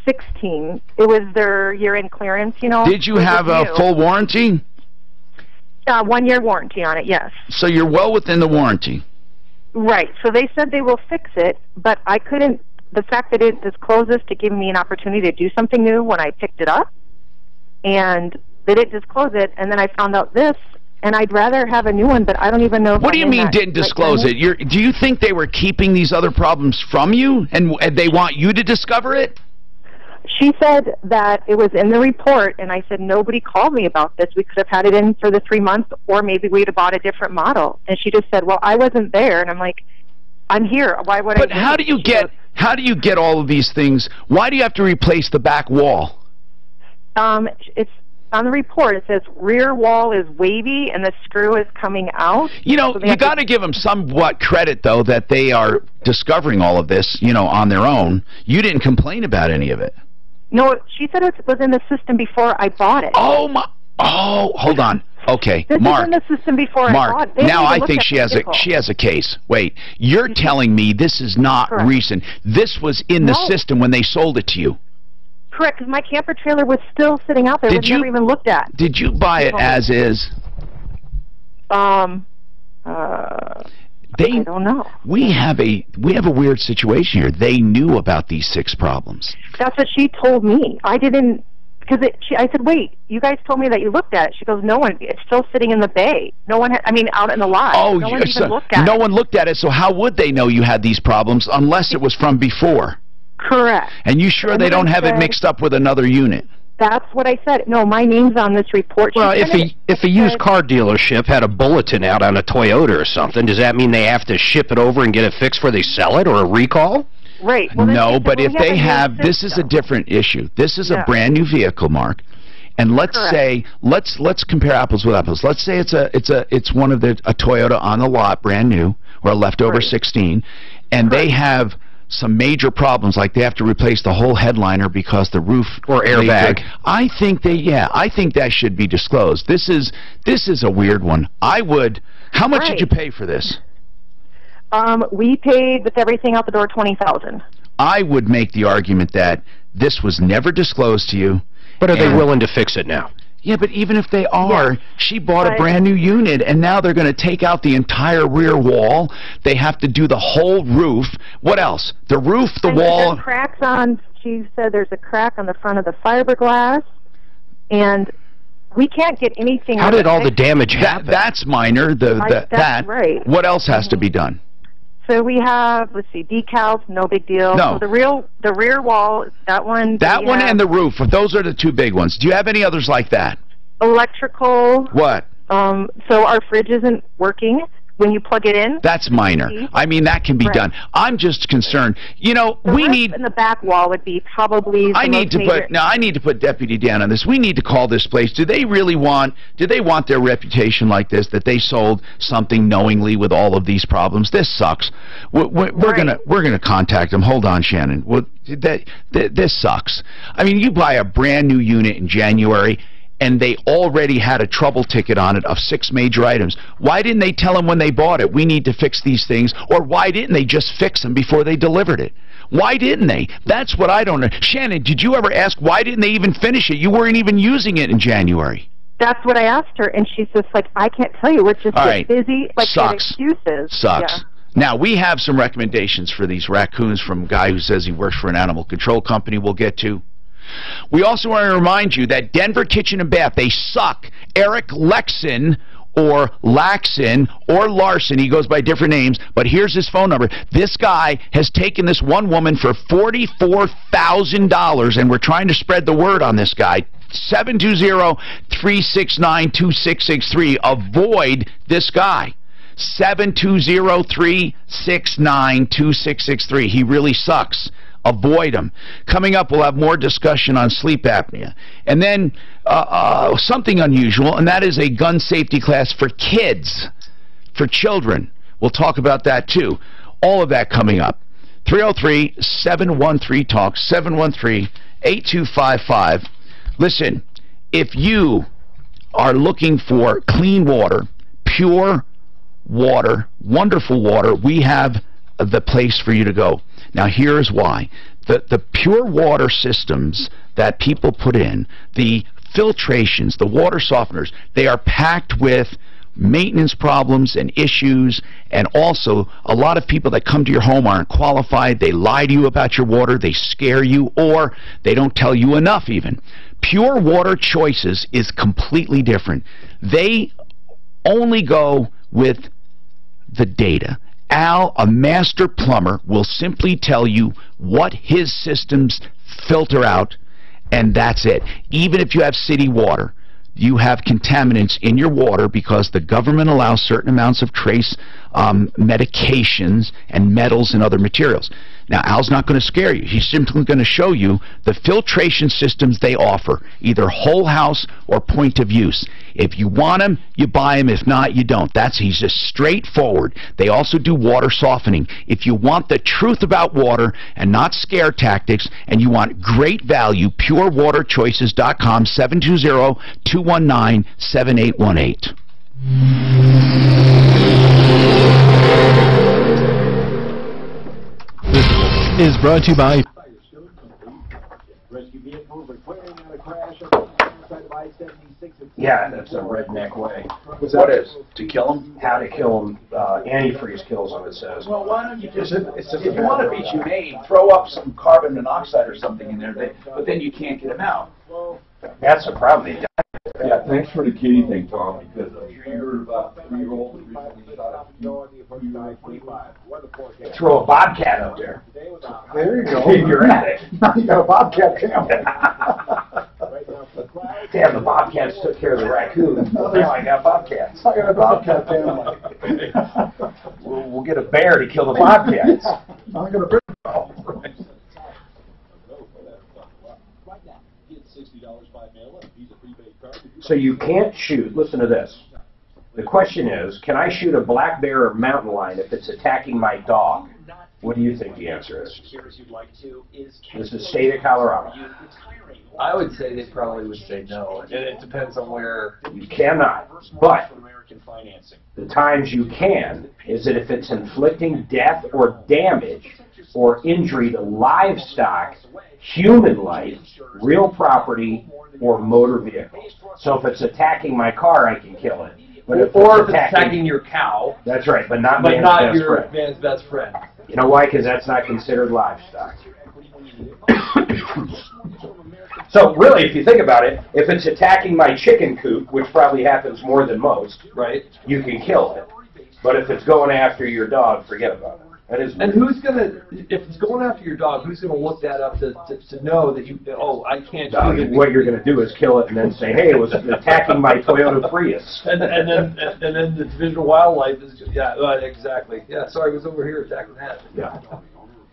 S20: 16. It was their year-end clearance,
S12: Did you have a full warranty?
S20: 1-year warranty on it, yes.
S12: So you're well within the warranty.
S20: Right. So they said they will fix it, but I couldn't. The fact that it discloses to give me an opportunity to do something new when I picked it up, and they didn't disclose it, and then I found out this, and I'd rather have a new one, but I don't even know if
S12: What do you mean didn't disclose it? Do you think they were keeping these other problems from you, and they want you to discover it?
S20: She said that it was in the report, and I said, nobody called me about this. We could have had it in for the 3 months, or maybe we'd have bought a different model. And she just said, well, I wasn't there, and I'm like, I'm here. Why would I?
S12: But how do you get all of these things? Why do you have to replace the back wall?
S20: It's on the report. It says rear wall is wavy and the screw is coming out.
S12: You got to give them somewhat credit, though, that they are discovering all of this, on their own. You didn't complain about any of it.
S20: No, she said it was in the system before I bought it.
S12: Oh my! Oh, hold on. Okay,
S20: this
S12: Mark.
S20: This is in the system before I bought it.
S12: Now I think she has a case. Wait, you're telling me this is not recent. This was in the system when they sold it to you.
S20: Correct, because my camper trailer was still sitting out there. It was never even looked at.
S12: Did you buy it as is?
S20: I don't know.
S12: We have a weird situation here. They knew about these 6 problems.
S20: That's what she told me. I didn't, because I said, wait, you guys told me that you looked at it. She goes, no one. It's still sitting in the bay. No one. Out in the lot.
S12: Oh,
S20: no one even looked at it.
S12: No one looked at it. So how would they know you had these problems unless it was from before?
S20: Correct.
S12: And you sure they don't have it mixed up with another unit?
S20: That's what I said. No, my name's on this report.
S13: Well, if a used car dealership had a bulletin out on a Toyota or something, does that mean they have to ship it over and get it fixed before they sell it, or a recall?
S20: Right.
S12: Well, no, but if they have, this is a different issue. This is a brand new vehicle, Mark, And let's say let's compare apples with apples. Let's say it's one of a Toyota on the lot, brand new, or a leftover 16, and they have some major problems, like they have to replace the whole headliner because the roof
S13: or airbag.
S12: I think that should be disclosed. This is a weird one. How much did you pay for this?
S20: We paid with everything out the door $20,000.
S12: I would make the argument that this was never disclosed to you.
S13: But are they willing to fix it now?
S12: Yeah, but even if they are, she bought a brand new unit, and now they're going to take out the entire rear wall. They have to do the whole roof. What else? The roof, the wall.
S20: There's cracks on. She said there's a crack on the front of the fiberglass, and we can't get anything.
S13: How did all the damage happen?
S12: That's minor.
S20: That's right.
S12: What else has to be done?
S20: So we have, let's see, decals, no big deal.
S12: No.
S20: So the rear wall, that one.
S12: That one and the roof. Those are the two big ones. Do you have any others like that?
S20: Electrical.
S12: What?
S20: So our fridge isn't working when you plug it in.
S12: That's minor. I mean, that can be done. I'm just concerned. You know, we need.
S20: In the back wall would be probably.
S12: I need to put Deputy Dan on this. We need to call this place. Do they want their reputation like this, that they sold something knowingly with all of these problems? This sucks. We're gonna contact them. Hold on, Shannon. This sucks. I mean, you buy a brand new unit in January, and they already had a trouble ticket on it of 6 major items. Why didn't they tell them when they bought it, we need to fix these things? Or why didn't they just fix them before they delivered it? Why didn't they? That's what I don't know. Shannon, did you ever ask why didn't they even finish it? You weren't even using it in January.
S20: That's what I asked her, and she's just like, I can't tell you. We're just busy. Like, excuses.
S12: Sucks.
S20: Yeah.
S12: Now, we have some recommendations for these raccoons from a guy who says he works for an animal control company we'll get to. We also want to remind you that Denver Kitchen and Bath, they suck. Eric Lexon or Laxon or Larson, he goes by different names, but here's his phone number. This guy has taken this one woman for $44,000, and we're trying to spread the word on this guy. 720-369-2663. Avoid this guy. 720-369-2663. He really sucks. Avoid them. Coming up, we'll have more discussion on sleep apnea. And then something unusual, and that is a gun safety class for kids, for children. We'll talk about that, too. All of that coming up. 303-713-TALK, 713-8255. Listen, if you are looking for clean water, pure water, wonderful water, we have the place for you to go. Now, here's why. The pure water systems that people put in, the filtrations, the water softeners, they are packed with maintenance problems and issues, and also a lot of people that come to your home aren't qualified. They lie to you about your water, they scare you, or they don't tell you enough even. Pure Water Choices is completely different. They only go with the data. Al, a master plumber, will simply tell you what his systems filter out, and that's it. Even if you have city water, you have contaminants in your water because the government allows certain amounts of trace medications and metals and other materials. Now, Al's not going to scare you. He's simply going to show you the filtration systems they offer, either whole house or point of use. If you want them, you buy them. If not, you don't. He's just straightforward. They also do water softening. If you want the truth about water and not scare tactics, and you want great value, purewaterchoices.com, 720-219-7818.
S21: Is brought to you by
S2: Yeah, that's a redneck way.
S1: What is? To kill them?
S2: How to kill them. Antifreeze kills them, it says.
S1: Well, why don't you just, if you want to be humane, throw up some carbon monoxide or something in there, but then you can't get them out.
S2: That's the problem. They die.
S8: Yeah, thanks for the kitty thing, Tom, because I'm sure you heard about 3-year-old that recently shot
S2: Throw a bobcat up there.
S5: There you go.
S2: You're at it.
S5: Now you got a bobcat family.
S2: Damn, the bobcats took care of the raccoons. Now I got bobcats.
S5: I got a bobcat family.
S2: We'll get a bear to kill the bobcats.
S5: I'm going to bring
S22: $60 by mail-in. Visa free
S2: So you can't shoot, listen to this. The question is, can I shoot a black bear or mountain lion if it's attacking my dog? What do you think the answer is? This is state of Colorado.
S4: I would say they probably would say no, and it depends on where.
S2: You cannot, but the times you can is that if it's inflicting death or damage or injury to livestock, human life, real property, or motor vehicles. So if it's attacking my car, I can kill it. But if
S4: Or if it's attacking your cow,
S2: that's right, but not
S4: your man's best friend.
S2: You know why? Because that's not considered livestock. So really, if you think about it, if it's attacking my chicken coop, which probably happens more than most,
S4: right?
S2: You can kill it. But if it's going after your dog, forget about it. That is.
S4: And who's gonna, if it's going after your dog, who's gonna look that up to know that you? Oh, I can't shoot it.
S2: What you're gonna do is kill it and then say, hey, it was attacking my Toyota Prius.
S4: And then the Division of Wildlife is just, exactly. Yeah, sorry, I was over here attacking that.
S2: Yeah.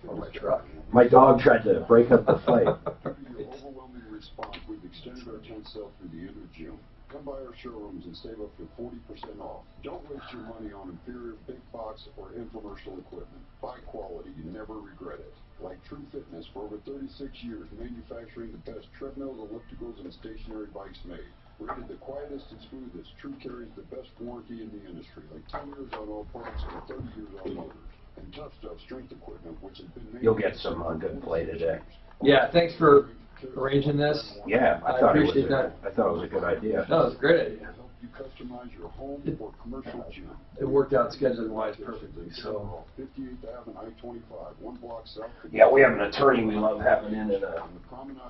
S4: On my truck.
S2: My dog tried to break up the fight.
S9: Overwhelming response. We've extended our tent sale through the end of June. Come by our showrooms and save up to 40% off. Don't waste your money on inferior big box or infomercial equipment. Buy quality, you never regret it. Like True Fitness, for over 36 years, manufacturing the best treadmills, ellipticals, and stationary bikes made. Rated the quietest and smoothest, True carries the best warranty in the industry, like 10 years on all parts and 30 years on motors. And Tough Stuff strength equipment, which has been made.
S2: You'll get some good play today.
S4: Yeah, thanks for arranging this.
S2: Yeah, I appreciate that. I thought it was a good idea.
S4: No, it was a great idea.
S9: You customize your home or commercial gym.
S4: It worked out scheduling-wise perfectly. So.
S9: 58th Avenue, I-25, 1 block south.
S2: Yeah, we have an attorney we love having in, and a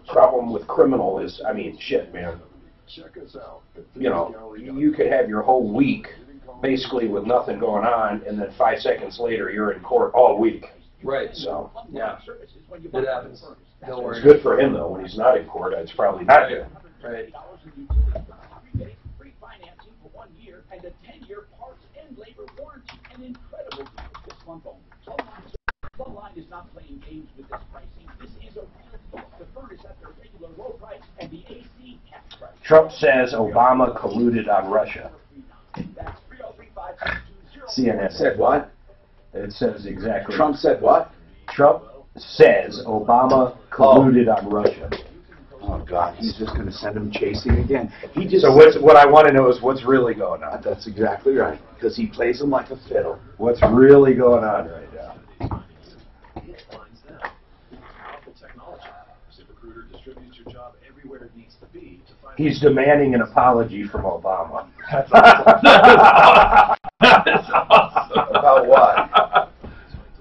S2: problem with criminal is, I mean, shit, man.
S9: Check us out.
S2: You know, you could have your whole week basically with nothing going on, and then 5 seconds later you're in court all week.
S4: Right.
S2: So.
S4: Yeah. It happens.
S2: It's good for him though. When he's not in court, it's probably not good.
S4: Right.
S15: And a 10-year parts and labor warranty. An incredible deal this month only. Sunline is not playing games with this pricing. This is a real deal. The furnace at their regular low price and the AC cash price.
S2: Trump says Obama colluded on Russia. CNN
S1: said what?
S2: It says exactly.
S1: Trump said what?
S2: Trump says Obama colluded on Russia.
S1: Oh God, he's just going to send him chasing again. He just.
S2: So what I want to know is what's really going on.
S1: That's exactly right, because he plays him like a fiddle.
S2: What's really going on right now? He's demanding an apology from Obama.
S4: That's awesome. That's awesome.
S1: About what?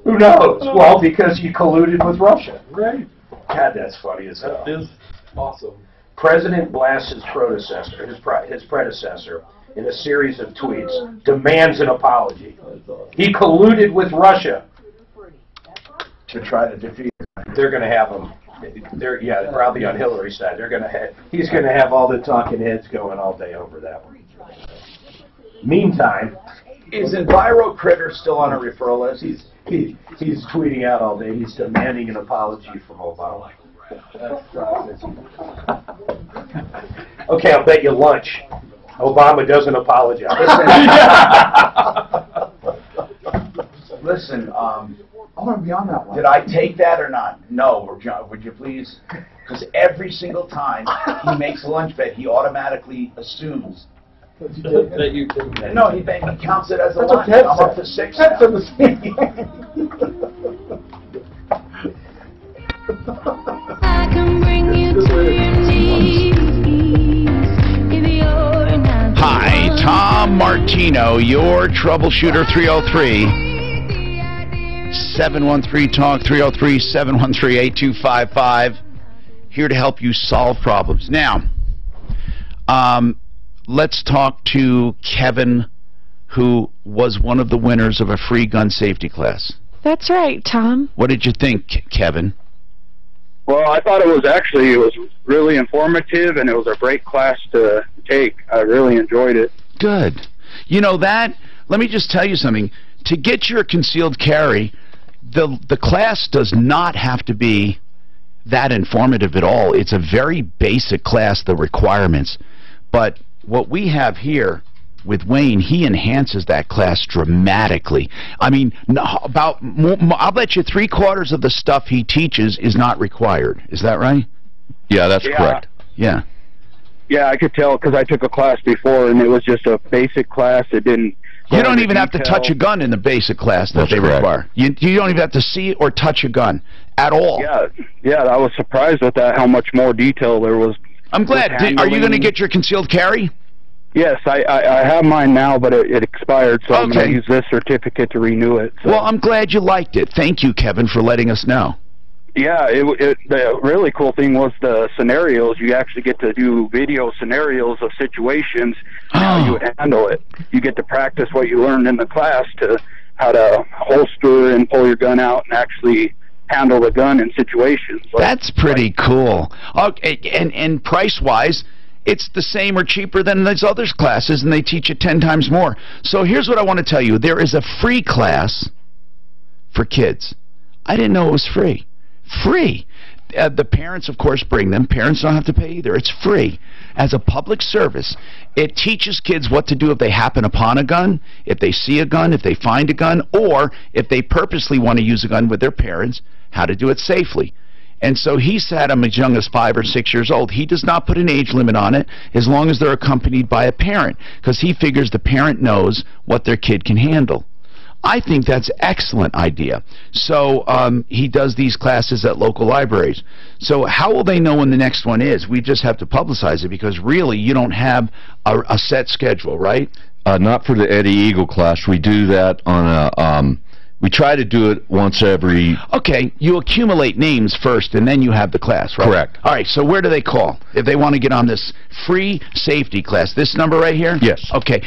S2: Who knows? Well, because he colluded with Russia.
S4: Right.
S2: God, that's funny as hell.
S4: That is awesome.
S2: President blasts his predecessor, his predecessor, in a series of tweets, demands an apology. He colluded with Russia
S1: to try to defeat him.
S2: They're going to have him. Probably on Hillary's side. He's going to have all the talking heads going all day over that one. Meantime,
S1: is Enviro Critter still on a referral list?
S2: He's tweeting out all day. He's demanding an apology from Obama. Okay, I'll bet you lunch. Obama doesn't apologize.
S1: Listen,
S5: I want to be on that one.
S1: Did I take that or not? No, would you please? Because every single time he makes a lunch bet, he automatically assumes
S4: that you take that.
S1: No, he counts it as a lunch.
S5: I'm
S1: up to 6
S5: That's
S1: now.
S5: a mistake.
S23: I can bring you to your knees if you're not.
S12: Hi, Tom Martino, your troubleshooter. 303-713-TALK, 303-713-8255. Here to help you solve problems. Now, let's talk to Kevin, who was one of the winners of a free gun safety class.
S14: That's right, Tom.
S12: What did you think, Kevin?
S24: Well, I thought it was really informative, and it was a great class to take. I really enjoyed it.
S12: Good. You know that, let me just tell you something. To get your concealed carry, the class does not have to be that informative at all. It's a very basic class, the requirements. But what we have here with Wayne, he enhances that class dramatically. I mean, I'll bet you 3/4 of the stuff he teaches is not required. Is that right?
S7: Yeah, that's correct.
S12: Yeah.
S24: Yeah, I could tell because I took a class before, and it was just a basic class. It didn't...
S12: You don't even have to touch a gun in the basic class that they require. You don't even have to see or touch a gun at all.
S24: Yeah, I was surprised with that, how much more detail there was.
S12: I'm glad. Are you going to get your concealed carry?
S24: Yes, I have mine now, but it expired, so I'm going to use this certificate to renew it. So.
S12: Well, I'm glad you liked it. Thank you, Kevin, for letting us know.
S24: Yeah, the really cool thing was the scenarios. You actually get to do video scenarios of situations, how you would handle it. You get to practice what you learned in the class to how to holster and pull your gun out and actually handle the gun in situations.
S12: That's pretty cool. Okay, and price-wise, it's the same or cheaper than those other classes, and they teach it 10 times more. So here's what I want to tell you. There is a free class for kids. I didn't know it was free. Free. The parents, of course, bring them. Parents don't have to pay either. It's free. As a public service, it teaches kids what to do if they happen upon a gun, if they see a gun, if they find a gun, or if they purposely want to use a gun with their parents, how to do it safely. And so he's had them as young as 5 or 6 years old. He does not put an age limit on it as long as they're accompanied by a parent, because he figures the parent knows what their kid can handle. I think that's an excellent idea. So he does these classes at local libraries. So how will they know when the next one is? We just have to publicize it, because really you don't have a set schedule, right?
S7: Not for the Eddie Eagle class. We do that on a... we try to do it once every...
S12: Okay, you accumulate names first, and then you have the class, right?
S7: Correct.
S12: All right, so where do they call if they want to get on this free safety class? This number right here?
S7: Yes.
S12: Okay.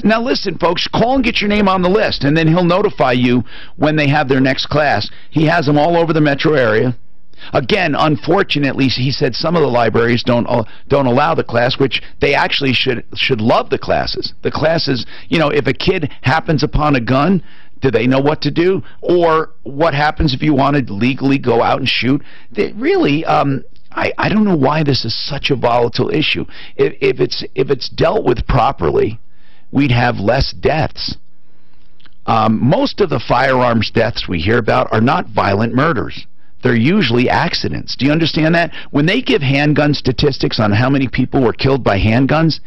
S12: Now listen, folks, call and get your name on the list, and then he'll notify you when they have their next class. He has them all over the metro area. Again, unfortunately, he said some of the libraries don't allow the class, which they actually should love the classes. The classes, you know, if a kid happens upon a gun, do they know what to do? Or what happens if you want to legally go out and shoot? Really, I don't know why this is such a volatile issue. If it's dealt with properly, we'd have less deaths. Most of the firearms deaths we hear about are not violent murders. They're usually accidents. Do you understand that? When they give handgun statistics on how many people were killed by handguns,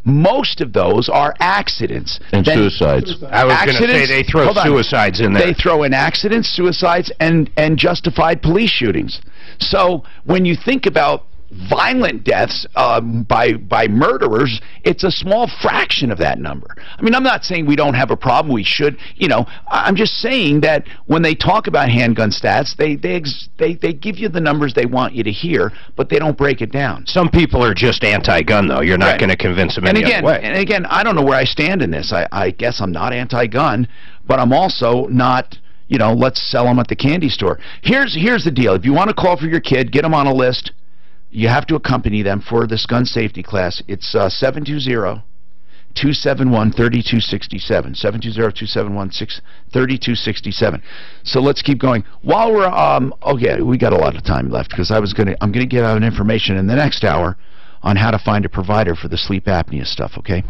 S12: most of those are accidents.
S7: And suicides.
S13: I was going to say they throw suicides in there.
S12: They throw in accidents, suicides, and justified police shootings. So when you think about violent deaths by murderers, it's a small fraction of that number. I mean, I'm not saying we don't have a problem. We should, you know. I'm just saying that when they talk about handgun stats, they give you the numbers they want you to hear, but they don't break it down.
S13: Some people are just anti-gun, though. You're not going to convince them any other way.
S12: And again, I don't know where I stand in this. I guess I'm not anti-gun, but I'm also not, you know, let's sell them at the candy store. Here's the deal. If you want to call for your kid, get them on a list. You have to accompany them for this gun safety class. It's 720-271-3267. 720-271-3267. So let's keep going. While we're okay, we got a lot of time left, because I'm gonna give out information in the next hour on how to find a provider for the sleep apnea stuff, okay?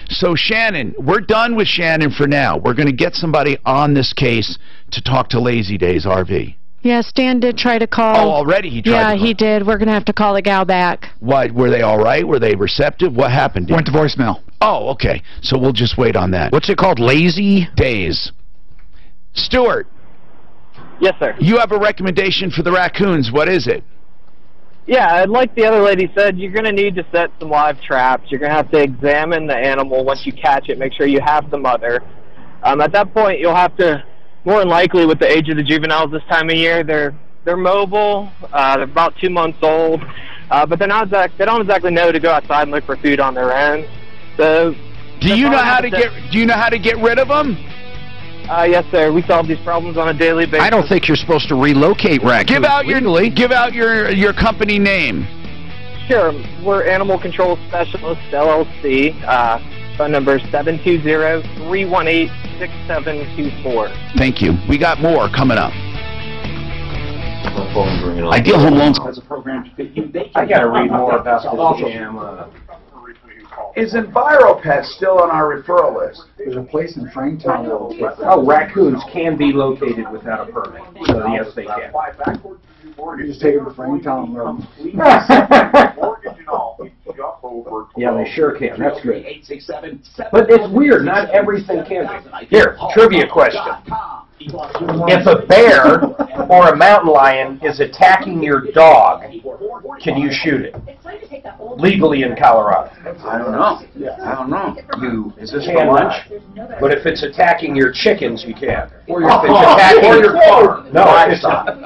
S12: So Shannon, we're done with Shannon for now. We're going to get somebody on this case to talk to Lazy Days RV.
S14: Yeah, Stan did try to call.
S12: Oh, already he tried to call.
S14: Yeah, he did. We're going to have to call the gal back.
S12: Why, were they all right? Were they receptive? What happened?
S5: Went to voicemail.
S12: Oh, okay. So we'll just wait on that.
S13: What's it called? Lazy
S12: Days. Stuart.
S6: Yes, sir.
S12: You have a recommendation for the raccoons. What is it?
S6: Yeah, like the other lady said, you're going to need to set some live traps. You're going to have to examine the animal once you catch it, make sure you have the mother. At that point, you'll have to, more than likely with the age of the juveniles this time of year, they're mobile, they're about 2 months old, but they don't exactly know to go outside and look for food on their own. So
S12: do you know how to get rid of them?
S6: Yes, sir. We solve these problems on a daily basis.
S13: I don't think you're supposed to relocate raccoons.
S12: Give out your company name.
S6: Sure. We're Animal Control Specialists, LLC. Phone number is 720-318-6724.
S12: Thank you. We got more coming up.
S1: Ideal Home Loans has a program to fit you.
S2: I got to read more about this jam.
S1: Is EnviroPet still on our referral list?
S5: There's a place in Franktown that will take that.
S2: Oh, raccoons can be located without a permit, so yes, they can.
S5: You just take them to Franktown and
S2: Yeah, they sure can. That's good. But it's weird. Not everything can be. Here, trivia question. If a bear or a mountain lion is attacking your dog, can you shoot it? Legally in Colorado.
S1: I don't know. I don't know.
S2: Is this for lunch? But if it's attacking your chickens, you can.
S1: Or your
S2: if it's attacking
S1: your car.
S2: No,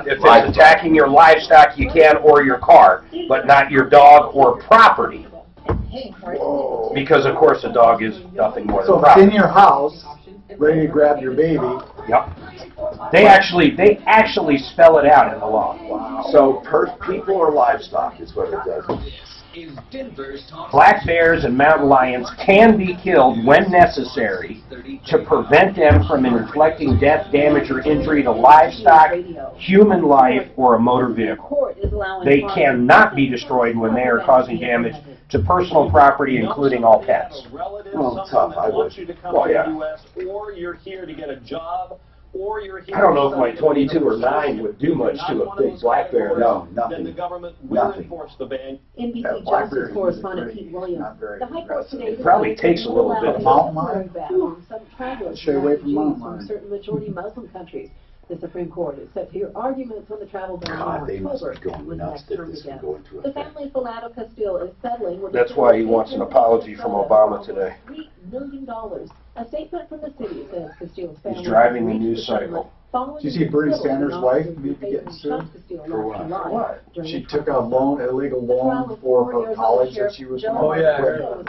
S2: if it's attacking your livestock, you can, or your car, but not your dog or property.
S1: Whoa.
S2: Because of course a dog is nothing more than
S5: so
S2: property.
S5: it's in your house, ready to grab your baby.
S2: Yep. They actually spell it out in the law.
S1: Wow. So people or livestock is what it does.
S2: Black bears and mountain lions can be killed when necessary to prevent them from inflicting death, damage, or injury to livestock, human life, or a motor vehicle. They cannot be destroyed when they are causing damage to personal property, including all pets.
S1: Oh, tough. I wish.
S2: Well, yeah.
S15: Or you're here to get a job. Or you're here
S2: I don't know if my 22 or 9 would do much to a big black bear.
S1: No, nothing.
S15: Then the government will enforce the ban.
S10: NBC Justice correspondent Pete Williams. The High Court today
S2: It probably takes a little bit.
S5: Mountain lion?
S10: Some travelers
S5: Stay away from mountain
S10: from
S5: lion.
S10: certain majority Muslim countries. The Supreme Court is set to hear arguments on the travel ban
S1: God, they
S10: in
S1: must
S10: October.
S1: be going nuts that this can go into
S10: The
S1: effect.
S10: family Falado Castile is settling with
S2: That's why he wants an apology from Obama today.
S10: $3 million. A statement from the city says Castile's family
S2: He's driving the news cycle.
S5: Did you see Bernie Sanders' wife maybe getting sued?
S1: For what?
S5: She took a loan, illegal loan for her college that she was going to.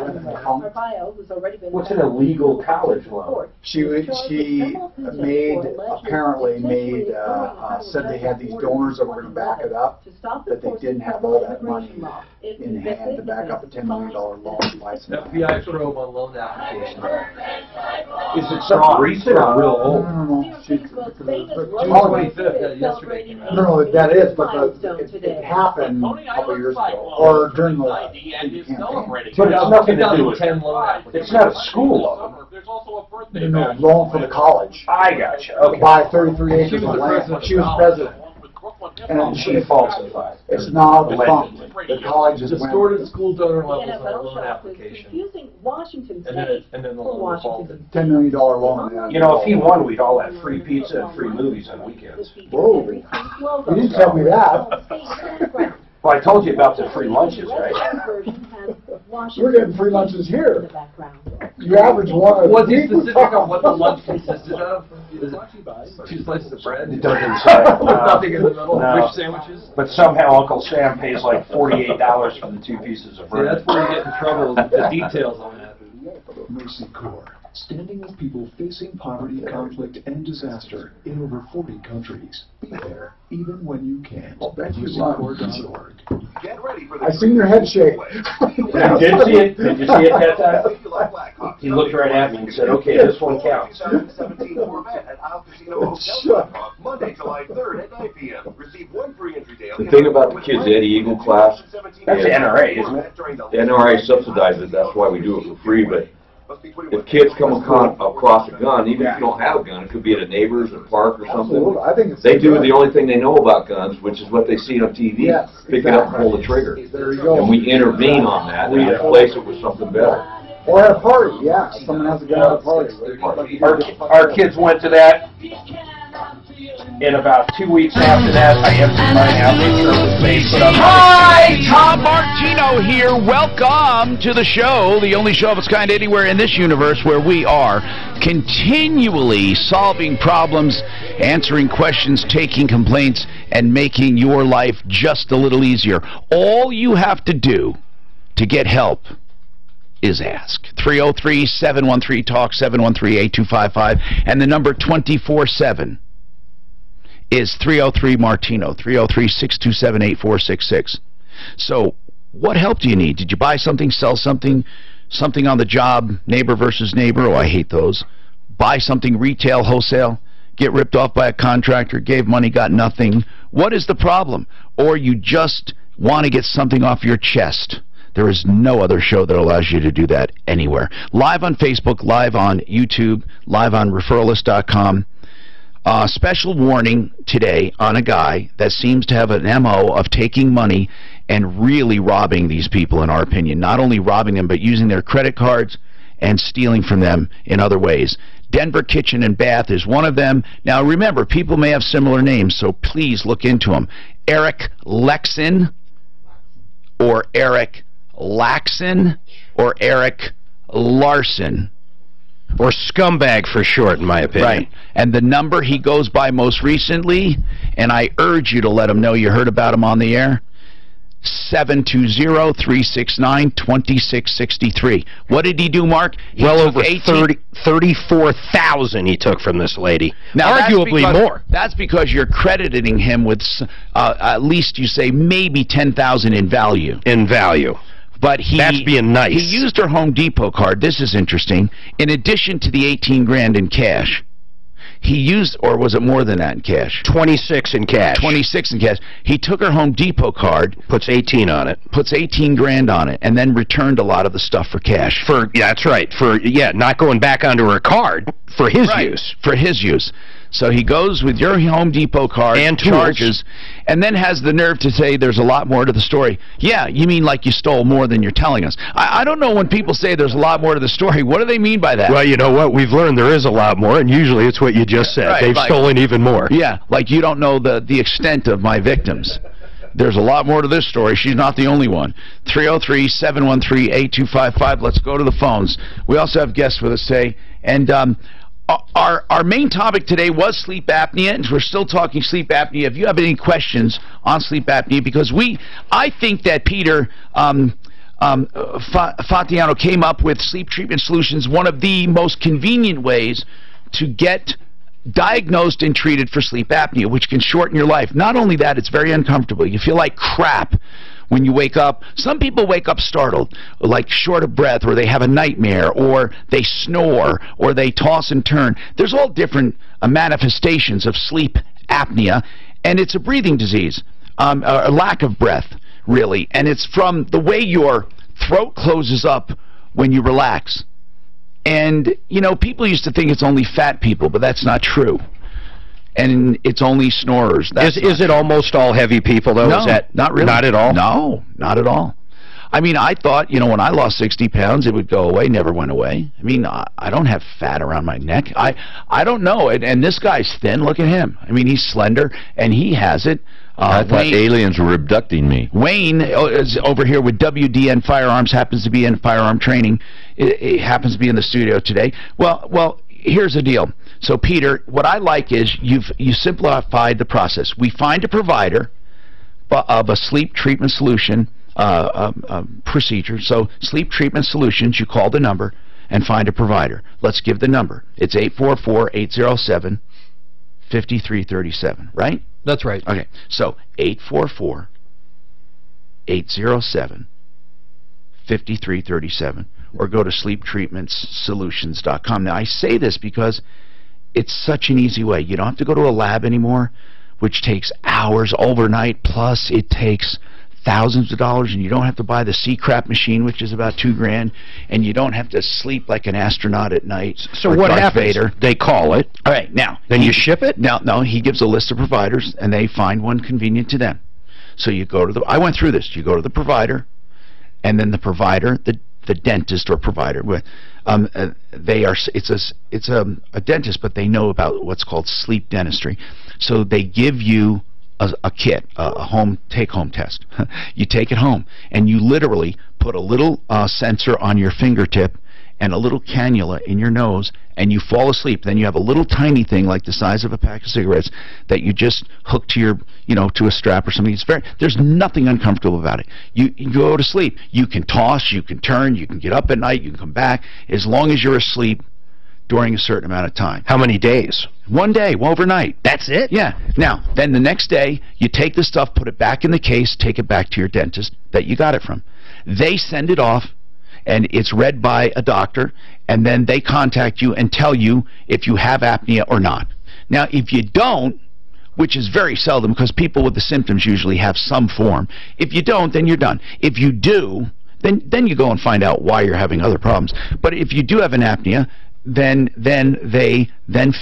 S2: What's an illegal college loan?
S5: She apparently made said they had these donors that were going to back it up, that they didn't have all that money in hand to back up a $10 million loan to buy some.
S4: FBI probe on loan application.
S2: Is it something recent or real old?
S5: No.
S4: June 25th, yesterday came out.
S5: No, that is, but it happened a couple years ago, or during the campaign.
S2: But it's nothing to do with
S4: 10 loan application.
S2: It's not a school loan.
S5: No, loan for the college.
S2: I gotcha. Okay.
S5: Buy 33 acres of land. She was president. And
S2: She falsified.
S5: It's now defunct. The college is
S4: Distorted school donor levels on a
S10: NFL
S4: loan
S10: shop is
S4: application.
S10: confusing Washington
S4: And
S10: State
S4: then the
S10: for
S4: loan
S10: Washington.
S4: defaulted.
S5: $10 million loan.
S2: You know, if he won, we'd all have free pizza and free movies on weekends.
S5: Whoa. You didn't tell me that.
S2: Well, I told you about the free lunches, right?
S5: We're getting free lunches here. You average one.
S4: Was he specific on what the lunch consisted of? Is it 2 slices of bread?
S2: It doesn't say.
S4: Nothing in the middle?
S2: No.
S4: Fish sandwiches?
S2: But somehow Uncle Sam pays like $48 for the 2 pieces of
S4: See,
S2: bread.
S4: that's where you get in trouble, is the details on that.
S9: Mercy Corps, standing with people facing poverty, conflict, and disaster in over 40 countries. Be there, even when you can't. MercyCorps.org.
S11: Get ready for the
S5: I seen your head shake.
S2: You did see it? Did you see it that time? He looked right at me and said, okay, this one counts.
S11: 2017 Corvette at Isle Casino Hotel, Monday, July 3rd at 9 p.m. Receive 1 free entry daily.
S8: The thing about the Kids Eddie Eagle class,
S2: That's the NRA, isn't it?
S8: the NRA subsidizes, that's why we do it for free, but if kids come across a gun, even if you don't have a gun, it could be at a neighbor's, a park or something.
S5: Absolutely. I think it's
S8: They do the only thing they know about guns, which is what they see on TV.
S5: Yes,
S8: Pick it up and pull the trigger.
S5: There you go.
S8: And we intervene on that and replace it with something better.
S5: Or at a party, yeah. If someone has a gun at a party.
S2: Our kids went to that. In about 2 weeks after that, I emptied mine out. They put up.
S12: Hi, Tom Martino here. Welcome to the show, the only show of its kind anywhere in this universe, where we are continually solving problems, answering questions, taking complaints, and making your life just a little easier. All you have to do to get help is ask. 303-713-TALK, 713-8255, and the number 24/7 is 303-MARTINO, 303-627-8466. So, what help do you need? Did you buy something, sell something, something on the job, neighbor versus neighbor? Oh, I hate those. Buy something retail, wholesale, get ripped off by a contractor, gave money, got nothing. What is the problem? Or you just want to get something off your chest. There is no other show that allows you to do that anywhere. Live on Facebook, live on YouTube, live on referralist.com. Special warning today on a guy that seems to have an MO of taking money and really robbing these people, in our opinion. Not only robbing them, but using their credit cards and stealing from them in other ways. Denver Kitchen and Bath is one of them. Now remember, people may have similar names, so please look into them. Eric Lexin, or Eric Laxon, or Eric Larson.
S13: Or scumbag for short, in my opinion.
S12: Right. And the number he goes by most recently, and I urge you to let him know you heard about him on the air, 720-369-2663. What did he do, Mark? He
S13: well
S12: took
S13: over 34,000 he took from this lady.
S12: Now,
S13: arguably more.
S12: That's because you're crediting him with at least, you say, maybe 10,000 in value.
S13: In value.
S12: But
S13: that's being nice.
S12: He used her Home Depot card. This is interesting. In addition to the 18 grand in cash, he used, or was it more than that in cash?
S13: 26 in cash.
S12: 26 in cash. He took her Home Depot card,
S13: puts 18 on it,
S12: puts 18 grand on it, and then returned a lot of the stuff for cash.
S13: Yeah, that's right. Not going back onto her card for his use.
S12: For his use. So he goes with your Home Depot card
S13: and
S12: charges, and then has the nerve to say there's a lot more to the story. Yeah, you mean like you stole more than you're telling us. I don't know when people say there's a lot more to the story. What do they mean by that?
S13: Well, you know what? We've learned there is a lot more, and usually it's what you just said. They've stolen even more.
S12: Yeah, like you don't know the extent of my victims. There's a lot more to this story. She's not the only one. 303-713-8255. Let's go to the phones. We also have guests with us today, and our main topic today was sleep apnea, and we're still talking sleep apnea. If you have any questions on sleep apnea, because I think that Peter Fatiano came up with Sleep Treatment Solutions, one of the most convenient ways to get diagnosed and treated for sleep apnea, which can shorten your life. Not only that, it's very uncomfortable. You feel like crap when you wake up. Some people wake up startled, like short of breath, or they have a nightmare, or they snore, or they toss and turn. There's all different manifestations of sleep apnea, and it's a breathing disease, a lack of breath, really. And it's from the way your throat closes up when you relax. And, you know, people used to think it's only fat people, but that's not true. And it's only snorers.
S13: Is it almost all heavy people, though?
S12: No,
S13: Is that
S12: not really.
S13: Not at all?
S12: No, not at all. I mean, I thought, you know, when I lost 60 pounds, it would go away. Never went away. I mean, I don't have fat around my neck. I don't know. And this guy's thin. Look at him. I mean, he's slender, and he has it.
S7: I thought aliens were abducting me.
S12: Wayne is over here with WDN Firearms, happens to be in firearm training. It happens to be in the studio today. Well, here's the deal. So, Peter, what I like is you simplified the process. We find a provider of a sleep treatment solution procedure. So, Sleep Treatment Solutions, you call the number and find a provider. Let's give the number. It's 844-807-5337, right?
S4: That's right.
S12: Okay, so 844-807-5337, or go to sleeptreatmentsolutions.com. Now, I say this because it's such an easy way. You don't have to go to a lab anymore, which takes hours overnight, plus it takes thousands of dollars, and you don't have to buy the CPAP machine, which is about $2 grand, and you don't have to sleep like an astronaut at night.
S13: So what
S12: Darth
S13: happens?
S12: Vader.
S13: They call it.
S12: All right, now.
S13: Then you ship it?
S12: No, he gives a list of providers, and they find one convenient to them. So you go to I went through this. You go to the provider, and then the provider, the dentist or provider, it's a dentist, but they know about what's called sleep dentistry. So they give you a kit, a take-home test. You take it home, and you literally put a little sensor on your fingertip and a little cannula in your nose, and you fall asleep. Then you have a little tiny thing like the size of a pack of cigarettes that you just hook to your, to a strap or something. There's nothing uncomfortable about it. You go to sleep. You can toss, you can turn, you can get up at night, you can come back, as long as you're asleep during a certain amount of time.
S13: How many days?
S12: 1 day, overnight.
S13: That's it?
S12: Yeah. Now, then the next day, you take the stuff, put it back in the case, take it back to your dentist that you got it from. They send it off, and it's read by a doctor, and then they contact you and tell you if you have apnea or not. Now, if you don't, which is very seldom because people with the symptoms usually have some form, if you don't, then you're done. If you do, then you go and find out why you're having other problems. But if you do have an apnea, then they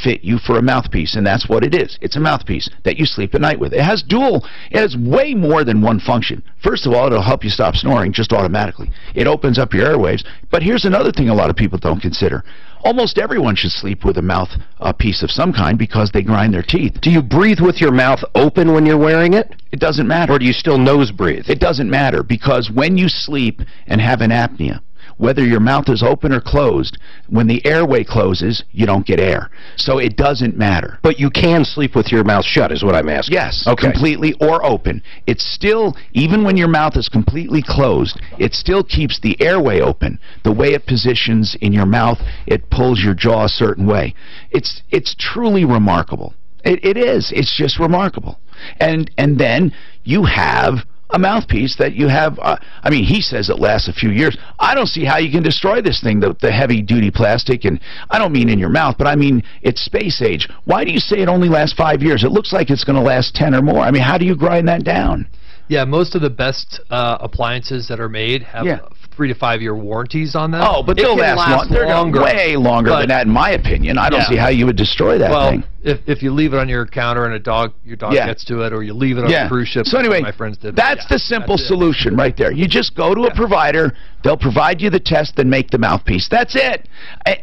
S12: fit you for a mouthpiece, and that's what it is. It's a mouthpiece that you sleep at night with. It has way more than one function. First of all, it'll help you stop snoring just automatically. It opens up your airwaves. But here's another thing a lot of people don't consider. Almost everyone should sleep with a mouthpiece of some kind because they grind their teeth.
S13: Do you breathe with your mouth open when you're wearing it?
S12: It doesn't matter.
S13: Or do you still nose breathe?
S12: It doesn't matter, because when you sleep and have an apnea, whether your mouth is open or closed, when the airway closes, you don't get air. So it doesn't matter.
S13: But you can sleep with your mouth shut, is what I'm asking.
S12: Yes,
S13: okay.
S12: Completely or open. It's still, even when your mouth is completely closed, it still keeps the airway open. The way it positions in your mouth, it pulls your jaw a certain way. It's truly remarkable. It is. It's just remarkable. And then you have a mouthpiece that you have, I mean, he says it lasts a few years. I don't see how you can destroy this thing, the heavy-duty plastic, and I don't mean in your mouth, but I mean it's space age. Why do you say it only lasts 5 years? It looks like it's going to last 10 or more. I mean, how do you grind that down?
S4: Yeah, most of the best appliances that are made have 3 to 5 year warranties on them.
S12: Oh, but they'll last longer. Way longer than that, in my opinion. I don't see how you would destroy that thing.
S4: If you leave it on your counter and your dog gets to it, or you leave it on a cruise ship.
S12: So anyway,
S4: my friends did
S12: that's the simple solution right there. You just go to a provider, they'll provide you the test, then make the mouthpiece. That's it.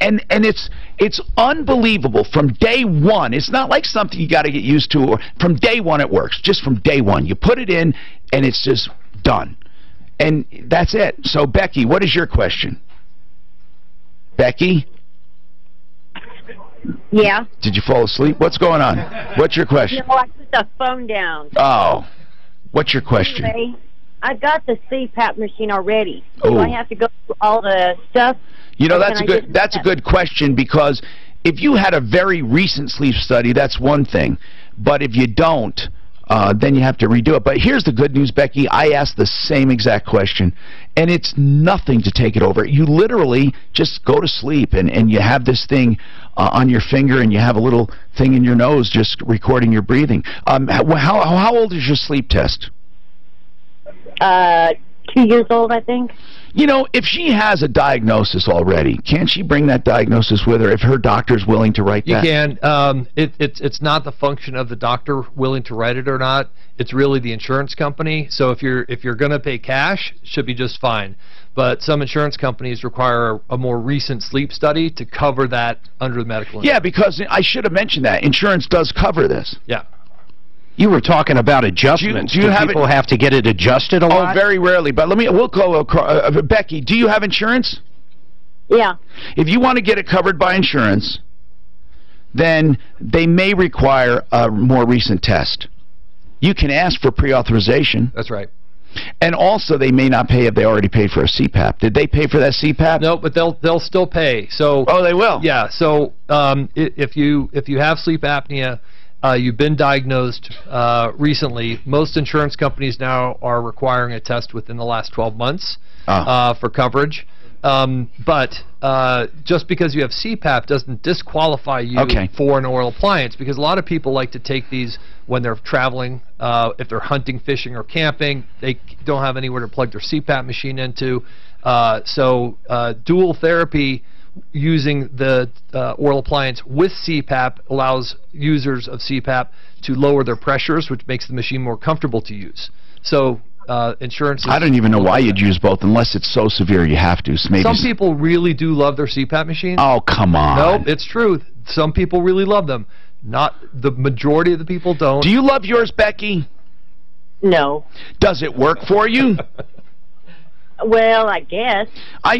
S12: And it's unbelievable from day one. It's not like something you got to get used to. Or from day one it works. Just from day one. You put it in, and it's just done. And that's it. So, Becky, what is your question? Becky?
S16: Yeah.
S12: Did you fall asleep? What's going on? What's your question?
S16: No, I put the phone down.
S12: Oh. What's your question?
S16: Anyway, I got the CPAP machine already.
S12: Oh.
S16: Do I have to go through all the stuff?
S12: You know, that's a good question, because if you had a very recent sleep study, that's one thing. But if you don't, then you have to redo it. But here's the good news, Becky. I asked the same exact question, and it's nothing to take it over. You literally just go to sleep, and you have this thing on your finger, and you have a little thing in your nose just recording your breathing. How old is your sleep test?
S16: 2 years old, I think.
S12: You know, if she has a diagnosis already, can't she bring that diagnosis with her if her doctor's willing to write that?
S4: You can. It's not the function of the doctor willing to write it or not. It's really the insurance company. So if you're going to pay cash, it should be just fine. But some insurance companies require a more recent sleep study to cover that under the medical insurance.
S12: Yeah, because I should have mentioned that. Insurance does cover this.
S4: Yeah.
S13: You were talking about adjustments. Do people have to get it adjusted a lot?
S12: Oh, very rarely. But we'll go, Becky, do you have insurance?
S16: Yeah.
S12: If you want to get it covered by insurance, then they may require a more recent test. You can ask for pre-authorization.
S4: That's right.
S12: And also, they may not pay if they already paid for a CPAP. Did they pay for that CPAP?
S4: No, but they'll still pay. So.
S12: Oh, they will.
S4: Yeah. So if you have sleep apnea, you've been diagnosed recently, most insurance companies now are requiring a test within the last 12 months for coverage. But just because you have CPAP doesn't disqualify you for an oral appliance, because a lot of people like to take these when they're traveling, if they're hunting, fishing, or camping. They don't have anywhere to plug their CPAP machine into. So dual therapy using the oral appliance with CPAP allows users of CPAP to lower their pressures, which makes the machine more comfortable to use. So insurance is...
S12: I don't even know why you'd use both unless it's so severe you have to. So maybe
S4: some people really do love their CPAP machines.
S12: Oh, come on.
S4: Nope, it's true. Some people really love them. Not the majority of the people don't.
S12: Do you love yours, Becky?
S16: No.
S12: Does it work for you?
S16: Well, I guess.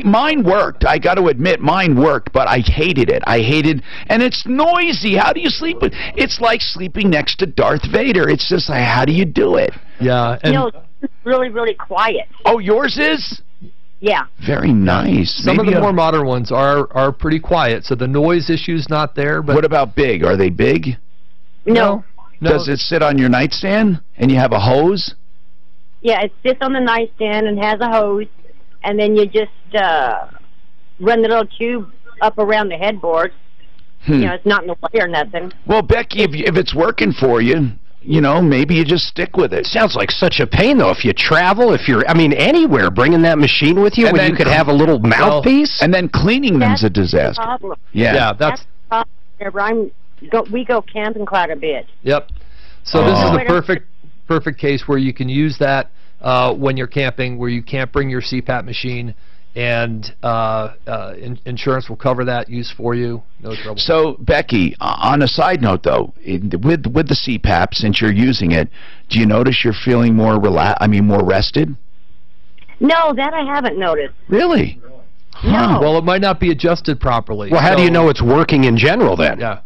S12: Mine worked. I got to admit, mine worked, but I hated it. And it's noisy. How do you sleep with? It's like sleeping next to Darth Vader. It's just like, how do you do it?
S4: Yeah.
S16: And it's really, really quiet.
S12: Oh, yours is?
S16: Yeah.
S12: Very nice.
S4: Some of the more modern ones are pretty quiet, so the noise issue's not there. But
S12: what about big? Are they big?
S16: No.
S12: Does it sit on your nightstand and you have a hose?
S16: Yeah, it sits on the nightstand and has a hose, and then you just run the little tube up around the headboard. You know, it's not in the way or nothing.
S12: Well, Becky, if it's working for you, you know, maybe you just stick with it.
S13: Sounds like such a pain, though, if you travel, if you're, I mean, anywhere, bringing that machine with you,
S12: And
S13: when
S12: then
S13: you could have a little mouthpiece.
S12: And then cleaning them's a disaster.
S16: Problem.
S12: Yeah.
S16: That's the problem. We go camping quite a bit.
S4: Yep. So this is the perfect case where you can use that when you're camping, where you can't bring your CPAP machine, and insurance will cover that use for you. No trouble.
S12: So, Becky, on a side note, though, with the CPAP, since you're using it, do you notice you're feeling more more rested?
S16: No, that I haven't noticed.
S12: Really?
S16: No.
S4: Well, it might not be adjusted properly.
S13: Well, how do you know it's working in general, then?
S4: Yeah.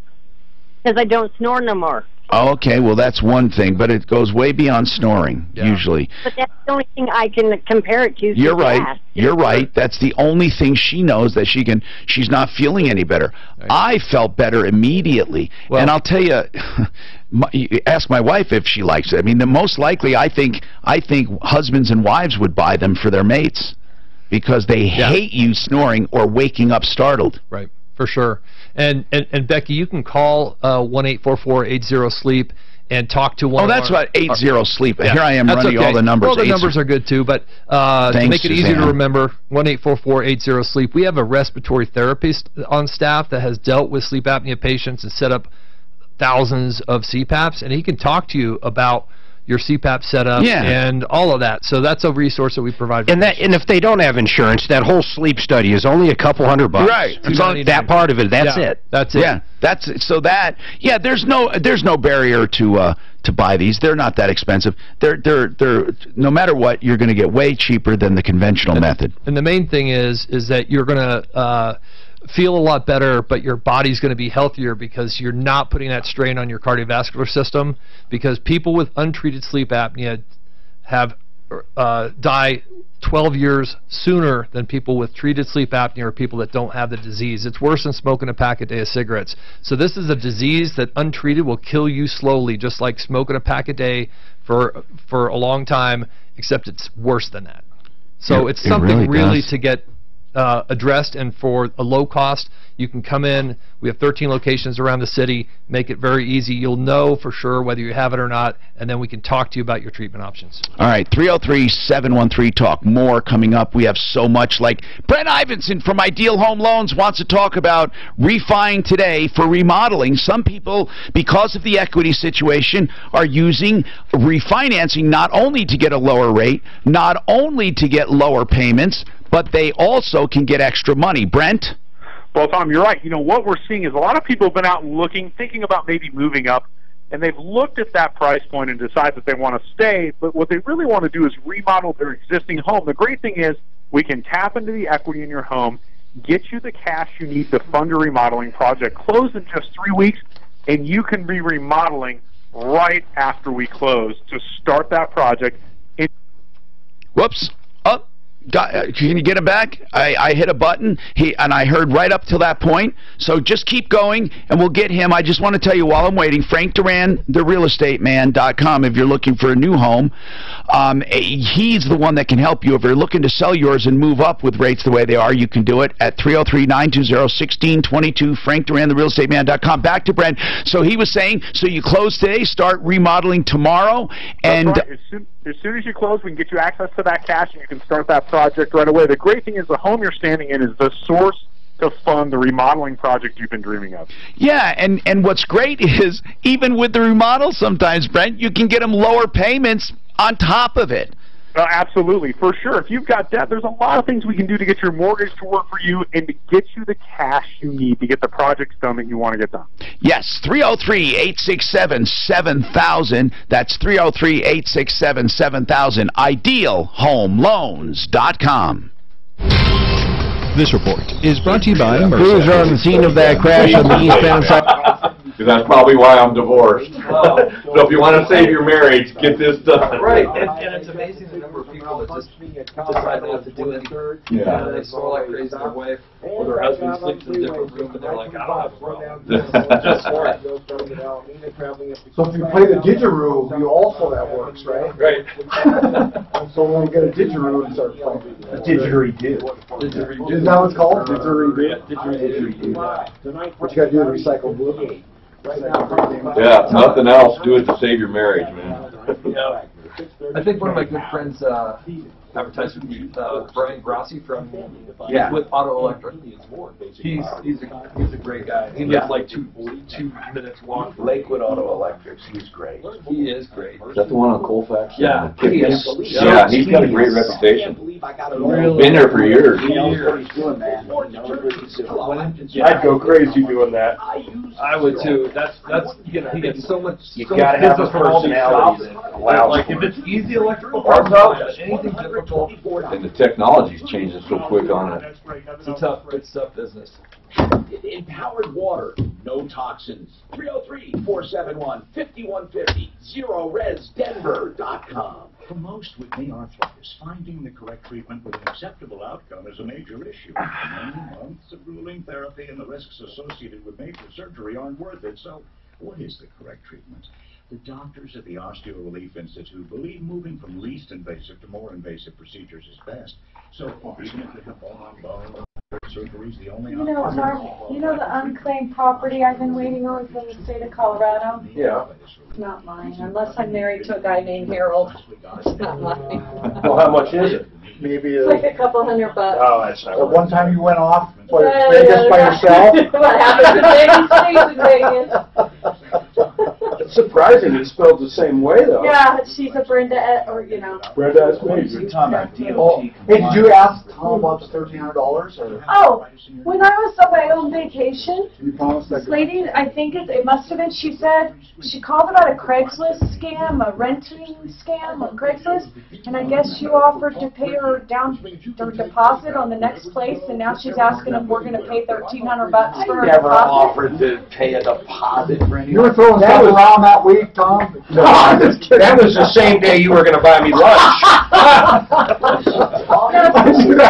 S16: Because I don't snore no more.
S12: Oh, okay, well, that's one thing, but it goes way beyond snoring, usually.
S16: But that's the only thing I can compare it to.
S12: You're right. You're right. That's the only thing she knows that she's not feeling any better. Right. I felt better immediately. Well, and I'll tell you, ask my wife if she likes it. I mean, the most likely, I think husbands and wives would buy them for their mates because they hate you snoring or waking up startled.
S4: Right. For sure. And Becky, you can call 1-844-80-SLEEP and talk to one.
S12: Oh, that's what 80-SLEEP.
S4: Yeah,
S12: Here I am running all the numbers.
S4: Well, the numbers are good too, but to make it easy to remember, 1-844-80-SLEEP. We have a respiratory therapist on staff that has dealt with sleep apnea patients and set up thousands of CPAPs, and he can talk to you about your CPAP setup and all of that. So that's a resource that we provide.
S13: And if they don't have insurance, that whole sleep study is only a couple $100.
S12: Right.
S13: It's on that part of it. That's it.
S4: That's it.
S12: Yeah. That's so that. Yeah. There's no barrier to buy these. They're not that expensive. They're no matter what, you're going to get way cheaper than the conventional method.
S4: And the main thing is that you're going to feel a lot better, but your body's going to be healthier because you're not putting that strain on your cardiovascular system, because people with untreated sleep apnea have die 12 years sooner than people with treated sleep apnea or people that don't have the disease. It's worse than smoking a pack a day of cigarettes. So this is a disease that untreated will kill you slowly, just like smoking a pack a day for a long time, except it's worse than that. So it's something really to get addressed, and for a low cost, you can come in. We have 13 locations around the city. Make it very easy. You'll know for sure whether you have it or not, and then we can talk to you about your treatment options.
S12: All right, 303-713-TALK. More coming up. We have so much. Like Brent Ivinson from Ideal Home Loans wants to talk about refining today for remodeling. Some people, because of the equity situation, are using refinancing not only to get a lower rate, not only to get lower payments, but they also can get extra money. Brent?
S3: Well, Tom, you're right. You know, what we're seeing is a lot of people have been out looking, thinking about maybe moving up, and they've looked at that price point and decide that they want to stay, but what they really want to do is remodel their existing home. The great thing is we can tap into the equity in your home, get you the cash you need to fund a remodeling project, close in just 3 weeks, and you can be remodeling right after we close to start that project.
S12: Whoops. Up. Can you get him back? I hit a button, and I heard right up to that point. So just keep going, and we'll get him. I just want to tell you while I'm waiting, Frank Duran, therealestateman.com, if you're looking for a new home. He's the one that can help you. If you're looking to sell yours and move up with rates the way they are, you can do it at 303-920-1622, Frank Duran, therealestateman.com. Back to Brent. So he was saying, so you close today, start remodeling tomorrow, and
S3: that's right. As soon as you close, we can get you access to that cash, and you can start that project right away. The great thing is the home you're standing in is the source to fund the remodeling project you've been dreaming of.
S12: Yeah, and what's great is even with the remodel sometimes, Brent, you can get them lower payments on top of it.
S3: Absolutely, for sure. If you've got debt, there's a lot of things we can do to get your mortgage to work for you and to get you the cash you need to get the projects done that you want to get done.
S12: Yes, 303-867-7000. That's 303-867-7000. IdealHomeLoans.com.
S21: This report is brought to you by
S2: Crews are on the scene of that crash on the eastbound side.
S8: That's probably why I'm divorced. So if you want to save your marriage, get this done.
S4: Right, and it's amazing the number of people that just decide not to do anything.
S8: Yeah.
S4: They snore like crazy. Their wife or their husband sleeps in a different room, and they're like, I don't have a problem. Just snore it.
S5: So if you play the didgeridoo, you also that works, right?
S4: Right.
S5: So when we get a didgeridoo and start playing.
S1: A didgeridoo.
S5: Is that what it's called? Didgeridoo?
S1: Didgeridoo.
S5: What you got to do to recycle blue?
S8: Yeah, nothing else. Do it to save your marriage, man.
S17: Yeah. I think one of my good friends advertised with me, Brian Grassi from with Auto Electric. He's a great guy. He lives like two minutes walk from
S1: Lakewood Auto Electrics. He's great.
S17: He is great.
S8: Is that the one on Colfax?
S17: Yeah.
S8: Yeah, he's got a great reputation. Been there for years.
S1: He knows what he's doing, man. He knows what he's doing.
S2: I'd go crazy doing that.
S17: I would too. That's you know, he gets so much.
S2: You gotta have a personality that allows.
S17: Like if it's easy electrical parts, anything difficult.
S8: And the technology's changing so quick on it.
S17: It's a tough business.
S15: Empowered water, no toxins. 303-471-5150. ZeroResDenver.com.
S22: For most with knee arthritis, finding the correct treatment with an acceptable outcome is a major issue. Many months of grueling therapy and the risks associated with major surgery aren't worth it. So, what is the correct treatment? The doctors at the Osteo Relief Institute believe moving from least invasive to more invasive procedures is best. So, even if the bone surgery is the only option.
S18: You know the unclaimed property I've been waiting on from the state of Colorado?
S2: Yeah.
S18: It's not mine, unless I'm married to a guy named Harold. It's not mine.
S2: Well, how much is it?
S5: Maybe
S18: It's like a couple $100.
S2: Oh, that's not
S5: the one time you went off
S18: Yeah,
S5: Vegas by yourself.
S18: What happens in Vegas stays in Vegas.
S2: It's surprising it's spelled the same way, though.
S18: Yeah, she's a Brenda, or
S2: Brenda, that's me.
S1: You're talking about DOT.
S5: Hey, did you ask Tom about the $1,300 or?
S18: Oh, when I was away on vacation,
S5: You promised that.
S18: this lady, I think it must have been, she said, she called about a Craigslist scam, a renting scam on Craigslist, and I guess you offered to pay her down her deposit on the next place, and now she's asking if we're going to pay $1,300 for her
S1: Never
S18: deposit.
S1: offered to pay a deposit for anything.
S5: You were throwing stuff around that week, Tom?
S2: No, that was the same day you were going to buy me lunch.
S18: No,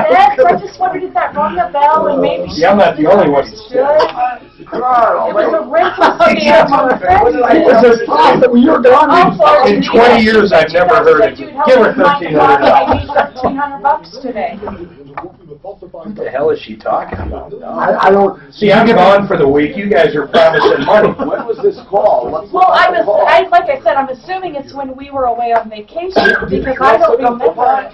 S18: I just wondered if that rung a bell, and maybe she
S2: I'm not the only one.
S18: understood. It was a rental scam on
S5: It was
S18: Craigslist.
S5: just thought that when you were gone.
S2: In 20 years, I've never heard it. Give her $1,300.
S18: I need $1,300 today.
S2: What the hell is she talking about?
S5: I don't.
S2: See, I'm gone for the week. You guys are promising money.
S1: When was this call?
S18: Well, like I said, I'm assuming it's when we were away on vacation, because I don't remember. I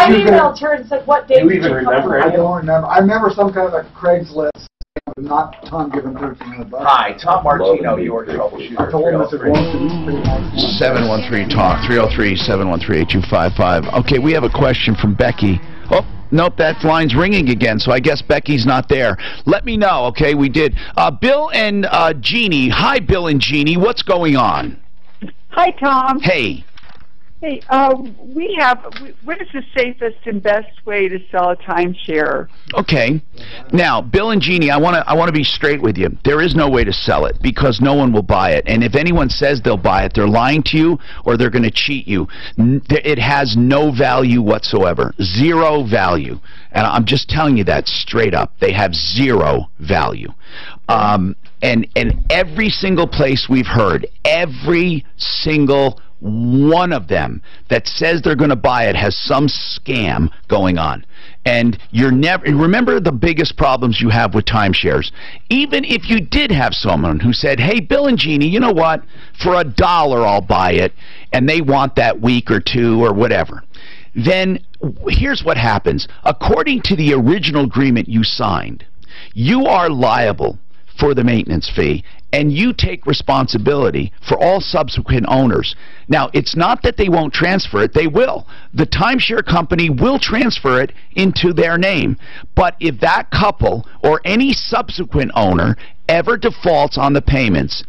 S18: emailed her and said, what date
S2: Do you
S18: did
S2: even
S18: you come
S2: remember
S18: from?
S5: I don't remember. I remember some kind of a Craigslist, but not Tom giving $1,300.
S1: Hi, Tom Martino, your troubleshooter.
S5: I told him it's going to be pretty nice.
S12: 713-TALK, 303-713-8255. Okay, we have a question from Becky. Oh, nope, that line's ringing again, so I guess Becky's not there. Let me know, okay? We did. Bill and Jeannie. Hi, Bill and Jeannie. What's going on?
S19: Hi, Tom.
S12: Hey.
S19: Hey, what is the safest and best way to sell a timeshare?
S12: Okay. Now, Bill and Jeannie, I want to be straight with you. There is no way to sell it because no one will buy it. And if anyone says they'll buy it, they're lying to you or they're going to cheat you. It has no value whatsoever. Zero value. And I'm just telling you that straight up. They have zero value. And every single place we've heard, every single one of them that says they're going to buy it has some scam going on. And you're never, remember the biggest problems you have with timeshares. Even if you did have someone who said, hey, Bill and Jeannie, you know what, for $1 I'll buy it, and they want that week or two or whatever, then here's what happens. According to the original agreement you signed, you are liable for the maintenance fee, and you take responsibility for all subsequent owners. Now, it's not that they won't transfer it. They will. The timeshare company will transfer it into their name. But if that couple or any subsequent owner ever defaults on the payments,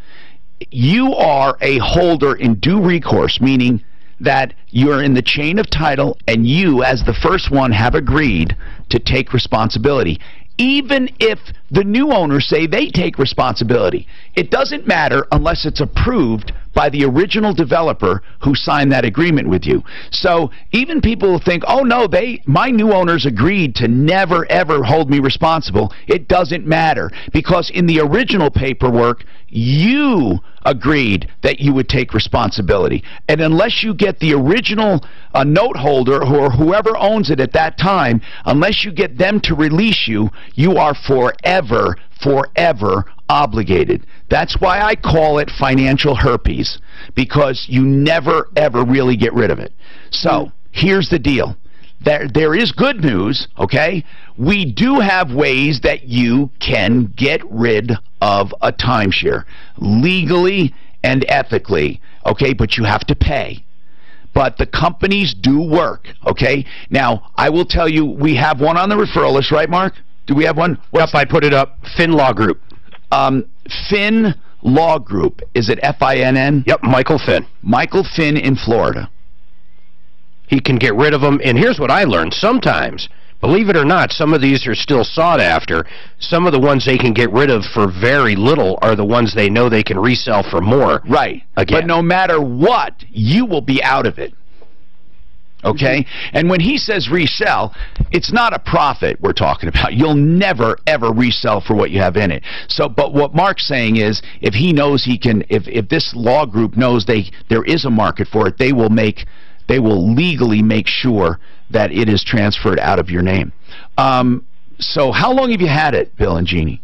S12: you are a holder in due recourse, meaning that you're in the chain of title and you, as the first one, have agreed to take responsibility. Even if the new owners say they take responsibility, it doesn't matter unless it's approved by the original developer who signed that agreement with you. So even people who think, oh no, my new owners agreed to never ever hold me responsible, it doesn't matter, because in the original paperwork you agreed that you would take responsibility. And unless you get the original note holder or whoever owns it at that time, unless you get them to release you, you are forever never forever obligated. That's why I call it financial herpes, because you never ever really get rid of it. So here's the deal. There is good news, okay? We do have ways that you can get rid of a timeshare legally and ethically, okay? But you have to pay. But the companies do work, okay? Now, I will tell you, we have one on the referral list, right, Mark? Do we have one?
S13: Yep, I put it up. Finn Law Group.
S12: Finn Law Group. Is it F-I-N-N?
S13: Yep, Michael Finn.
S12: Michael Finn in Florida.
S13: He can get rid of them. And here's what I learned. Sometimes, believe it or not, some of these are still sought after. Some of the ones they can get rid of for very little are the ones they know they can resell for more.
S12: Right.
S13: Again.
S12: But no matter what, you will be out of it. Okay? And when he says resell, it's not a profit we're talking about. You'll never, ever resell for what you have in it. So, but what Mark's saying is, if he knows he can, if this law group knows there is a market for it, they will legally make sure that it is transferred out of your name. So how long have you had it, Bill and Jeannie?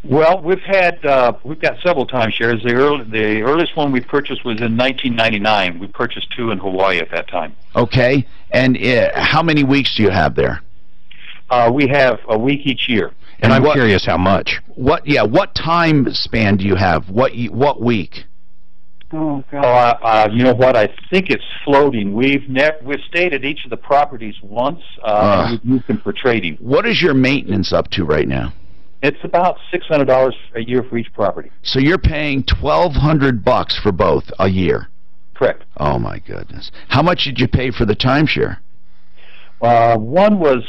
S14: Well, we've got several timeshares. The earliest one we purchased was in 1999. We purchased 2 in Hawaii at that time.
S12: Okay. And how many weeks do you have there?
S14: We have a week each year.
S13: And I'm curious how much.
S12: What time span do you have? What week?
S14: Oh, God. You know what? I think it's floating. We've stayed at each of the properties once, and we've used them for trading.
S12: What is your maintenance up to right now?
S14: It's about $600 a year for each property.
S12: So you're paying $1,200 for both a year?
S14: Correct.
S12: Oh, my goodness. How much did you pay for the timeshare?
S14: One was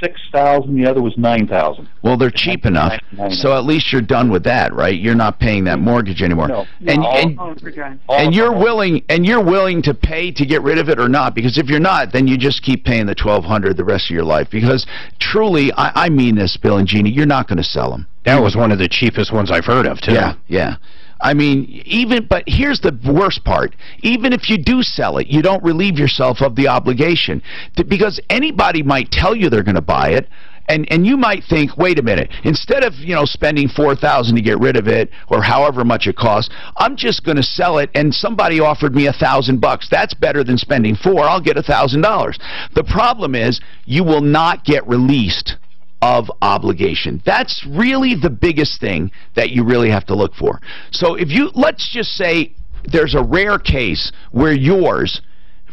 S14: $6,000, the other was $9,000.
S12: Well, they're cheap enough, so at least you're done with that, right? You're not paying that mortgage anymore.
S14: No.
S12: And you're willing to pay to get rid of it or not? Because if you're not, then you just keep paying the $1,200 the rest of your life. Because truly, I mean this, Bill and Jeannie, you're not going to sell them.
S13: That was one of the cheapest ones I've heard of, too.
S12: Yeah, yeah. I mean, but here's the worst part. Even if you do sell it, you don't relieve yourself of the obligation. Because anybody might tell you they're going to buy it, and you might think, wait a minute, instead of, spending $4,000 to get rid of it, or however much it costs, I'm just going to sell it, and somebody offered me $1,000. That's better than spending $4,000. I'll get $1,000. The problem is, you will not get released of obligation. That's really the biggest thing that you really have to look for. So let's just say there's a rare case where yours,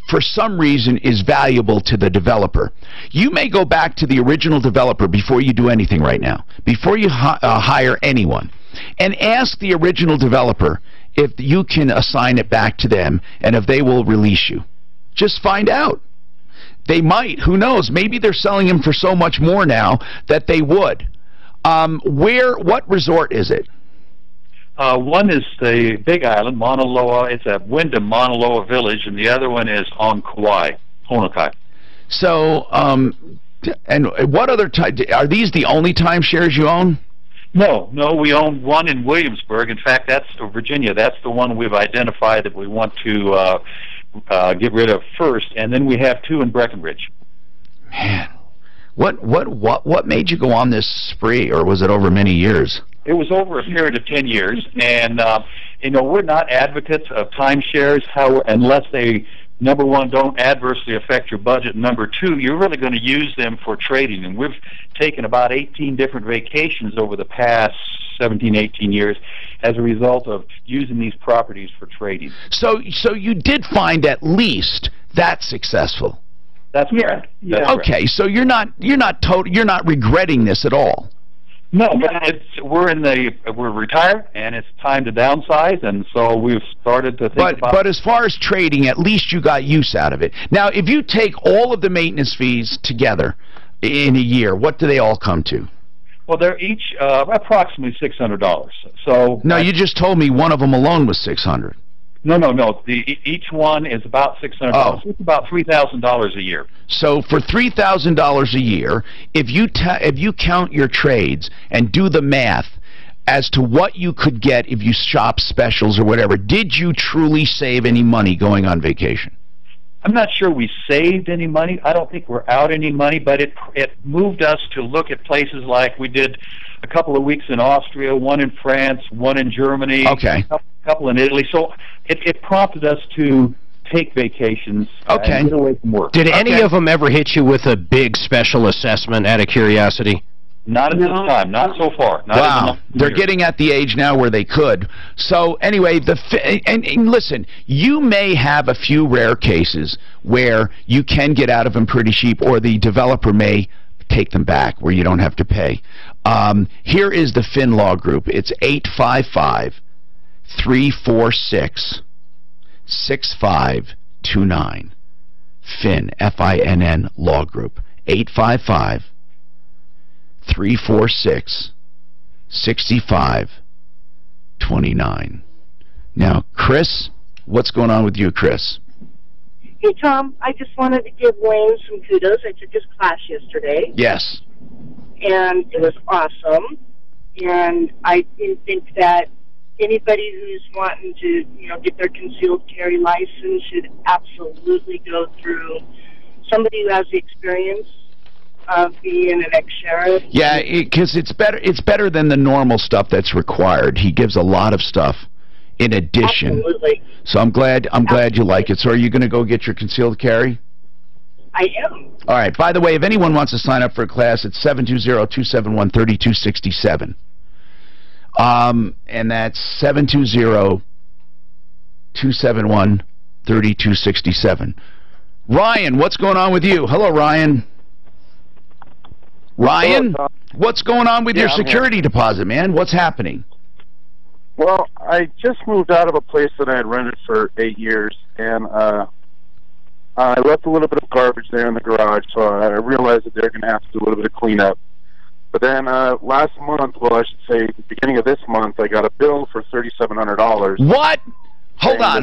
S12: for some reason, is valuable to the developer. You may go back to the original developer before you do anything right now, before you hire anyone, and ask the original developer if you can assign it back to them and if they will release you. Just find out. They might. Who knows? Maybe they're selling them for so much more now that they would. What resort is it?
S14: One is the Big Island, Mauna Loa. It's at Wyndham Mauna Loa Village, and the other one is on Kauai, Honokai.
S12: So, and what other are these the only timeshares you own?
S14: No, we own one in Williamsburg. In fact, that's Virginia. That's the one we've identified that we want to get rid of first, and then we have 2 in Breckenridge.
S12: Man, what made you go on this spree, or was it over many years?
S14: It was over a period of 10 years, and we're not advocates of timeshares, unless they, number one, don't adversely affect your budget. Number two, you're really going to use them for trading, and we've taken about 18 different vacations over the past 17, 18 years as a result of using these properties for trading. So
S12: you did find at least that successful.
S14: That's correct.
S12: Yeah. Okay, so you're not regretting this at all.
S14: No, but we're retired, and it's time to downsize, and so we've started to think about. But
S12: as far as trading, at least you got use out of it. Now, if you take all of the maintenance fees together in a year, what do they all come to?
S14: Well, they're each approximately $600. So
S12: no, you just told me one of them alone was $600.
S14: No. Each one is about $600.
S12: Oh.
S14: It's about $3,000 a year.
S12: So for $3,000 a year, if you count your trades and do the math as to what you could get if you shop specials or whatever, did you truly save any money going on vacation?
S14: I'm not sure we saved any money. I don't think we're out any money, but it moved us to look at places like we did a couple of weeks in Austria, one in France, one in Germany,
S12: okay,
S14: a couple in Italy. So it prompted us to take vacations
S12: okay.
S14: and get away from work.
S13: Did any of them ever hit you with a big special assessment out of curiosity?
S14: Not at this time, not so far. Not
S12: wow, they're getting at the age now where they could. So anyway, and listen, you may have a few rare cases where you can get out of them pretty cheap, or the developer may take them back where you don't have to pay. Here is the Finn Law Group. It's 855-346-6529. Finn, F-I-N-N, Law Group. 855-346-6529. Now, Chris, what's going on with you, Chris?
S6: Hey, Tom. I just wanted to give Wayne some kudos. I took his class yesterday.
S12: Yes.
S6: And it was awesome. And I think that anybody who's wanting to, get their concealed carry license should absolutely go through somebody who has the experience of being an ex-sheriff.
S12: Yeah, because it's better than the normal stuff that's required. He gives a lot of stuff in addition.
S6: Absolutely.
S12: So I'm glad you like it. So are you going to go get your concealed carry?
S6: I am.
S12: All right. By the way, if anyone wants to sign up for a class, it's 720-271-3267. And that's 720-271-3267. Ryan, what's going on with you? Hello, Ryan. Ryan, what's going on with your security deposit, man? What's happening?
S20: Well, I just moved out of a place that I had rented for 8 years, and I left a little bit of garbage there in the garage, so I realized that they're going to have to do a little bit of cleanup. But then last month, well, I should say the beginning of this month, I got a bill for $3,700.
S12: What? Hold on.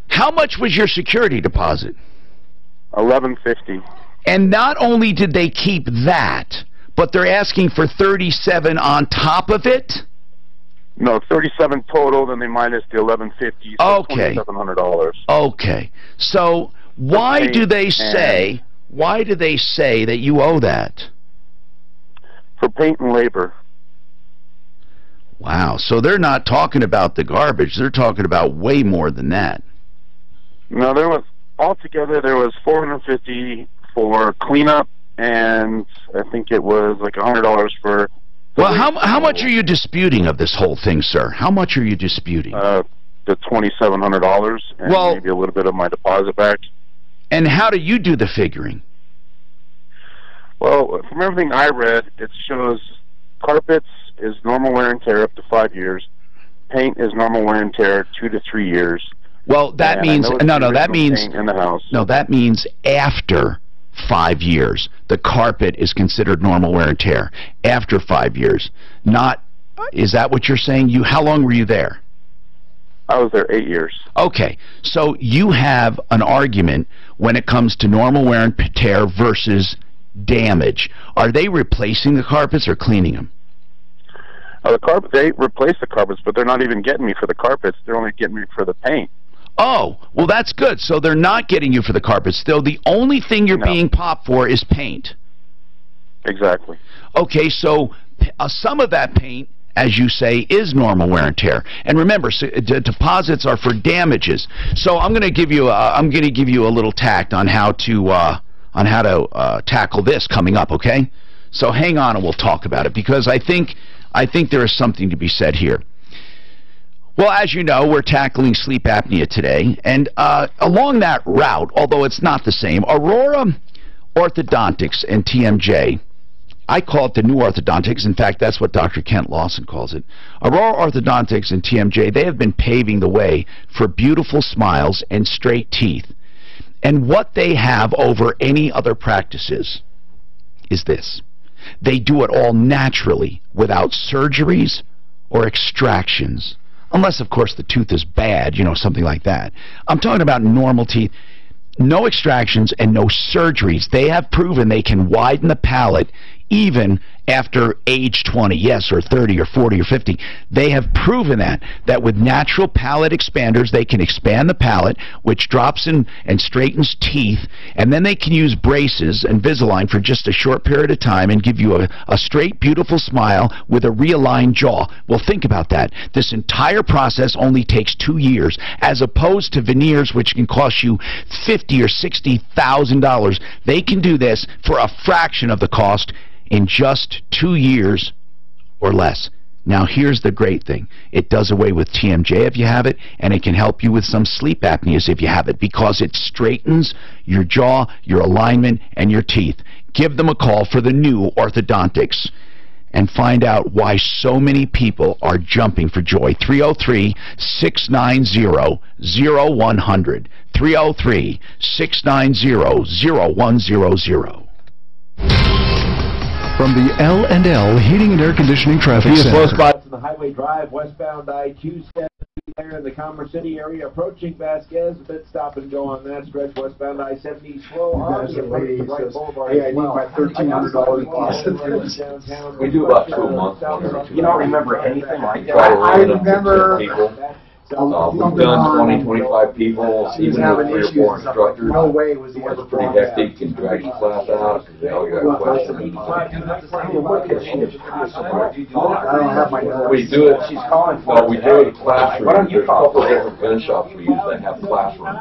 S12: How much was your security deposit?
S20: $1,150.
S12: And not only did they keep that, but they're asking for $37 on top of it?
S20: No, $37 total, then they minus the $1,150, so
S12: okay.
S20: $2,700.
S12: Okay. So why do they say that you owe that?
S20: For paint and labor.
S12: Wow. So they're not talking about the garbage. They're talking about way more than that.
S20: No, altogether there was $450 for cleanup, and I think it was like $100 for...
S12: Well, how much are you disputing of this whole thing, sir? How much are you disputing?
S20: The $2,700 and maybe a little bit of my deposit back.
S12: And how do you do the figuring?
S20: Well, from everything I read, it shows carpets is normal wear and tear up to 5 years. Paint is normal wear and tear 2 to 3 years.
S12: Well, that means that means
S20: in the house.
S12: No, that means after 5 years, the carpet is considered normal wear and tear. After 5 years, not. Is that what you're saying? How long were you there?
S20: I was there 8 years.
S12: Okay, so you have an argument when it comes to normal wear and tear versus damage. Are they replacing the carpets or cleaning them?
S20: They replace the carpets, but they're not even getting me for the carpets. They're only getting me for the paint.
S12: Oh, well, that's good. So they're not getting you for the carpets. Still, the only thing you're being popped for is paint.
S20: Exactly.
S12: Okay, so some of that paint, as you say, is normal wear and tear. And remember, deposits are for damages. So I'm going to give you a little tact on how to tackle this coming up. Okay, so hang on and we'll talk about it, because I think there is something to be said here. Well, as you know, we're tackling sleep apnea today, and along that route, although it's not the same, Aurora Orthodontics and TMJ, I call it the new orthodontics. In fact, that's what Dr. Kent Lawson calls it. Aurora Orthodontics and TMJ, they have been paving the way for beautiful smiles and straight teeth. And what they have over any other practices is this. They do it all naturally, without surgeries or extractions. Unless, of course, the tooth is bad, something like that. I'm talking about normal teeth. No extractions and no surgeries. They have proven they can widen the palate even after age 20, yes, or 30 or 40 or 50. They have proven that with natural palate expanders, they can expand the palate, which drops in and straightens teeth, and then they can use braces and Invisalign for just a short period of time and give you a straight, beautiful smile with a realigned jaw. Well, think about that. This entire process only takes 2 years, as opposed to veneers, which can cost you $50,000 or $60,000. They can do this for a fraction of the cost in just 2 years or less. Now, here's the great thing. It does away with TMJ if you have it, and it can help you with some sleep apneas if you have it, because it straightens your jaw, your alignment, and your teeth. Give them a call for the new orthodontics and find out why so many people are jumping for joy. 303-690-0100. 303-690-0100.
S9: From the L&L Heating and Air Conditioning Traffic Center.
S10: Close by to the Highway Drive, westbound I-270 there in the Commerce City area, approaching Vasquez, a bit stop and go on that stretch, westbound I-70 slow on the right boulevard.
S5: Hey, I need my $1,300
S10: downtown.
S8: We do about 2 a month.
S2: You don't remember anything like that?
S8: I remember people. We've done 20, 25 people, even with 3 or 4 instructors.
S5: No way was he
S8: It's
S5: ever
S8: pretty hectic. You can drag your class out because they all got questions.
S5: I don't have my notes.
S8: We do it.
S2: She's calling for
S8: No, we do it in classrooms.
S2: Why don't you
S8: There's a
S2: call
S8: couple of
S2: for
S8: different gun shops we use that have classrooms.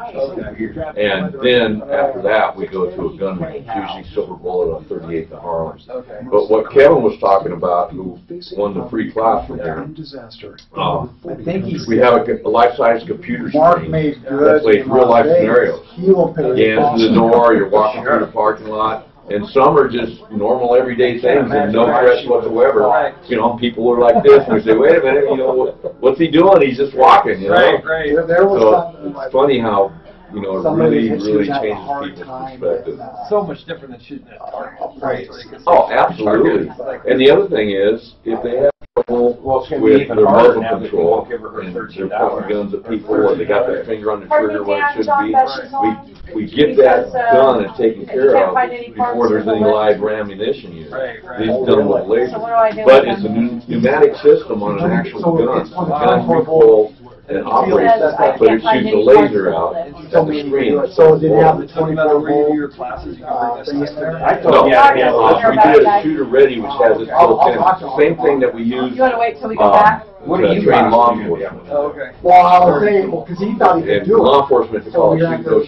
S8: And then after that, we go to a gun range, usually Silver Bullet on 38th and Harlem. But what Kevin was talking about, who won the free class from here, we have a life-size computer screen that plays real-life scenarios. You answer the door, you're walking through the parking lot, and some are just normal, everyday things and no threats whatsoever. You know, people are like this, and we say, wait a minute, you know, what's he doing? He's just walking, you know? So it's funny how, you know, it really, really changes people's perspective.
S17: So much different than shooting at target.
S8: Right. Oh, absolutely. And the other thing is, if they have trouble with their muzzle control, and they're pointing guns at people, or they got their finger on the trigger when it should be, we get that done and taken care of before there's any live ammunition used. These done with laser. But it's a pneumatic system on an actual gun. The gun controls and operates, but it shoots a laser out at the screen.
S5: So did you have the 24-volt
S17: classes?
S5: thing in there?
S8: No, we did a shooter ready, which has its built-in. It's the same thing that we use.
S18: You want to wait till we get back?
S8: What do you train law enforcement?
S5: Well, I was saying, because he thought he could do it.
S8: Law enforcement to call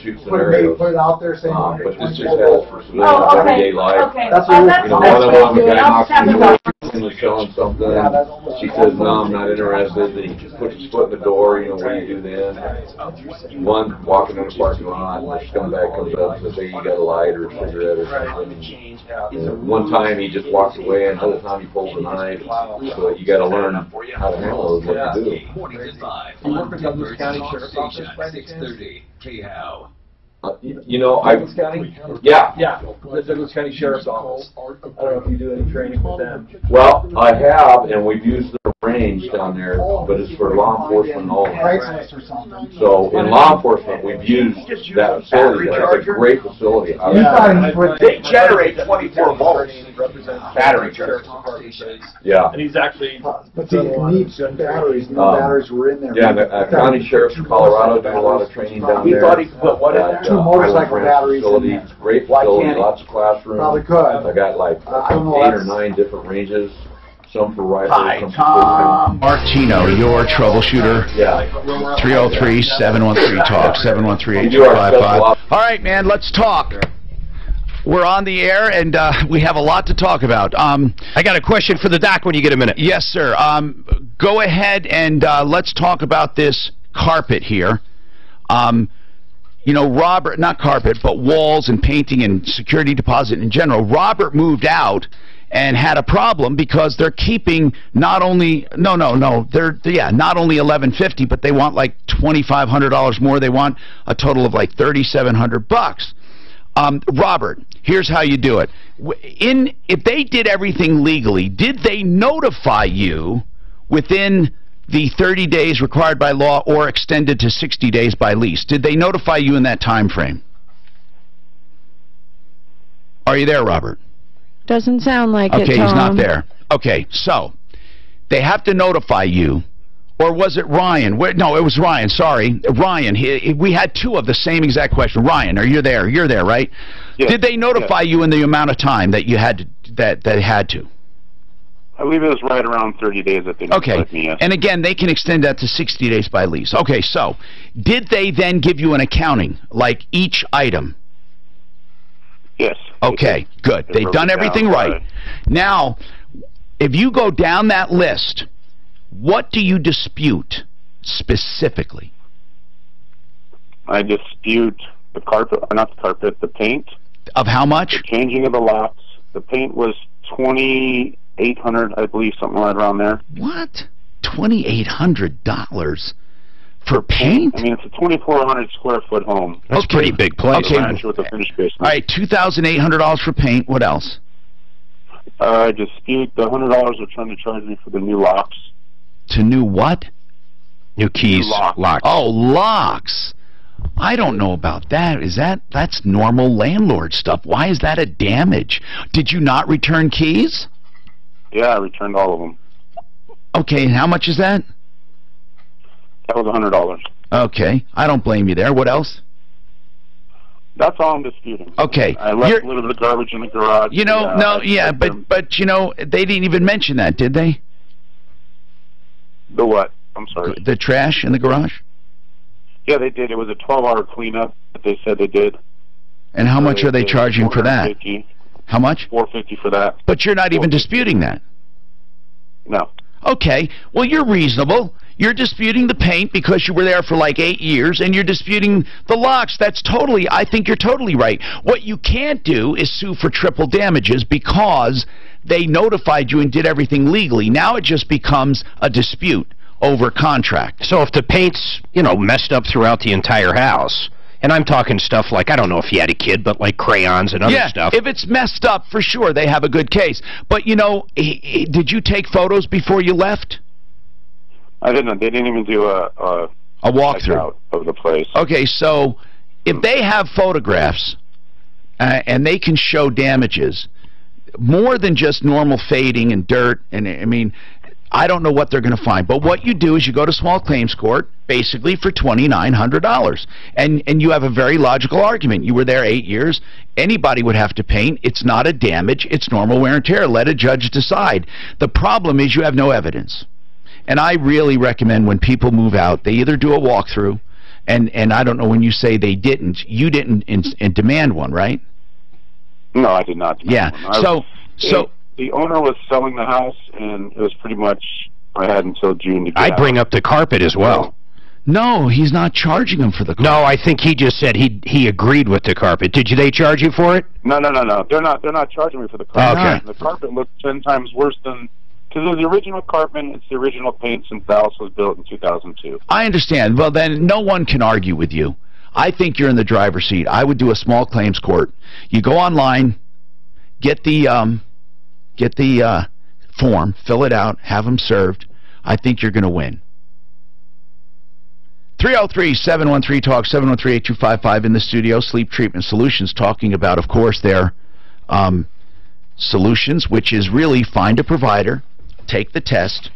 S8: shoot scenarios.
S5: Put it out there saying.
S8: But this just has for civilians everyday life.
S5: That's what
S8: you know, one of them, a guy knocks on the door and was showing something. She says, no, I'm not interested. Then he just puts his foot in the door. You know, what do you do then? One walking in the parking lot, and the scumbag comes up and says, hey, you got a light or a cigarette or something. And one time he just walks away, and another time he pulls a knife. So you got to learn how to handle what to do.
S17: You work with Douglas County Sheriff's Office by any chance?
S8: You know,
S17: Douglas County?
S8: Yeah.
S17: Yeah, the Douglas County Sheriff's Office. I don't know if you do any training with them.
S8: Well, I have, and we've used the range down there, but it's for law enforcement only. So in law enforcement, we've used that facility. That's a great facility.
S1: They generate 24 volts.
S2: Battery charge.
S8: Yeah.
S17: And he's actually...
S5: But see, it needs batteries. No batteries were in there.
S8: Yeah, the county sheriffs of Colorado do a lot of training down there.
S1: He thought he could put what in there?
S5: 2 motorcycle batteries in there.
S8: Great facility, lots of classrooms.
S5: Probably could.
S8: I got like 8 or 9 different ranges. Some for rifles, some
S12: for Martino, your troubleshooter.
S8: Yeah.
S12: 303-713-TALK, 713-8255. All right, man, let's talk. We're on the air, and we have a lot to talk about.
S13: I got a question for the doc when you get a minute.
S12: Yes, sir. Go ahead and let's talk about this carpet here. You know, Robert, not carpet, but walls and painting and security deposit in general. Robert moved out and had a problem because they're keeping not only not only $1,150, but they want like $2,500 more. They want a total of like $3,700. Robert, here's how you do it. If they did everything legally, did they notify you within the 30 days required by law or extended to 60 days by lease? Did they notify you in that time frame? Are you there, Robert?
S7: Doesn't sound like it,
S12: Okay,
S7: Tom.
S12: he's not there. Okay, so they have to notify you. Or was it Ryan? No, it was Ryan. Sorry. Ryan. We had two of the same exact question. Ryan, are you there? You're there, right?
S20: Yes.
S12: Did they notify you in the amount of time that you had to, that they had to?
S20: I believe it was right around 30 days that they notified me, yes.
S12: And again, they can extend that to 60 days by lease. Okay, so did they then give you an accounting, like each item?
S20: Yes.
S12: Okay, good.
S20: They
S12: They've
S20: broke
S12: done
S20: it
S12: everything
S20: down,
S12: right. Now, if you go down that list, what do you dispute specifically?
S20: I dispute the carpet, or not the carpet, the paint.
S12: Of how much?
S20: The changing of the locks. The paint was $2,800, I believe, something right around there.
S12: What? $2,800 for paint?
S20: I mean, it's a 2,400 square foot home.
S13: That's a pretty big place.
S12: Okay.
S20: With a finished basement.
S12: All right, $2,800 for paint. What else?
S20: I dispute the $100 they're trying to charge me for the new locks.
S12: To new what?
S13: New keys, locks.
S12: Oh, locks. I don't know about that. That's normal landlord stuff. Why is that a damage? Did you not return keys?
S20: Yeah, I returned all of them.
S12: Okay, and how much is that?
S20: That was $100.
S12: Okay, I don't blame you there. What else?
S20: That's all I'm disputing.
S12: Okay.
S20: I left a little bit of garbage in the garage.
S12: You know, but you know, they didn't even mention that, did they?
S20: The what? I'm sorry.
S12: The trash in the garage?
S20: Yeah, they did. It was a 12-hour cleanup that they said they did.
S12: And how much are they charging for that? How much?
S20: $450 for that.
S12: But you're not even disputing that.
S20: No.
S12: Okay. Well, you're reasonable. You're disputing the paint because you were there for like 8 years, and you're disputing the locks. That's totally, I think you're totally right. What you can't do is sue for triple damages because they notified you and did everything legally. Now it just becomes a dispute over contract.
S13: So if the paint's, you know, messed up throughout the entire house, and I'm talking stuff like, I don't know if you had a kid, but like crayons and other stuff.
S12: If it's messed up, for sure, they have a good case. But, you know, did you take photos before you left?
S20: I didn't. They didn't even do a
S12: walkthrough
S20: of the place.
S12: Okay, so if they have photographs and they can show damages, more than just normal fading and dirt, and I mean, I don't know what they're going to find. But what you do is you go to small claims court, basically for $2,900. And you have a very logical argument. You were there 8 years. Anybody would have to paint. It's not a damage. It's normal wear and tear. Let a judge decide. The problem is you have no evidence. And I really recommend when people move out, they either do a walkthrough, and I don't know when you say they didn't, you didn't demand one, right?
S20: No, I did not demand one.
S12: So
S20: the owner was selling the house, and it was pretty much, I had until June to get
S13: I'd bring up the carpet as well.
S12: No, he's not charging him for the carpet.
S13: No, I think he just said he agreed with the carpet. Did they charge you for it?
S20: No. They're not charging me for the carpet.
S13: Okay.
S20: The carpet looked 10 times worse than, because it was the original carpet, it's the original paint since the house was built in 2002.
S12: I understand. Well, then no one can argue with you. I think you're in the driver's seat. I would do a small claims court. You go online, get the form, fill it out, have them served. I think you're going to win. 303-713-TALK, 713-8255 in the studio. Sleep Treatment Solutions, talking about, of course, their solutions, which is really find a provider, take the test,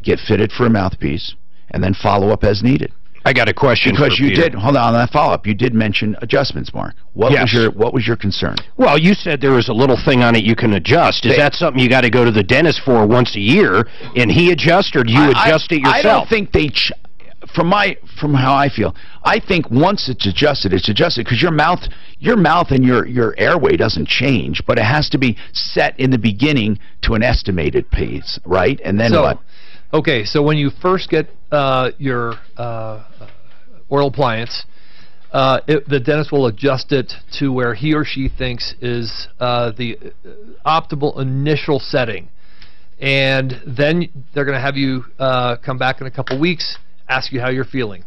S12: get fitted for a mouthpiece, and then follow up as needed.
S13: I got a question
S12: because
S13: for
S12: you
S13: Peter.
S12: did. Hold on that follow-up. You did mention adjustments, Mark. What was your concern?
S13: Well, you said there was a little thing on it you can adjust. Is that something you got to go to the dentist for once a year, and he adjusts, or do you adjust it yourself?
S12: I don't think they. From how I feel, I think once it's adjusted because your mouth and your airway doesn't change, but it has to be set in the beginning to an estimated pace, right? And then what?
S4: Okay, so when you first get your oral appliance, the dentist will adjust it to where he or she thinks is the optimal initial setting. And then they're going to have you come back in a couple weeks, ask you how you're feeling.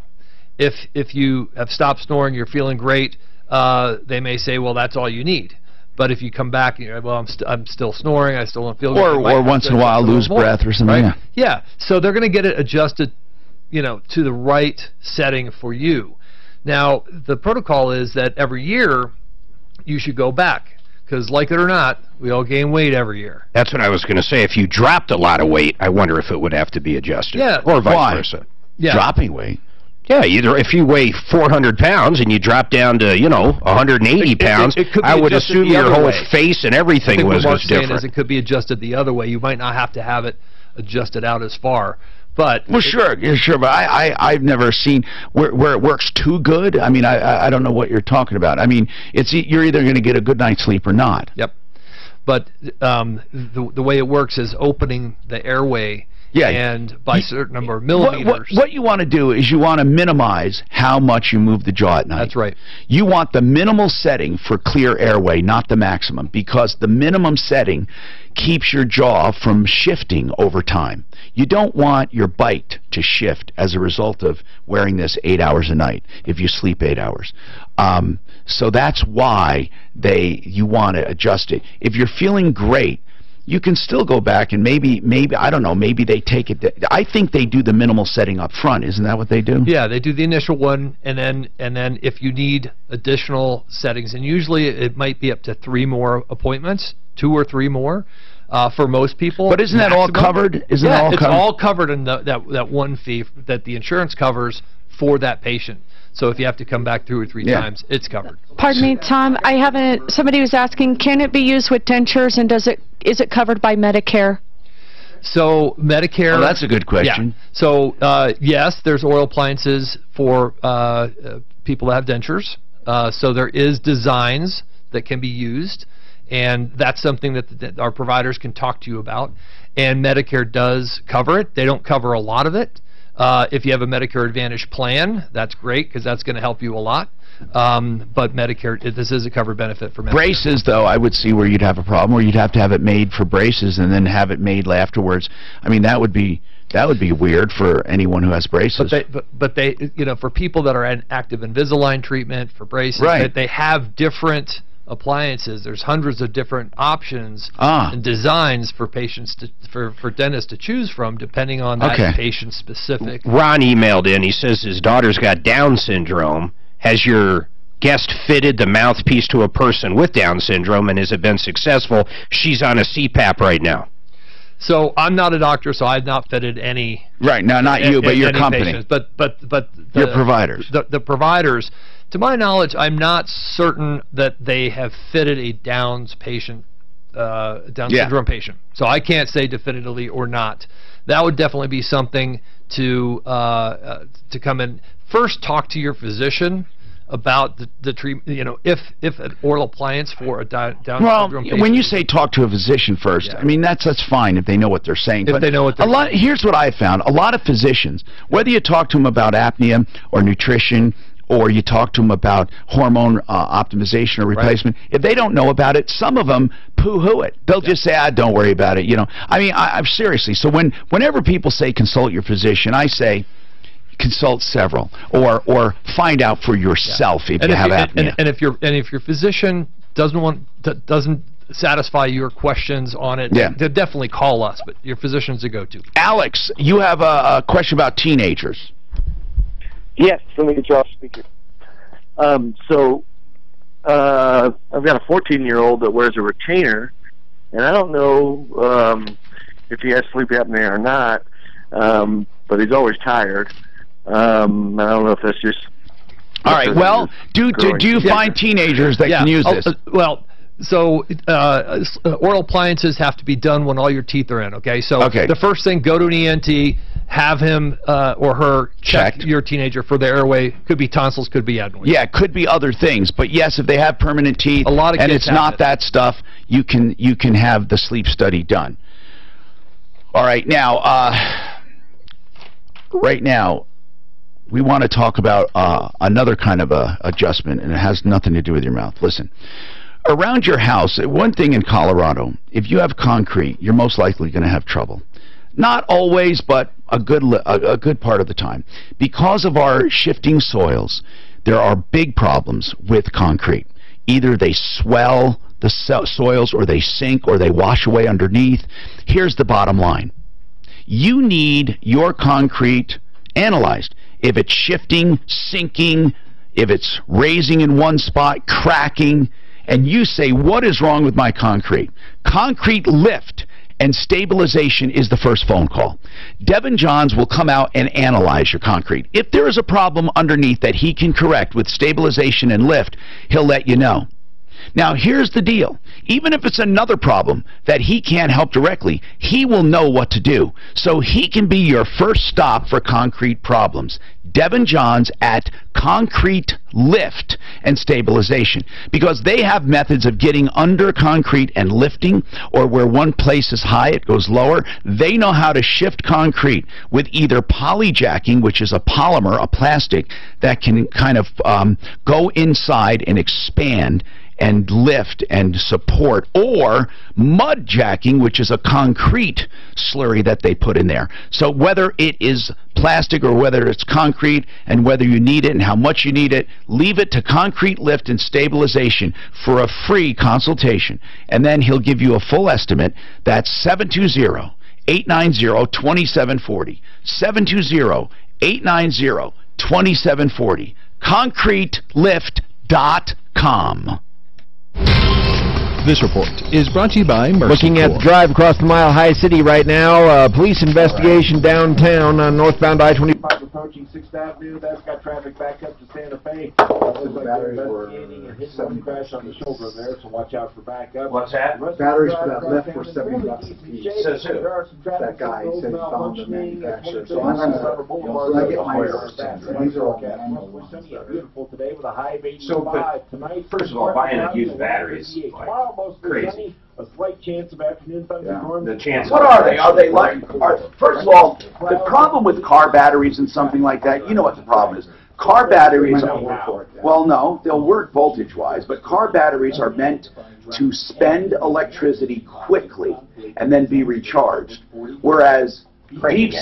S4: If you have stopped snoring, you're feeling great, they may say, well, that's all you need. But if you come back and you're, well, I'm still snoring, I still don't feel good.
S12: Or once in a while lose breath or something.
S4: Right? Yeah. So they're going to get it adjusted, to the right setting for you. Now, the protocol is that every year you should go back. because like it or not, we all gain weight every year.
S13: That's what I was going to say. If you dropped a lot of weight, I wonder if it would have to be adjusted.
S4: Yeah.
S13: Or vice
S12: Why?
S13: versa.
S4: Yeah.
S12: Dropping weight.
S13: Yeah, either if you weigh 400 pounds and you drop down to, 180 pounds,
S4: it could be
S13: I would
S4: adjusted
S13: assume
S4: the
S13: your
S4: other
S13: whole
S4: way.
S13: face and everything was
S4: saying
S13: different.
S4: is it could be adjusted the other way. You might not have to have it adjusted out as far. But
S12: Well, sure, but I've never seen where it works too good. I mean, I don't know what you're talking about. I mean, you're either going to get a good night's sleep or not.
S4: Yep. But the way it works is opening the airway.
S12: Yeah.
S4: And by a certain number of millimeters.
S12: What you want to do is you want to minimize how much you move the jaw at night.
S4: That's right.
S12: You want the minimal setting for clear airway, not the maximum, because the minimum setting keeps your jaw from shifting over time. You don't want your bite to shift as a result of wearing this 8 hours a night if you sleep 8 hours. So that's why you want to adjust it. If you're feeling great, you can still go back and maybe I don't know, maybe they take it. I think they do the minimal setting up front. Isn't that what they do?
S4: Yeah, they do the initial one, and then if you need additional settings, and usually it might be up to 3 more appointments, 2 or 3 more. For most people.
S12: But isn't that all covered? Isn't
S4: yeah,
S12: all
S4: it's
S12: covered?
S4: all covered in that one fee that the insurance covers for that patient. So if you have to come back 2 or 3 times, it's covered.
S7: Pardon me, Tom. Somebody was asking, can it be used with dentures, and is it covered by Medicare?
S4: So Medicare.
S12: Oh, that's a good question.
S4: Yeah. So yes, there's oral appliances for people that have dentures. So there is designs that can be used, and that's something that our providers can talk to you about. And Medicare does cover it. They don't cover a lot of it. If you have a Medicare Advantage plan, that's great because that's going to help you a lot. But Medicare, this is a covered benefit for Medicare.
S12: Braces, though, I would see where you'd have a problem, where you'd have to have it made for braces and then have it made afterwards. I mean, that would be weird for anyone who has braces.
S4: But they for people that are in active Invisalign treatment for braces,
S12: right.
S4: they have different appliances. There's hundreds of different options and designs for patients for dentists to choose from, depending on that patient specific.
S13: Ron emailed in. He says his daughter's got Down syndrome. Has your guest fitted the mouthpiece to a person with Down syndrome, and has it been successful? She's on a CPAP right now.
S4: So I'm not a doctor, so I've not fitted any.
S12: Right, no, not you, but your company.
S4: Patients. But
S12: your providers.
S4: The providers. To my knowledge, I'm not certain that they have fitted a Down syndrome patient. So I can't say definitively or not. That would definitely be something to come in. First, talk to your physician about the treatment. If an oral appliance for a Down syndrome patient.
S12: When you say talk to a physician first, I mean that's fine if they know what they're saying.
S4: If they know what they're saying.
S12: Here's what I found: a lot of physicians, whether you talk to them about apnea or nutrition, or you talk to them about hormone optimization or replacement, if they don't know about it, some of them poo-hoo it. They'll just say, don't worry about it. I mean, I'm seriously. So whenever people say consult your physician, I say consult several, or find out for yourself if you have apnea.
S4: And if your physician doesn't satisfy your questions on it, then definitely call us. But your physician's a go-to.
S12: Alex, you have a question about teenagers.
S11: Yes, let me get you off speaker. So I've got a 14-year-old that wears a retainer, and I don't know if he has sleep apnea or not, but he's always tired. I don't know if that's just...
S12: All right, well, do you find teenagers that can use this?
S4: So oral appliances have to be done when all your teeth are in, okay? So the first thing, go to an ENT, have him or her check your teenager for the airway. Could be tonsils, could be adenoids.
S12: Yeah, it could be other things. But yes, if they have permanent teeth and it's not that stuff, you can have the sleep study done. All right, now, we want to talk about another kind of adjustment, and it has nothing to do with your mouth. Listen. Around your house, one thing in Colorado, if you have concrete, you're most likely going to have trouble. Not always, but a good part of the time. Because of our shifting soils, there are big problems with concrete. Either they swell the soils, or they sink, or they wash away underneath. Here's the bottom line. You need your concrete analyzed. If it's shifting, sinking, if it's raising in one spot, cracking, and you say, what is wrong with my concrete? Concrete lift and stabilization is the first phone call. Devin Johns will come out and analyze your concrete. If there is a problem underneath that he can correct with stabilization and lift, he'll let you know. Now, here's the deal. Even if it's another problem that he can't help directly, he will know what to do. So he can be your first stop for concrete problems. Devin Johns at Concrete Lift and Stabilization, because they have methods of getting under concrete and lifting, or where one place is high, it goes lower. They know how to shift concrete with either polyjacking, which is a polymer, a plastic, that can kind of go inside and expand and lift and support, or mud jacking, which is a concrete slurry that they put in there. So whether it is plastic or whether it's concrete, and whether you need it and how much you need it, leave it to Concrete Lift and Stabilization for a free consultation, and then he'll give you a full estimate. That's 720-890-2740. 720-890-2740. ConcreteLift.com.
S9: This report is brought to you by Mercy
S3: Looking at the drive across the Mile High City right now, police investigation downtown on northbound I-25.
S10: Approaching 6th Avenue, that's got traffic back up to Santa Fe. Looks like they're investigating a hit-and-run crash on the shoulder there, so watch out for backup.
S2: What's that?
S5: Batteries for that lift were $70 a piece.
S2: Says who?
S5: That guy said he found the manufacturer. So I'm gonna, when I get my these are all
S10: beautiful today with a high of 85
S2: so, but
S10: tonight.
S2: First of all, buying a used battery is crazy.
S10: A slight chance of afternoon thunderstorms.
S2: The chance.
S1: What are they? Are they like? First of all, the problem with car batteries and something like that, you know what the problem is. Car batteries, well, no, they'll work voltage-wise, but car batteries are meant to spend electricity quickly and then be recharged, whereas deep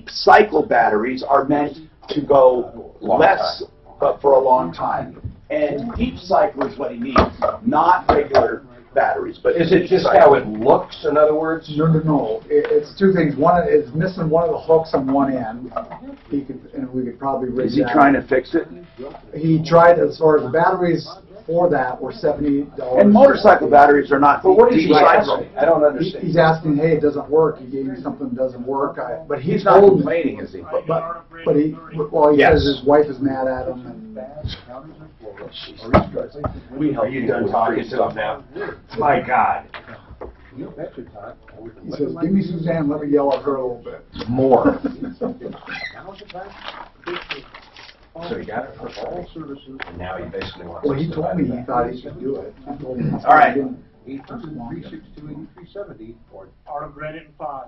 S1: cycle batteries are meant to go less, but for a long time. And deep cycle is what he needs, not regular batteries. But
S2: is it just how it looks, in other words?
S5: No. It's two things. One is missing one of the hooks on one end. He could, and we could probably rig
S1: Is he
S5: that.
S1: trying to fix it?
S5: He tried, as far as the batteries for that were $70.
S1: And motorcycle batteries are not.
S2: But what is
S1: deep
S2: he
S1: cycle.
S2: asking? I don't understand.
S5: He's asking, hey, it doesn't work. You gave me something that doesn't work. But
S1: He's not complaining, is he?
S5: But he says his wife is mad at him. And
S2: Are you done talking to him now? My God.
S5: he says, give me Suzanne, let me yell at her a little bit.
S2: More. So he got it for all services, and now he basically wants.
S5: Well, he told me he thought he could do it.
S1: All right.
S10: 800-362-8370 or Art of Granite and 5.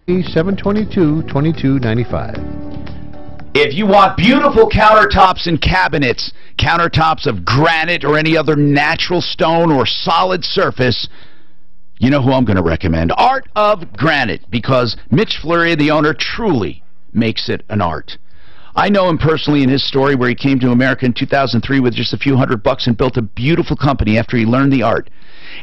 S9: 722-2295.
S12: If you want beautiful countertops and cabinets, countertops of granite or any other natural stone or solid surface, you know who I'm going to recommend. Art of Granite, because Mitch Fleury, the owner, truly makes it an art. I know him personally in his story where he came to America in 2003 with just a few $100 and built a beautiful company after he learned the art.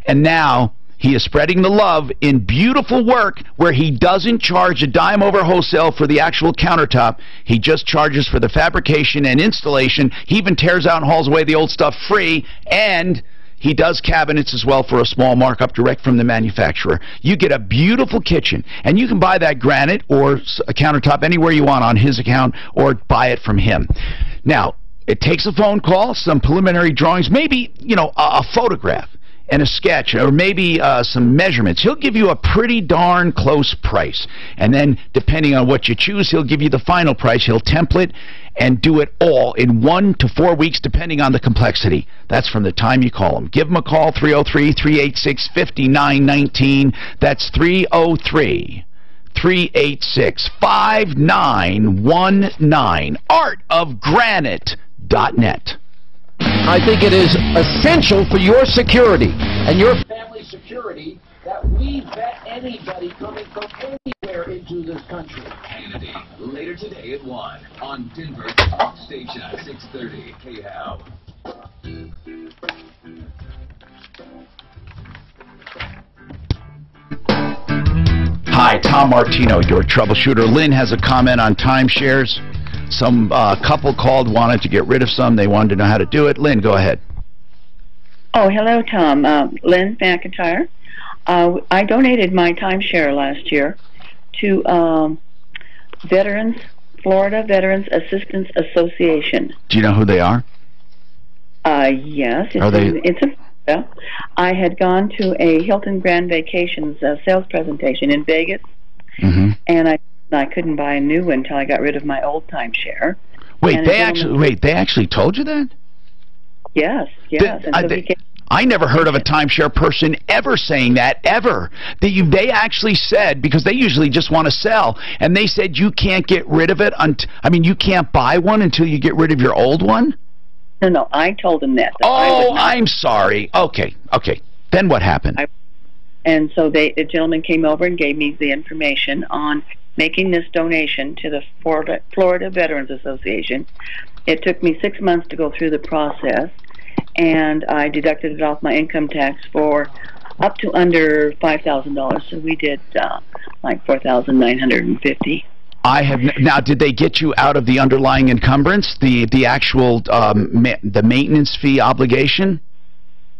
S12: And now he is spreading the love in beautiful work where he doesn't charge a dime over wholesale for the actual countertop. He just charges for the fabrication and installation. He even tears out and hauls away the old stuff free, and he does cabinets as well for a small markup direct from the manufacturer. You get a beautiful kitchen, and you can buy that granite or a countertop anywhere you want on his account or buy it from him. Now, it takes a phone call, some preliminary drawings, maybe, you know, a photograph and a sketch, or maybe some measurements. He'll give you a pretty darn close price. And then, depending on what you choose, he'll give you the final price. He'll template and do it all in 1 to 4 weeks, depending on the complexity. That's from the time you call him. Give him a call, 303-386-5919. That's 303-386-5919. artofgranite.net.
S3: I think it is essential for your security and your
S15: family security that we vet anybody coming from anywhere into this country.
S16: Hannity, later today at 1 on Denver Station 630 KHOW.
S12: Hi, Tom Martino, your troubleshooter. Lynn has a comment on timeshares. Some couple called, wanted to get rid of some. They wanted to know how to do it. Lynn, go ahead.
S21: Oh, hello, Tom. Lynn McIntyre. I donated my timeshare last year to Florida Veterans Assistance Association.
S12: Do you know who they are?
S21: Yes. I had gone to a Hilton Grand Vacations sales presentation in Vegas, and I couldn't buy a new one until I got rid of my old timeshare.
S12: Wait, they actually told you that?
S21: Yes.
S12: I never heard of a timeshare person ever saying that, ever. They actually said, because they usually just want to sell, and they said you can't get rid of it, you can't buy one until you get rid of your old one?
S21: No, I told them that.
S12: I'm sorry. Okay. Then what happened?
S21: And so the gentleman came over and gave me the information on making this donation to the Florida Veterans Association. It took me 6 months to go through the process, and I deducted it off my income tax for up to under $5,000. So we did like $4,950.
S12: Now, did they get you out of the underlying encumbrance, the actual the maintenance fee obligation?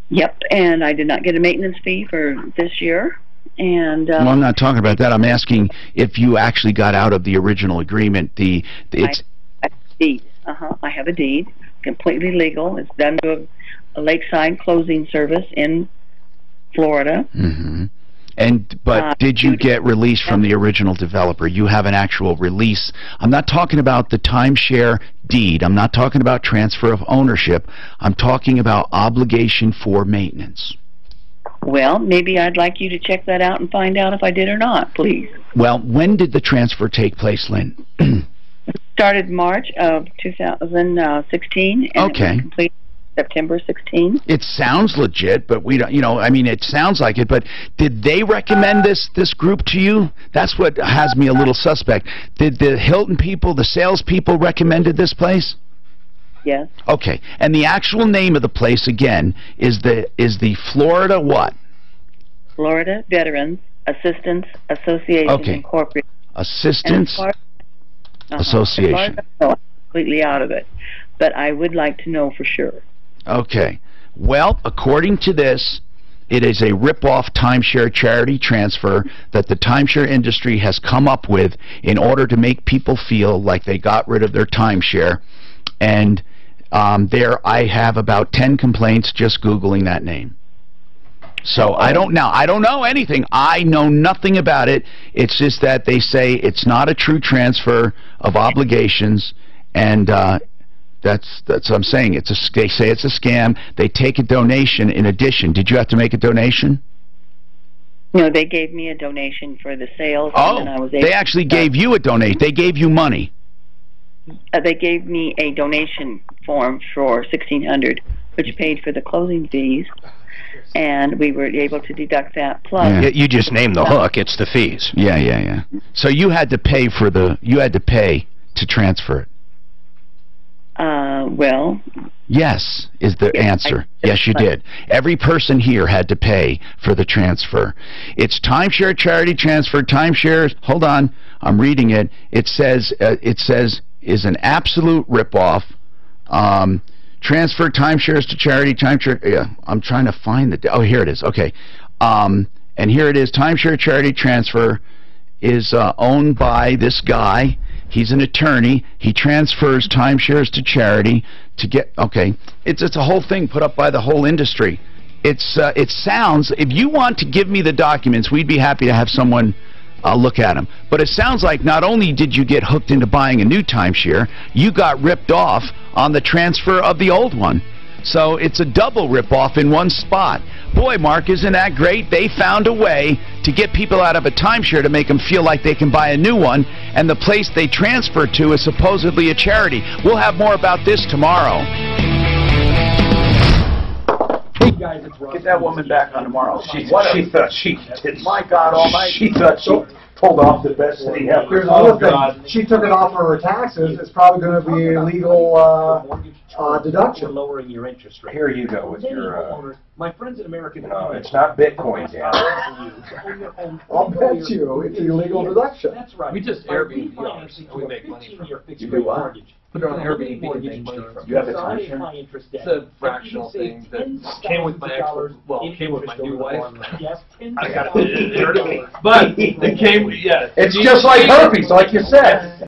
S21: Yep, and I did not get a maintenance fee for this year. And
S12: well, I'm not talking about that. I'm asking if you actually got out of the original agreement. I
S21: have a deed. I have a deed, completely legal. It's done to a lakeside closing service in Florida.
S12: But did you get release from the original developer? You have an actual release. I'm not talking about the timeshare deed. I'm not talking about transfer of ownership. I'm talking about obligation for maintenance.
S21: Well, maybe I'd like you to check that out and find out if I did or not, please.
S12: Well, when did the transfer take place, Lynn?
S21: It started March of 2016, and it was complete September 16.
S12: It sounds legit, but we don't, it sounds like it, but did they recommend this group to you? That's what has me a little suspect. Did the Hilton people, the sales people recommended this place?
S21: Yes.
S12: Okay. And the actual name of the place, again, is the Florida what?
S21: Florida Veterans Assistance Association Incorporated.
S12: Assistance Association.
S21: I'm completely out of it, but I would like to know for sure.
S12: Okay. Well, according to this, it is a rip-off timeshare charity transfer that the timeshare industry has come up with in order to make people feel like they got rid of their timeshare. And there I have about 10 complaints just Googling that name. So I don't know anything. I know nothing about it. It's just that they say it's not a true transfer of obligations, and that's what I'm saying. They say it's a scam. They take a donation in addition. Did you have to make a donation?
S21: No, they gave me a donation for the sales.
S12: Oh,
S21: and I was
S12: they actually gave you a donation. They gave you money.
S21: They gave me a donation form for $1,600, which paid for the closing fees, and we were able to deduct that. Plus,
S13: you just named the hook. It's the fees.
S12: Yeah. So you had to pay to transfer it.
S21: Well.
S12: Yes, is the answer. Yes, you did. Every person here had to pay for the transfer. It's timeshare charity transfer. Timeshares. Hold on, I'm reading it. It says is an absolute ripoff. Transfer timeshares to charity. Timeshare. Yeah, I'm trying to find the. Oh, here it is. Okay. And here it is. Timeshare charity transfer is owned by this guy. He's an attorney. He transfers timeshares to charity to get. Okay, it's a whole thing put up by the whole industry. It sounds. If you want to give me the documents, we'd be happy to have someone look at them. But it sounds like not only did you get hooked into buying a new timeshare, you got ripped off on the transfer of the old one. So it's a double rip-off in one spot. Boy, Mark, isn't that great? They found a way to get people out of a timeshare to make them feel like they can buy a new one, and the place they transfer to is supposedly a charity. We'll have more about this tomorrow.
S1: Hey guys, it's Ross. Get that woman back on tomorrow.
S2: She thought she did.
S1: My God Almighty.
S2: She thought she pulled off the best city ever.
S5: Here's another thing. She took it off for her taxes. It's probably going to be a legal deduction.
S15: Lowering your interest rate.
S2: Here you go with your.
S15: My friends at American.
S2: No, it's not Bitcoin, Dan.
S5: I'll bet you it's a legal deduction.
S15: That's right.
S17: We just Airbnb, we make money from it.
S1: You do what?
S17: put it on Airbnb and make money from it.
S1: You have a timeshare?
S17: It's a fractional thing that came with my came with my new wife. I got it, but it came, yeah.
S2: It's just like herpes, like you said.